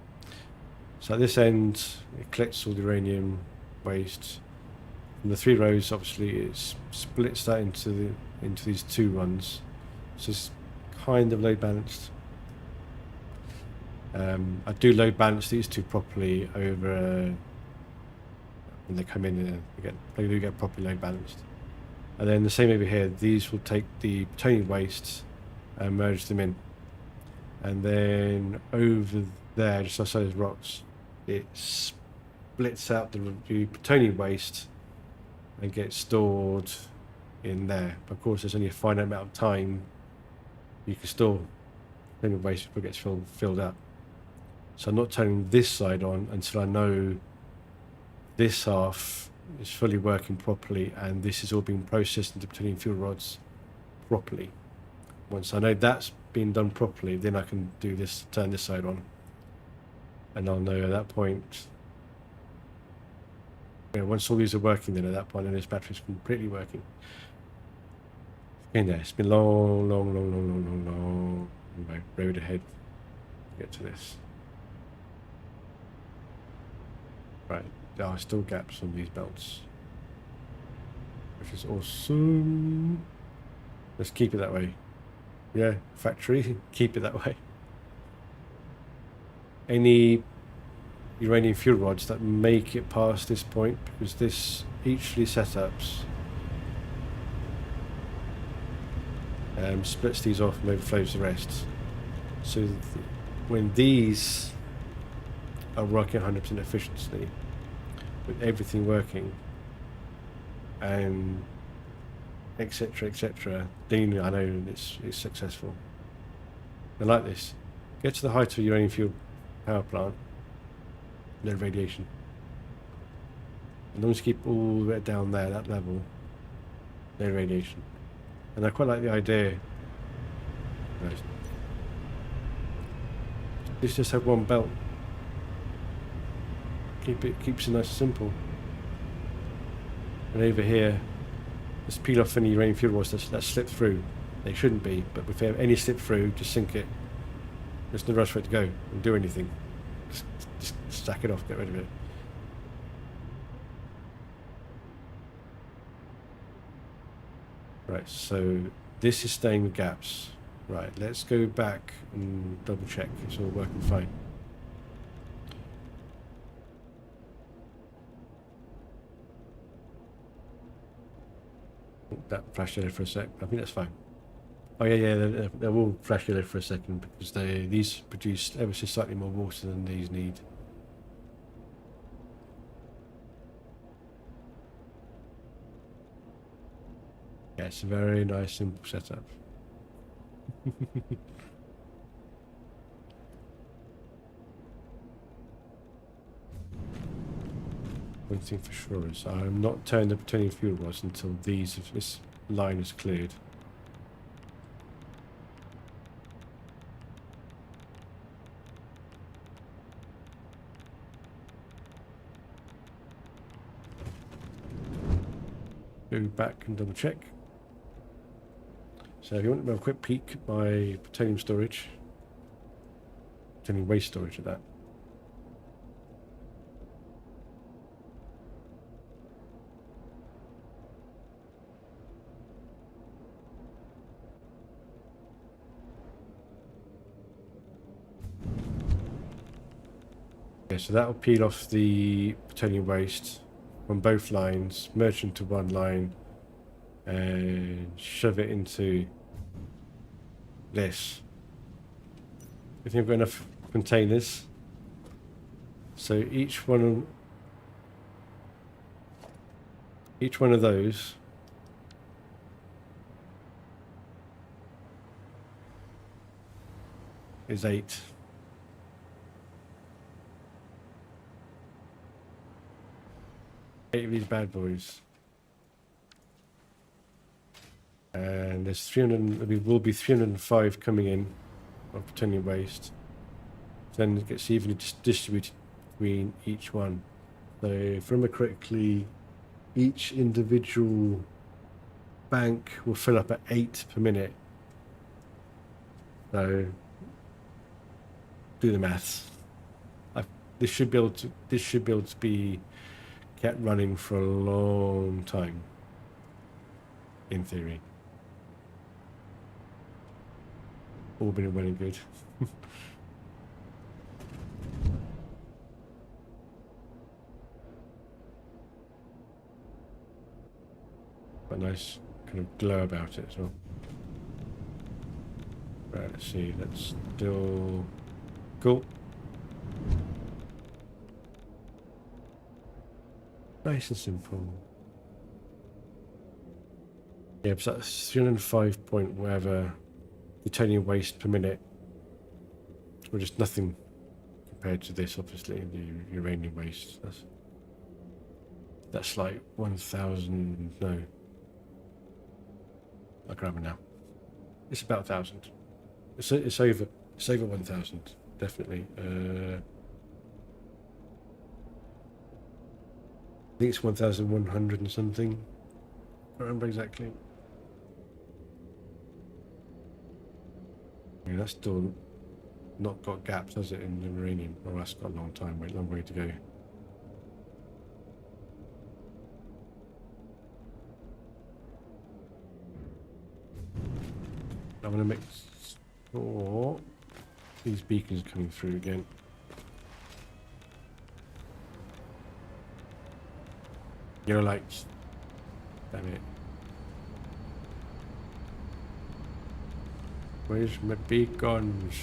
so at this end, it collects all the uranium waste. From the 3 rows, obviously, it splits that into these 2 runs. So it's kind of load balanced. I do load balance these 2 properly over when they come in. They do get properly load balanced. And then the same over here. These will take the plutonium waste and merge them in. And then over there, just outside those rocks, it splits out the plutonium waste and gets stored in there. But of course, there's only a finite amount of time you can store plutonium waste before it gets filled up. So I'm not turning this side on until I know this half is fully working properly, and this is all being processed into plutonium fuel rods properly. Once I know that's been done properly, then I can do this, turn this side on, and I'll know at that point. Once all these are working, then at that point, then this battery's completely working. In there, it's been long road ahead to get to this. Right, there are still gaps on these belts, which is awesome. Let's keep it that way. Yeah, factory, keep it that way. Any uranium fuel rods that make it past this point, because each of these setups splits these off and overflows the rest. So when these are working 100% efficiently, with everything working, and etc., then I know it's successful. I like this. Get to the height of a uranium fuel power plant, no radiation. As long as you keep all the way down there, that level, no radiation. And I quite like the idea. Let's just have one belt. Keeps it nice and simple. And over here, let's peel off any uranium fuel rods that slip through. They shouldn't be, but if they have any slip through, just sink it. There's no rush for it to go and do anything. Just stack it off, get rid of it. Right, so this is staying with gaps. Right, let's go back and double check it's all working fine. That flashed yellow for a sec. I think that's fine. Oh yeah, they will flash yellow for a second because these produce ever so slightly more water than these need. Yeah, it's a very nice, simple setup. One thing for sure is I'm not turning the plutonium fuel rods until this line is cleared. Go back and double check. So if you want to have a quick peek at my plutonium storage, plutonium waste storage at that. Okay, so that will peel off the plutonium waste from both lines, merge into one line, and shove it into this. I think I've got enough containers. So each one of those is 8. Of these bad boys, and there's 300. There will be 305 coming in of plutonium waste. Then it gets evenly distributed between each one. So if I remember correctly, each individual bank will fill up at 8 per minute. So do the maths. This should be able to be kept running for a long time, in theory. All been well and good. But nice kind of glow about it as well. Right, let's see, that's still cool. Nice and simple. Yeah, so that's 305 point whatever plutonium waste per minute. Or just nothing compared to this, obviously, the uranium waste. That's like 1,000. No, I'll grab it now. It's about 1,000. It's over 1,000 definitely. I think it's 1,100 and something. I don't remember exactly. I mean, that's still not got gaps, has it, in the uranium? Oh, that's got a long time, long way to go. I'm going to make sure these beacons are coming through again. Yellow lights. Damn it. Where's my beacons?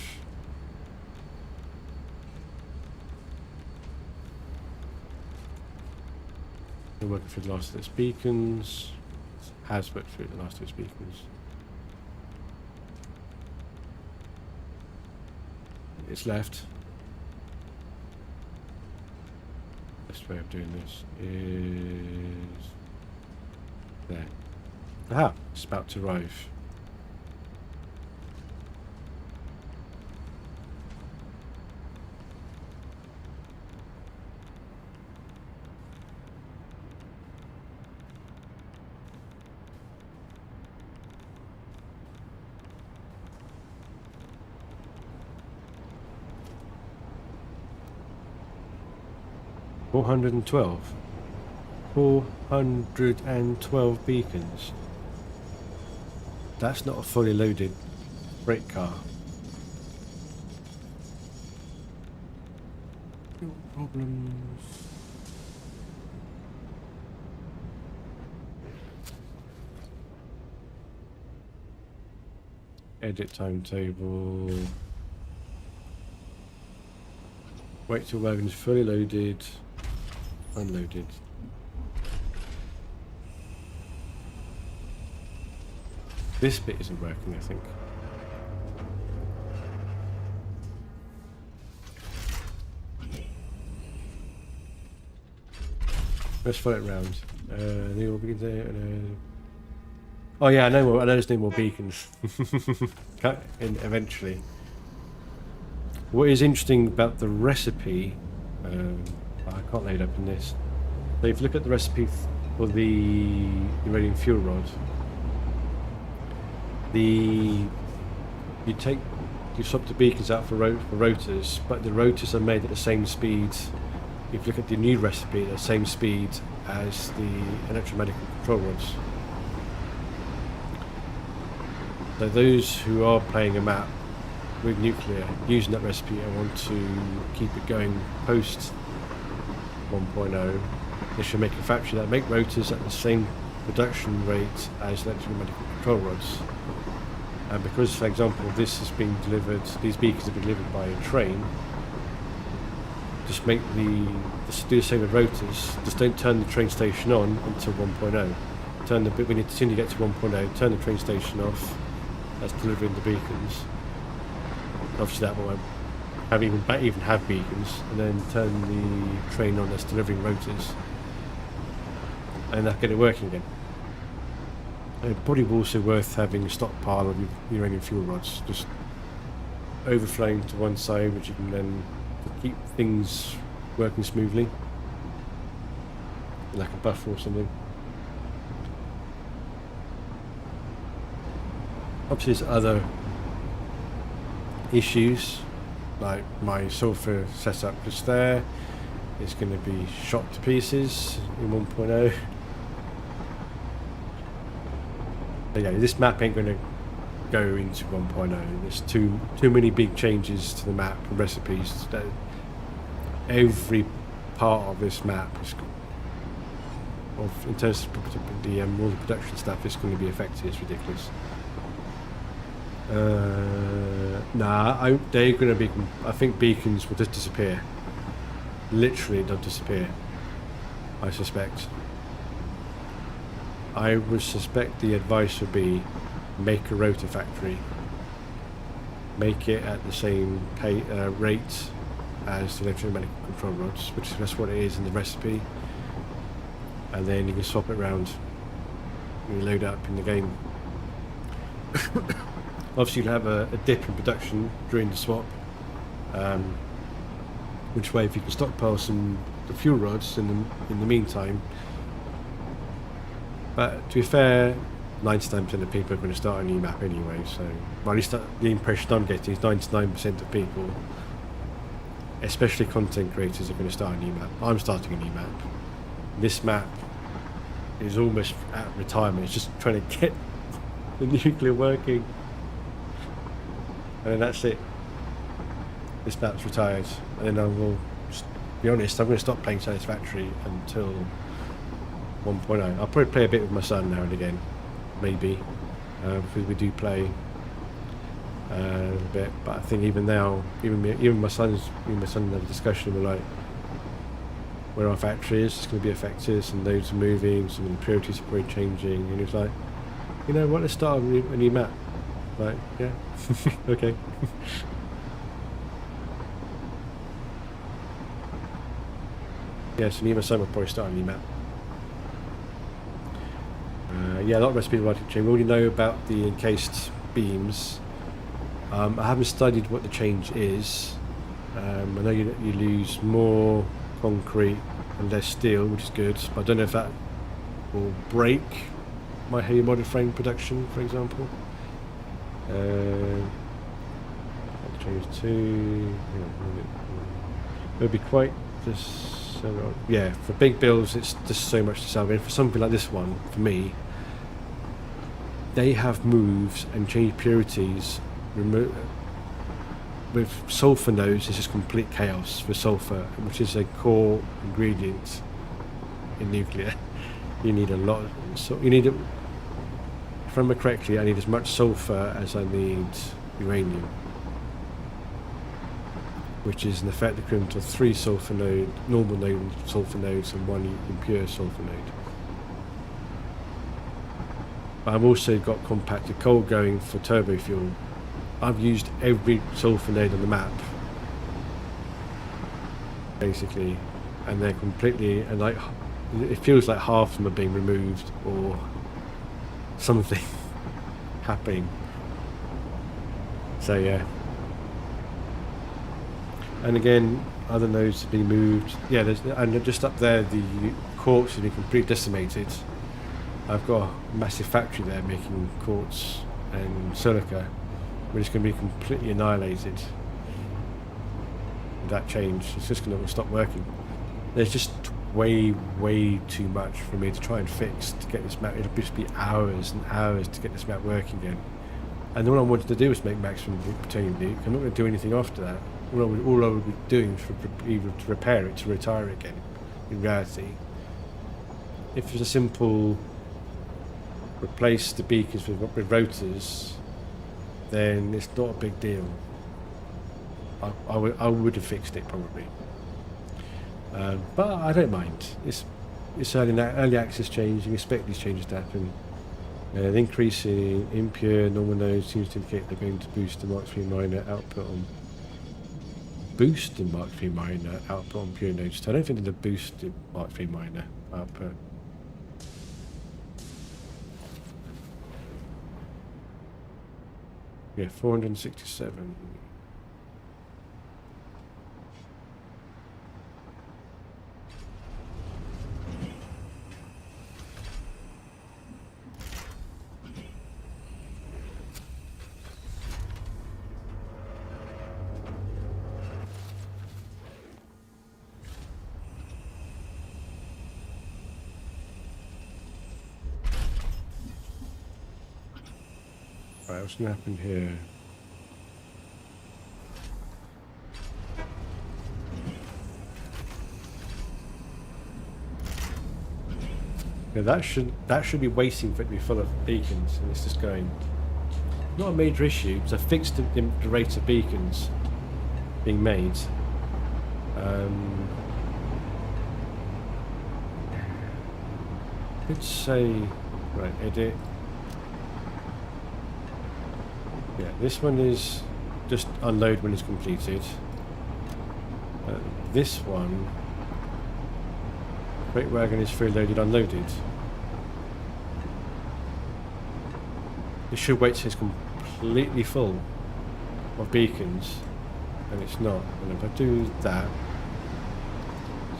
Been working through the last of its beacons. Has worked through the last of its beacons. It's left. Best way of doing this is there. Aha! It's about to arrive. $412 beacons. That's not a fully loaded freight car. No problems. Edit timetable. Wait till wagon is fully loaded. Unloaded. This bit isn't working, I think. Let's follow it round. They will be there. Oh yeah, I know there's no more beacons. Eventually. What is interesting about the recipe, I can't lay it up in this. So if you look at the recipe for the uranium fuel rod, you swap the beacons out for rotors, but the rotors are made at the same speed. If you look at the new recipe, the same speed as the electromagnetic control rods. So those who are playing a map with nuclear using that recipe and want to keep it going post 1.0, they should make a factory that make rotors at the same production rate as electromagnetic control rods. And because, for example, this is being delivered, these beacons have been delivered by a train, just do the same with rotors. Just don't turn the train station on until 1.0. When you soon you get to 1.0, turn the train station off. That's delivering the beacons. Obviously, that won't even have beacons, and then turn the train on that's delivering rotors, and that'll get it working again. It's probably also worth having a stockpile of uranium fuel rods, just overflowing to one side, which you can then keep things working smoothly, like a buffer or something. Obviously, there's other issues, like my sulfur setup just there is going to be shot to pieces in 1.0. But yeah, this map ain't going to go into 1.0. There's too many big changes to the map and recipes. That every part of this map is, in terms of all the production stuff, is going to be affected. It's ridiculous. They're going to be. I think beacons will just disappear. Literally, they'll disappear. I suspect. I would suspect the advice would be make a rotor factory. Make it at the same rate as the electromagnetic control rods, that's what it is in the recipe. and then you can swap it around when you load it up in the game. Obviously, you'll have a dip in production during the swap, which way if you can stockpile some the fuel rods in the meantime. But to be fair, 99% of people are going to start a new map anyway, so well, at least the impression I'm getting is 99% of people, especially content creators, are going to start a new map. I'm starting a new map. This map is almost at retirement. It's just trying to get the nuclear working, and then that's it. This map's retired, and then I will, just be honest, I'm going to stop playing Satisfactory until 1.0. I'll probably play a bit with my son now and again, maybe, because we do play a bit. But I think even now, even my son had a discussion. We're like, where our factory is, it's going to be affected, and those are moving, some impurities are probably changing, and he was like, you know what, let's start a new map. Like, yeah, okay. Yeah, so me and my son will probably start a new map. Yeah, a lot of most people like to change. We already know about the encased beams. I haven't studied what the change is. I know you lose more concrete and less steel, which is good, but I don't know if that will break my heavy modded frame production, for example. Change to, it would be quite just yeah, for big builds it's just so much to salvage. For something like this one, for me, they have moves and change purities with sulfur nodes. It's just complete chaos for sulfur, which is a core ingredient in nuclear. You need a lot, so you need it, if I remember correctly, I need as much sulfur as I need uranium, which is in effect equivalent to 3 sulfur node, normal node sulfur nodes and 1 impure sulfur node. But I've also got compacted coal going for turbo fuel. I've used every sulfur node on the map, basically, and they're completely, and like, it feels like half of them are being removed or something happening. So yeah. And again, other nodes have been moved. Yeah, and just up there, the quartz has been completely decimated. I've got a massive factory there making quartz and silica, which is going to be completely annihilated with that change. It's just going to stop working. There's just way too much for me to try and fix to get this map. It'll just be hours and hours to get this map working again. And all I wanted to do was make maximum Plutonium Nuke. I'm not going to do anything after that. All I would be doing is either to repair it, to retire it again, in reality. If it's a simple replace the beacons with rotors, then it's not a big deal. I would have fixed it probably. But I don't mind. It's early access change. You expect these changes to happen. An increase in impure normal nodes seems to indicate they're going to boost the Mark III miner output on pure nodes. So I don't think they're boost the Mark III miner output. Yeah, 467. Right, what's going to happen here? Yeah, that should be waiting for it to be full of beacons, and it's just going. Not a major issue, because I fixed the rate of beacons being made. Let's say, right, edit. Yeah, this one is just unload when it's completed. This one Freight wagon is fully loaded, unloaded. It should wait till it's completely full of beacons, and it's not. And if I do that,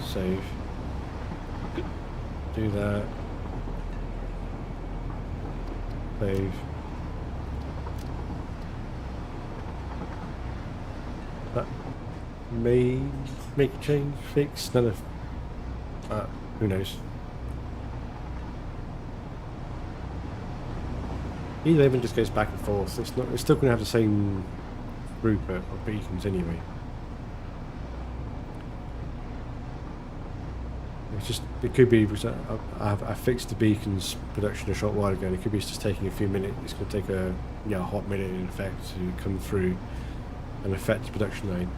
save, do that, save. That may make a change, fix, none of who knows. Either even just goes back and forth. It's not. It's still going to have the same throughput of beacons anyway. It's just. It could be because I fixed the beacons production a short while ago, and it could be it's just taking a few minutes. It's going to take a hot minute in effect to come through and affect the production line.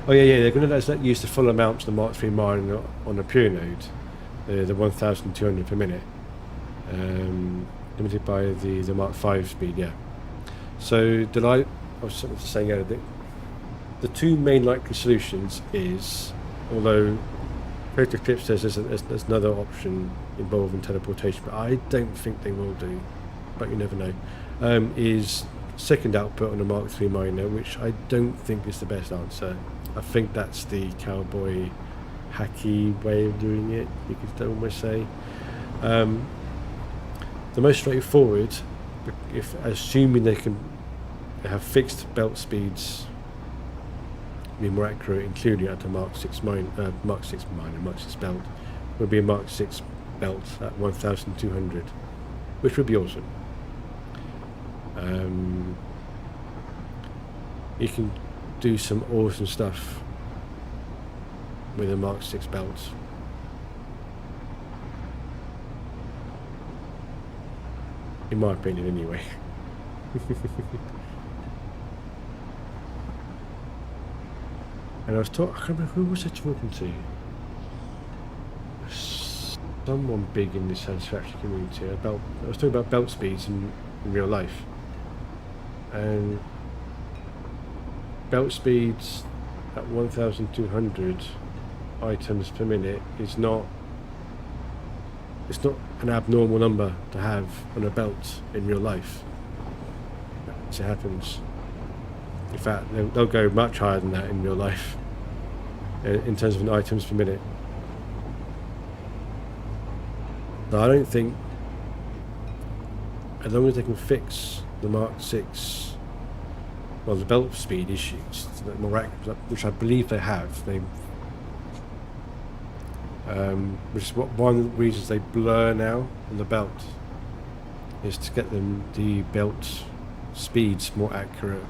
Oh yeah, they're going to let us use the full amount to the Mark III mine on a pure node, the 1,200 per minute. Limited by the Mark V speed, yeah. So I was saying earlier, the two main likely solutions is, although Creative Eclipse says there's another option involving teleportation, but I don't think they will do, but you never know, is second output on the Mark III miner, which I don't think is the best answer. I think that's the cowboy hacky way of doing it, you could almost say. The most straightforward, if assuming they have fixed belt speeds, be more accurate, including at the Mark 6 miner, Mark 6 belt, would be a Mark 6 belt at 1,200, which would be awesome. You can do some awesome stuff with a Mark 6 belt. In my opinion, anyway. And I was talking, I can't remember who was I talking to? Someone big in the Satisfactory community about. I was talking about belt speeds in real life, and belt speeds at 1,200 items per minute is not. It's not an abnormal number to have on a belt in real life. As it happens. In fact, they'll go much higher than that in real life, in terms of items per minute. So I don't think, as long as they can fix the Mark 6, well, the belt speed issues, more accurate, which I believe they have, which is one of the reasons they blur now on the belt, is to get the belt speeds more accurate.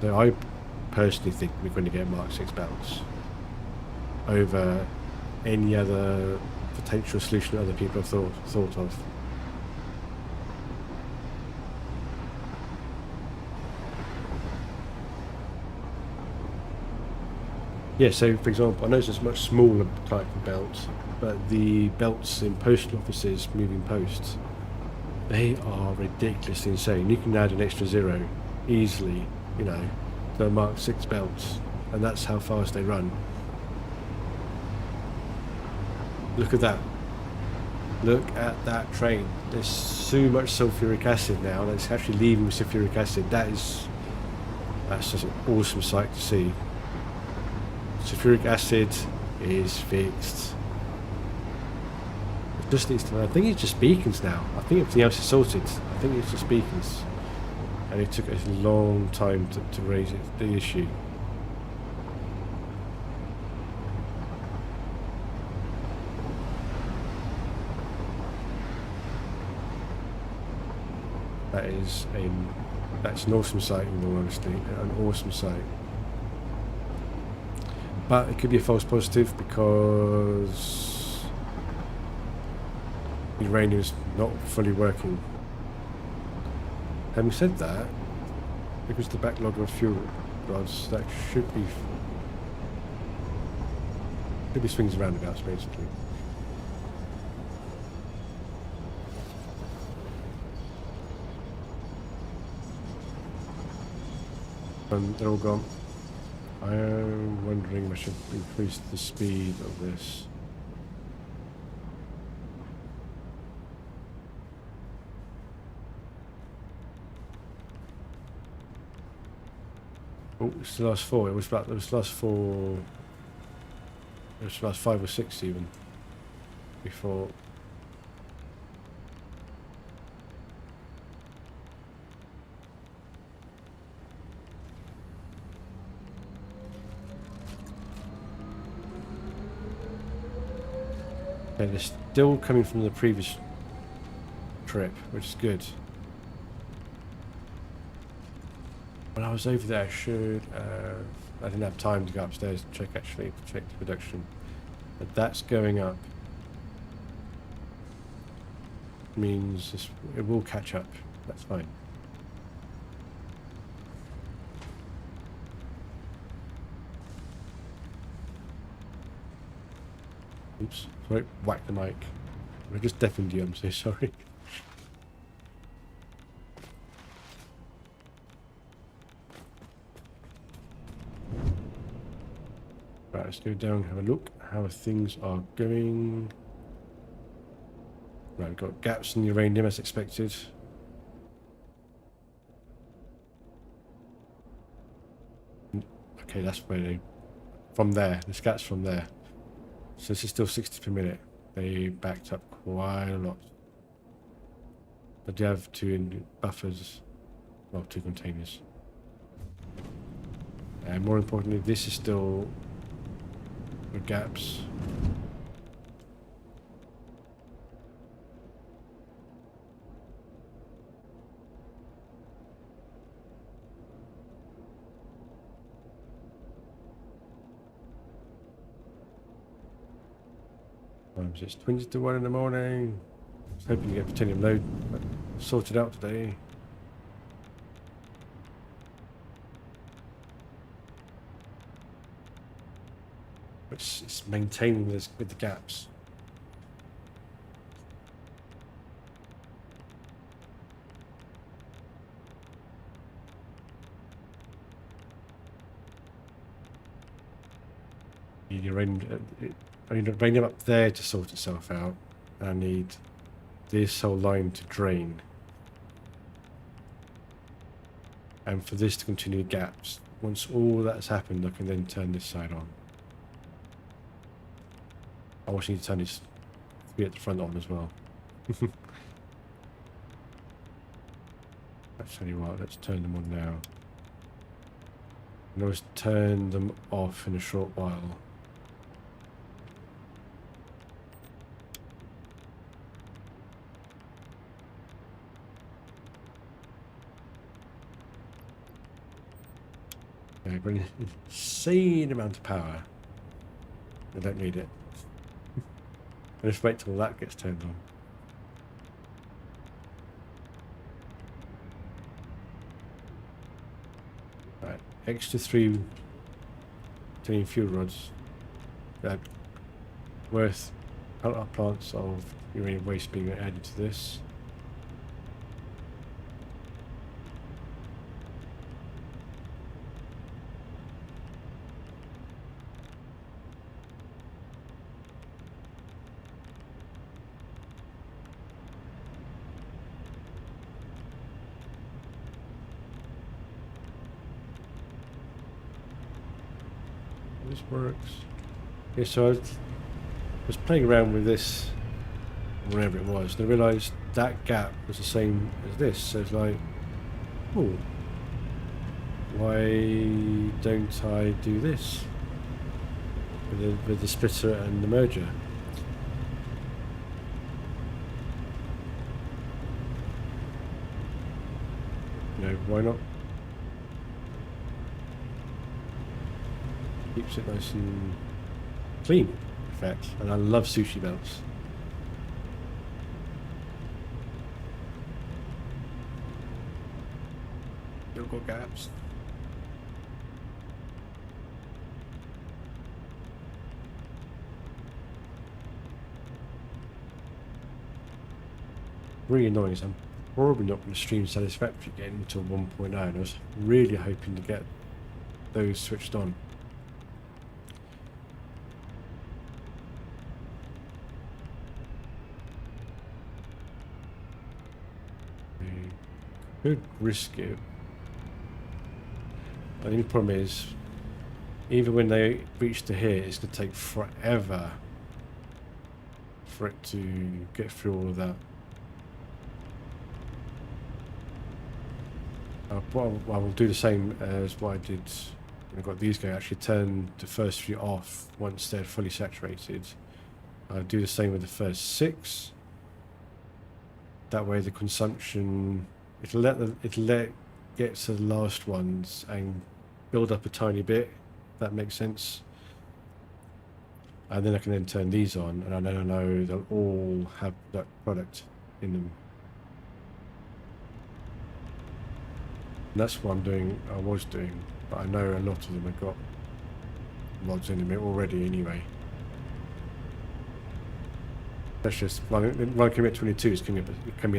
So I personally think we're going to get Mark 6 belts over any other potential solution that other people have thought of. Yeah, so for example, I know it's a much smaller type of belt, but the belts in postal offices, moving posts, they are ridiculously insane. You can add an extra zero easily, to a Mark 6 belts, and that's how fast they run. Look at that. Look at that train. There's so much sulfuric acid now that it's actually leaving with sulfuric acid. That's just an awesome sight to see. Sulfuric acid is fixed. It just needs to. I think it's just beacons now. I think everything else is sorted. I think it's just beacons, and it took a long time to raise the issue. That's an awesome sight, in all honesty, an awesome sight. But it could be a false positive because uranium's not fully working. Having said that, because the backlog of fuel rods, that should be swings and roundabouts, basically. They're all gone. I am wondering if I should increase the speed of this. Oh, it's the last 4. It was the last 4. It was the last 5 or 6 even. Before. Okay, they're still coming from the previous trip, which is good. When I was over there, I didn't have time to go upstairs to check the production. But that's going up. Means it will catch up. That's fine. Oops, sorry, whack the mic. I just deafened you, I'm so sorry. Right, let's go down and have a look how things are going. Right, we've got gaps in the uranium as expected. Okay, that's where they... From there, the scats from there. So this is still 60 per minute. They backed up quite a lot. But they have 2 buffers. Well, 2 containers. And more importantly, this is still the gaps. It's 20 to 1 in the morning. I was hoping to get plutonium load sorted out today. It's maintaining this with the gaps. I need uranium up there to sort itself out. I need this whole line to drain. And for this to continue gaps. Once all that's happened, I can then turn this side on. I also need to turn this to be at the front on as well. I'll tell you what, let's turn them on now. And let's turn them off in a short while. Okay, but an insane amount of power. I don't need it. I'll just wait till that gets turned on. Right, extra 3 titanium fuel rods. Worth plants of uranium waste being added to this. This works. Yeah, so I was playing around with this, wherever it was, and I realised that gap was the same as this. So it's like, oh, why don't I do this with the splitter and the merger? You know, why not? Keeps it nice and clean, in fact. And I love sushi belts. Still got gaps. Really annoying. So I'm probably not going to stream Satisfactory again until 1.9. I was really hoping to get those switched on. Could risk it. The only problem is, even when they reach to here, it's going to take forever for it to get through all of that. I will do the same as what I did when I got these guys. Actually turn the first few off once they're fully saturated. I'll do the same with the first 6. That way the consumption, it'll let get to the last ones and build up a tiny bit, if that makes sense. And then I can then turn these on, and I know they'll all have that product in them. And that's what I'm doing, I was doing, but I know a lot of them have got mods in them already anyway. That's just, when I came at 22, it's coming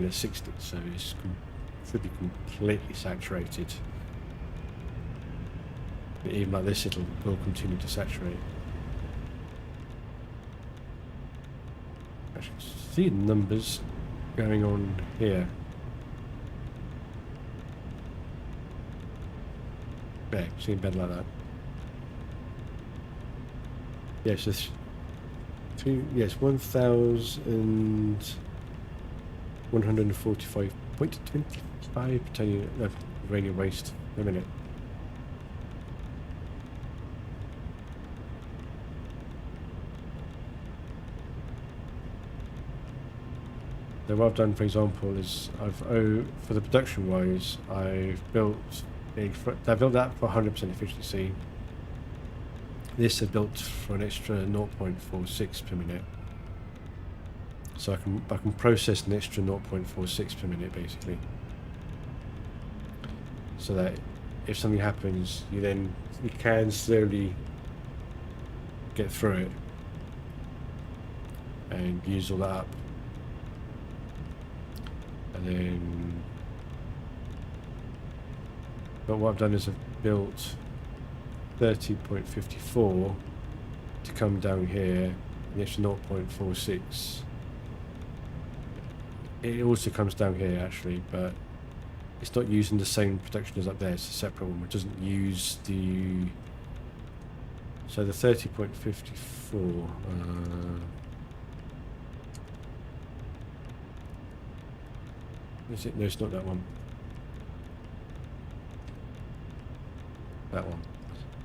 in at 60, so it should be completely saturated. But even like this, will continue to saturate. I should see the numbers going on here. Yeah, seeing better like that. Yes, yes, 1,145.25 plutonium uranium waste a minute. So what I've done, for example, is for the production wise, I've built that for 100% efficiency. This I built for an extra 0.46 per minute. So I can process an extra 0.46 per minute basically. So that if something happens, you can slowly get through it and use all that up. And then, but what I've done is I've built 30.54 to come down here, and it's 0.46. It also comes down here actually, but it's not using the same protection as up there. It's a separate one which doesn't use the. So the 30.54. Is it? No, it's not that one. That one.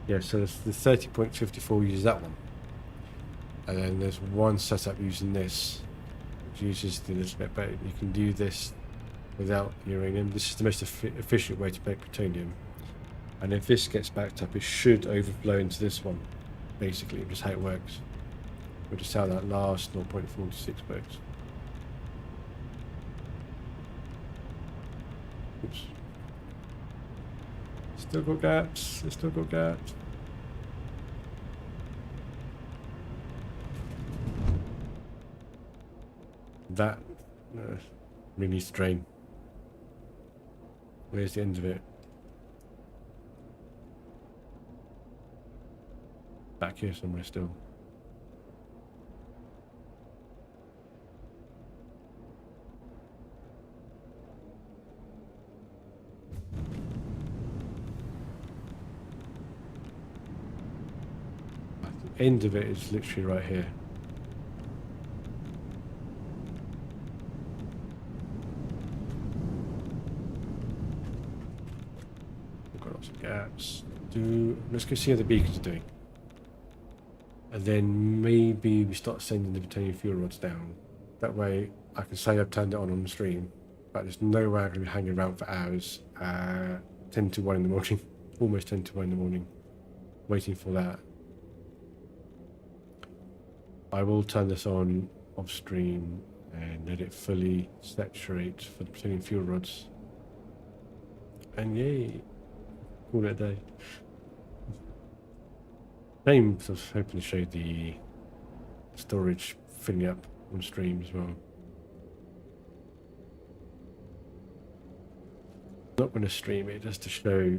Yeah, so the 30.54 uses that one. And then there's one setup using this, which uses the little bit better. You can do this without uranium. This is the most efficient way to make plutonium. And if this gets backed up, it should overflow into this one, basically, just how it works. Which is how that last 0.46 works. Oops. Still got gaps. It's still got gaps. That really needs to drain. Where's the end of it? Back here somewhere still. The end of it is literally right here. We've got lots of gaps. Let's go see how the beacons are doing. And then maybe we start sending the plutonium fuel rods down. That way I can say I've turned it on the stream, but there's no way I'm going to be hanging around for hours. 10 to 1 in the morning, almost 10 to 1 in the morning, waiting for that. I will turn this on off stream and let it fully saturate for the plutonium fuel rods. And yay, call it a day. Same, I was hoping to show the storage filling up on stream as well. Not going to stream it, just to show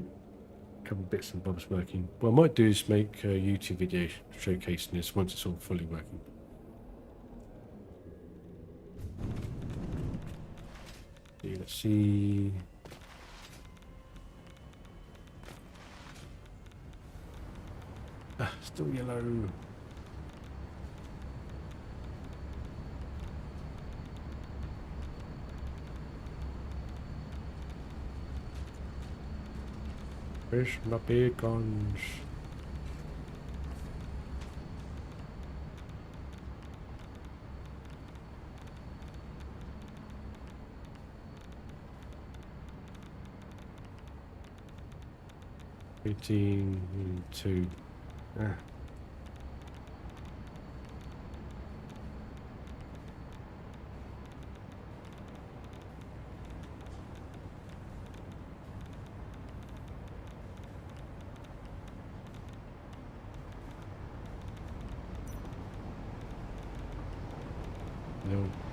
a couple of bits and bobs working. What I might do is make a YouTube video showcasing this once it's all fully working. Let's see. Still yellow. Where's my beacons? $18.2. Ah.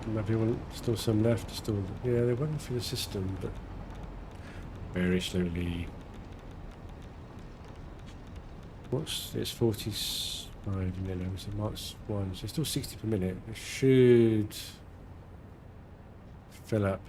Maybe still some left. Still, yeah, they went through the system, but very slowly. It's 45 minutes, so Mark's 1, so it's still 60 per minute. It should fill up.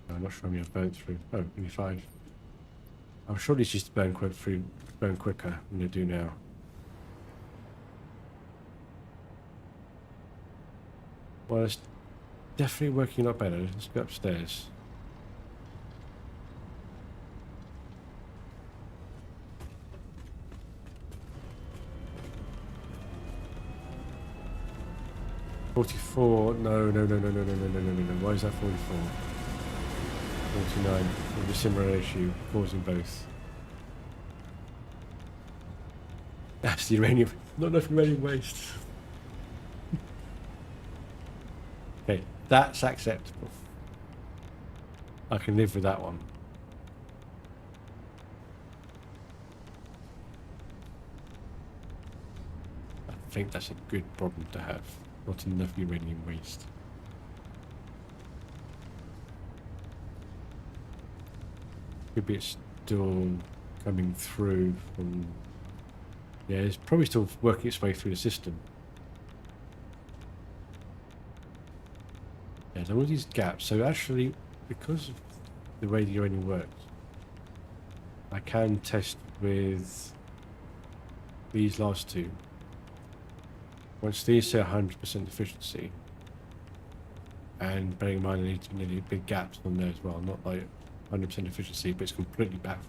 I'm not sure I'm going to burn through. Oh, only 5. I'm sure these used to burn quicker than they do now. Well, it's definitely working a lot better. Let's go upstairs. $44. No. Why is that 44? 49. With a similar issue causing both. That's the uranium. Not enough uranium waste. Okay, that's acceptable. I can live with that one. I think that's a good problem to have. Not enough uranium waste. Maybe it's still coming through from... Yeah, it's probably still working its way through the system. Yeah, there are all these gaps. So actually, because of the way the uranium works, I can test with these last two. Once these say 100% efficiency, and bearing in mind I need nearly big gaps on there as well, not like 100% efficiency, but it's completely back.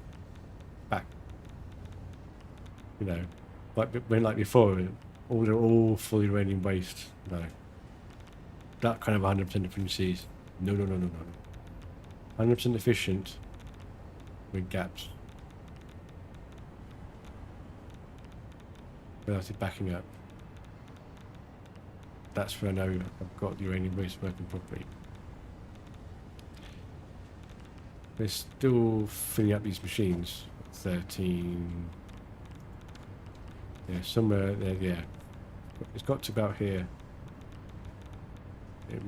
You know, like before, they're all full uranium waste. No. That kind of 100% efficiency. No. 100% efficient with gaps. Without it backing up. That's where I know I've got the uranium waste working properly. They're still filling up these machines. 13. Yeah, somewhere there, yeah. It's got to about here. It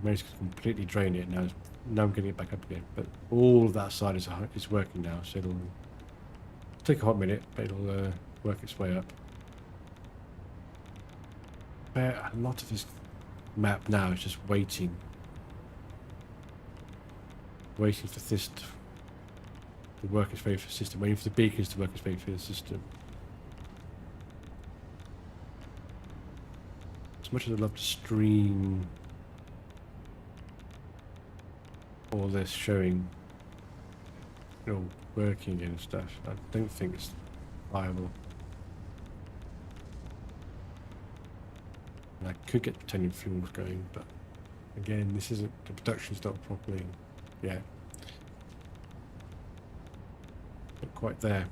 managed to completely drain it. Now I'm getting it back up again. But all of that side is working now, so it'll take a hot minute, but it'll work its way up. A lot of this map now is just waiting for this to work its way through the system, waiting for the beacons to work its way through the system. As much as I'd love to stream all this showing, you know, working and stuff, I don't think it's viable. And I could get plutonium fuels going, but again, this isn't, the production's not properly yet. Not quite there.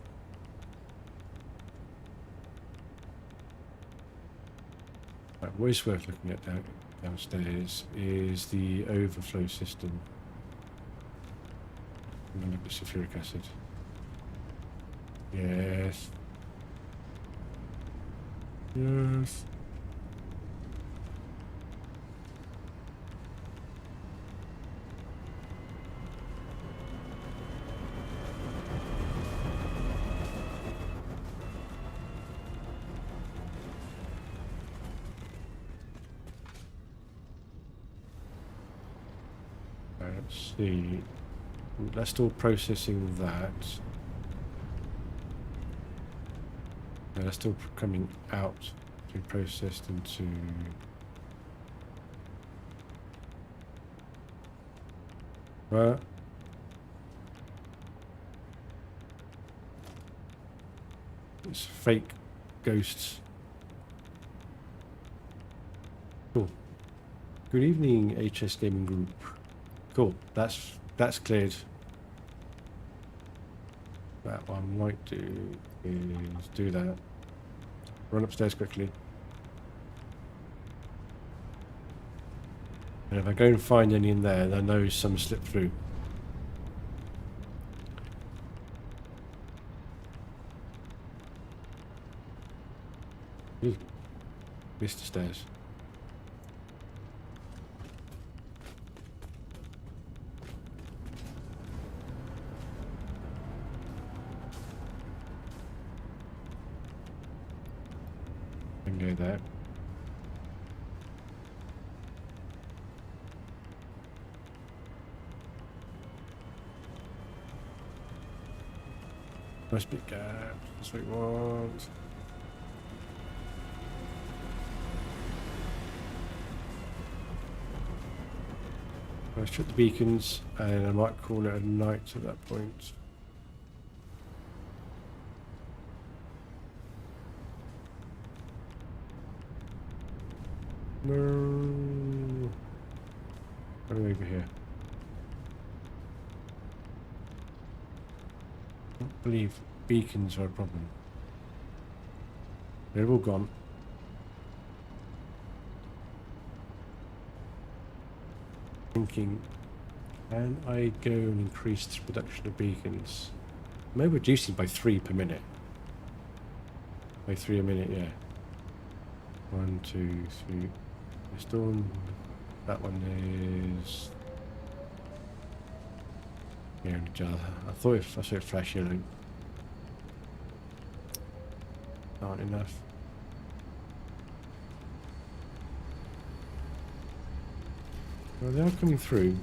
Right, what is worth looking at downstairs is the overflow system. I'm going to look at sulfuric acid. Yes. Yes. Let's see. That's still processing that. No, that's still coming out to be processed into. Well, it's fake ghosts. Cool. Good evening, HS Gaming Group. Cool. That's cleared. What I might do is do that. Run upstairs quickly. And if I go and find any in there, then I know some slipped through. Ooh, missed the stairs. I can go there. Nice big gap. That's what we want. I'll shut the beacons and I might call it a night at that point. No. I'm over here. I don't believe beacons are a problem. They're all gone. Thinking, can I go and increase the production of beacons? Maybe reducing by 3 per minute. By 3 a minute, yeah. 1, 2, 3. It's done. That one is. Yeah, I thought I saw it flash yellow. Aren't enough. Well, they are coming through.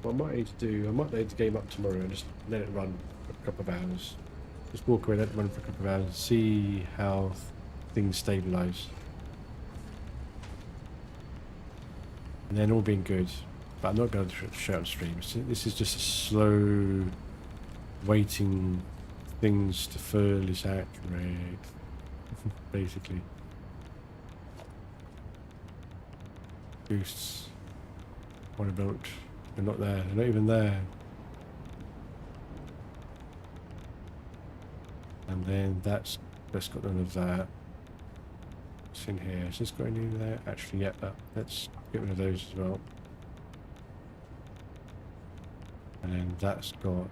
What I might need to do, I might load the game up tomorrow and just let it run for a couple of hours. Just walk away, let it run for a couple of hours, see how things stabilise. And then all being good. But I'm not going to show it on stream. This is just a slow waiting things to fully saturate, basically. Boosts. What about? They're not there. They're not even there. And then that's got none of that. What's in here? Has this got any in there? Actually, yeah. Let's get rid of those as well. And then that's got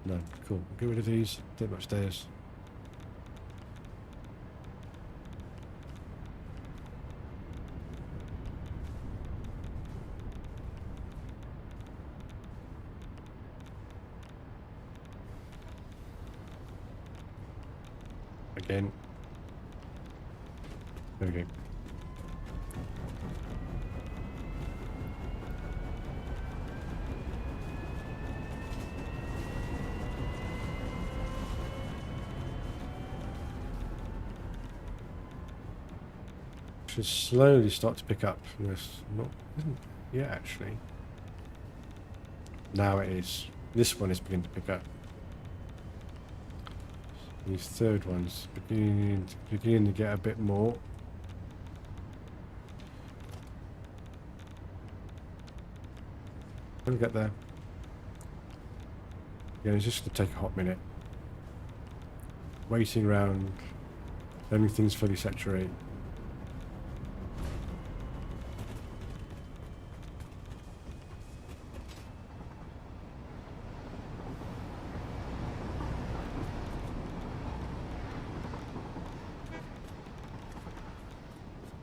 none. Cool. Get rid of these. Take them upstairs. Again. There we go. Should slowly start to pick up. This isn't yet actually. Now it is. This one is beginning to pick up. These third ones beginning to get a bit more. When we get there. Yeah, it's just going to take a hot minute. Waiting around, letting things fully saturate.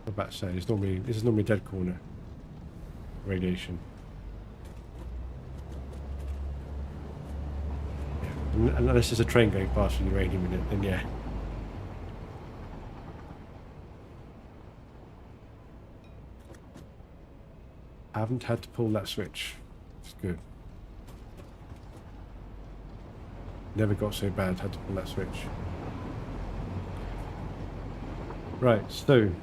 About to say, this is normally a dead corner. Radiation. Unless there's a train going past with uranium in it, then yeah. I haven't had to pull that switch. It's good. Never got so bad, had to pull that switch. Right, so I'm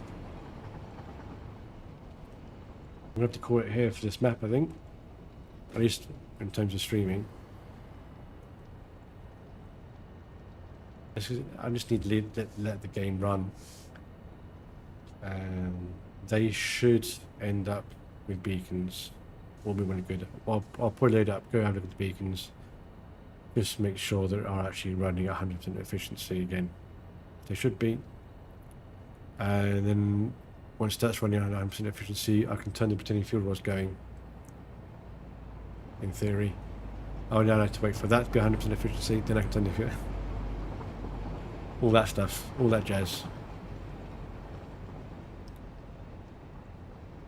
gonna have to call it here for this map, I think. At least in terms of streaming. I just need to let the game run. They should end up with beacons. Will be really good. I'll probably load up, go have a look at the beacons. Just make sure that they are actually running at 100% efficiency again. They should be. And then once that's running at 100% efficiency, I can turn the plutonium fuel rods going. In theory. Oh, now I have to wait for that to be 100% efficiency, then I can turn the fuel. All that stuff, all that jazz.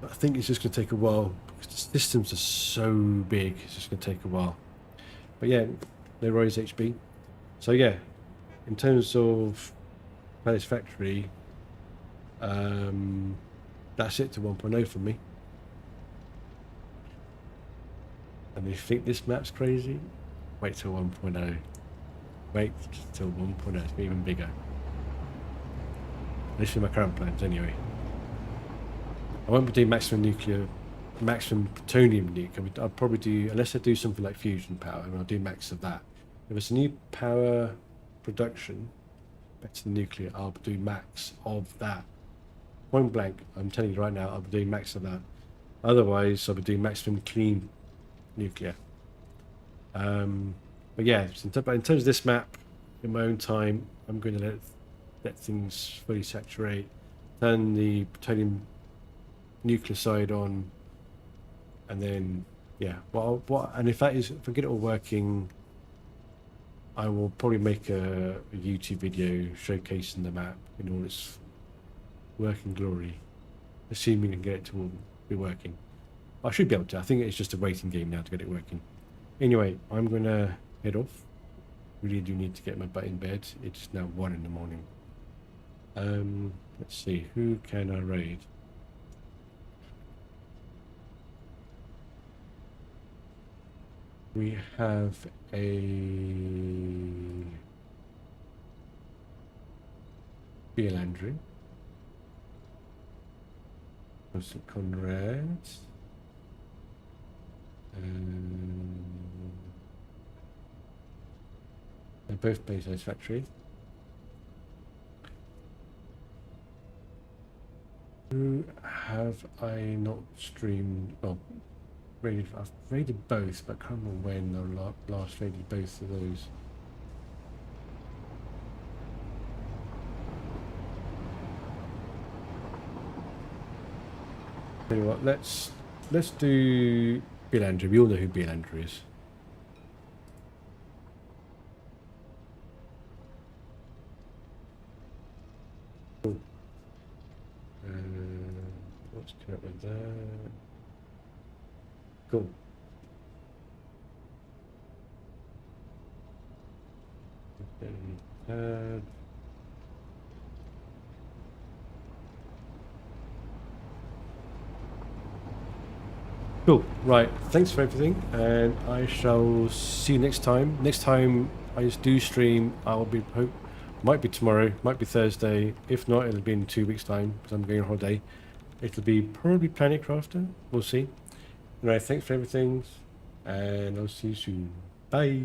I think it's just going to take a while because the systems are so big. It's just going to take a while. But yeah, no worries, HB. So yeah, in terms of Satisfactory, that's it to 1.0 for me. And you think this map's crazy? Wait till 1.0. Wait till 1.0, it's even bigger. At least for my current plans anyway. I won't be doing maximum plutonium nuke. I'll probably do, unless I do something like fusion power, and I'll do max of that. If it's a new power production, better than nuclear, I'll do max of that. Point blank, I'm telling you right now, I'll be doing max of that. Otherwise, I'll be doing maximum clean nuclear. But yeah, in terms of this map, in my own time, I'm going to let things fully saturate, turn the plutonium nuclear side on, and then yeah. And if I get it all working, I will probably make a YouTube video showcasing the map in all its working glory, assuming I can get it to all be working. I should be able to. I think it's just a waiting game now to get it working. Anyway, I'm gonna head off. Really do need to get my butt in bed. It's now 1 in the morning. Let's see, who can I raid? We have a Bill Andrew. Conrad. They're both based Satisfactory. Who have I not streamed? Well, raided. I've raided both, but I can't remember when I last raided both of those. Tell you what, let's do Bill Andrew. We all know who Bill Andrew is. Cool. Let's connect with that. Cool. Okay. Cool. Right. Thanks for everything, and I shall see you next time. Next time I just do stream, I'll be might be tomorrow, might be Thursday. If not, it'll be in 2 weeks' time because I'm going on holiday. It'll be probably Planet Crafter. We'll see. Anyway, thanks for everything, and I'll see you soon. Bye.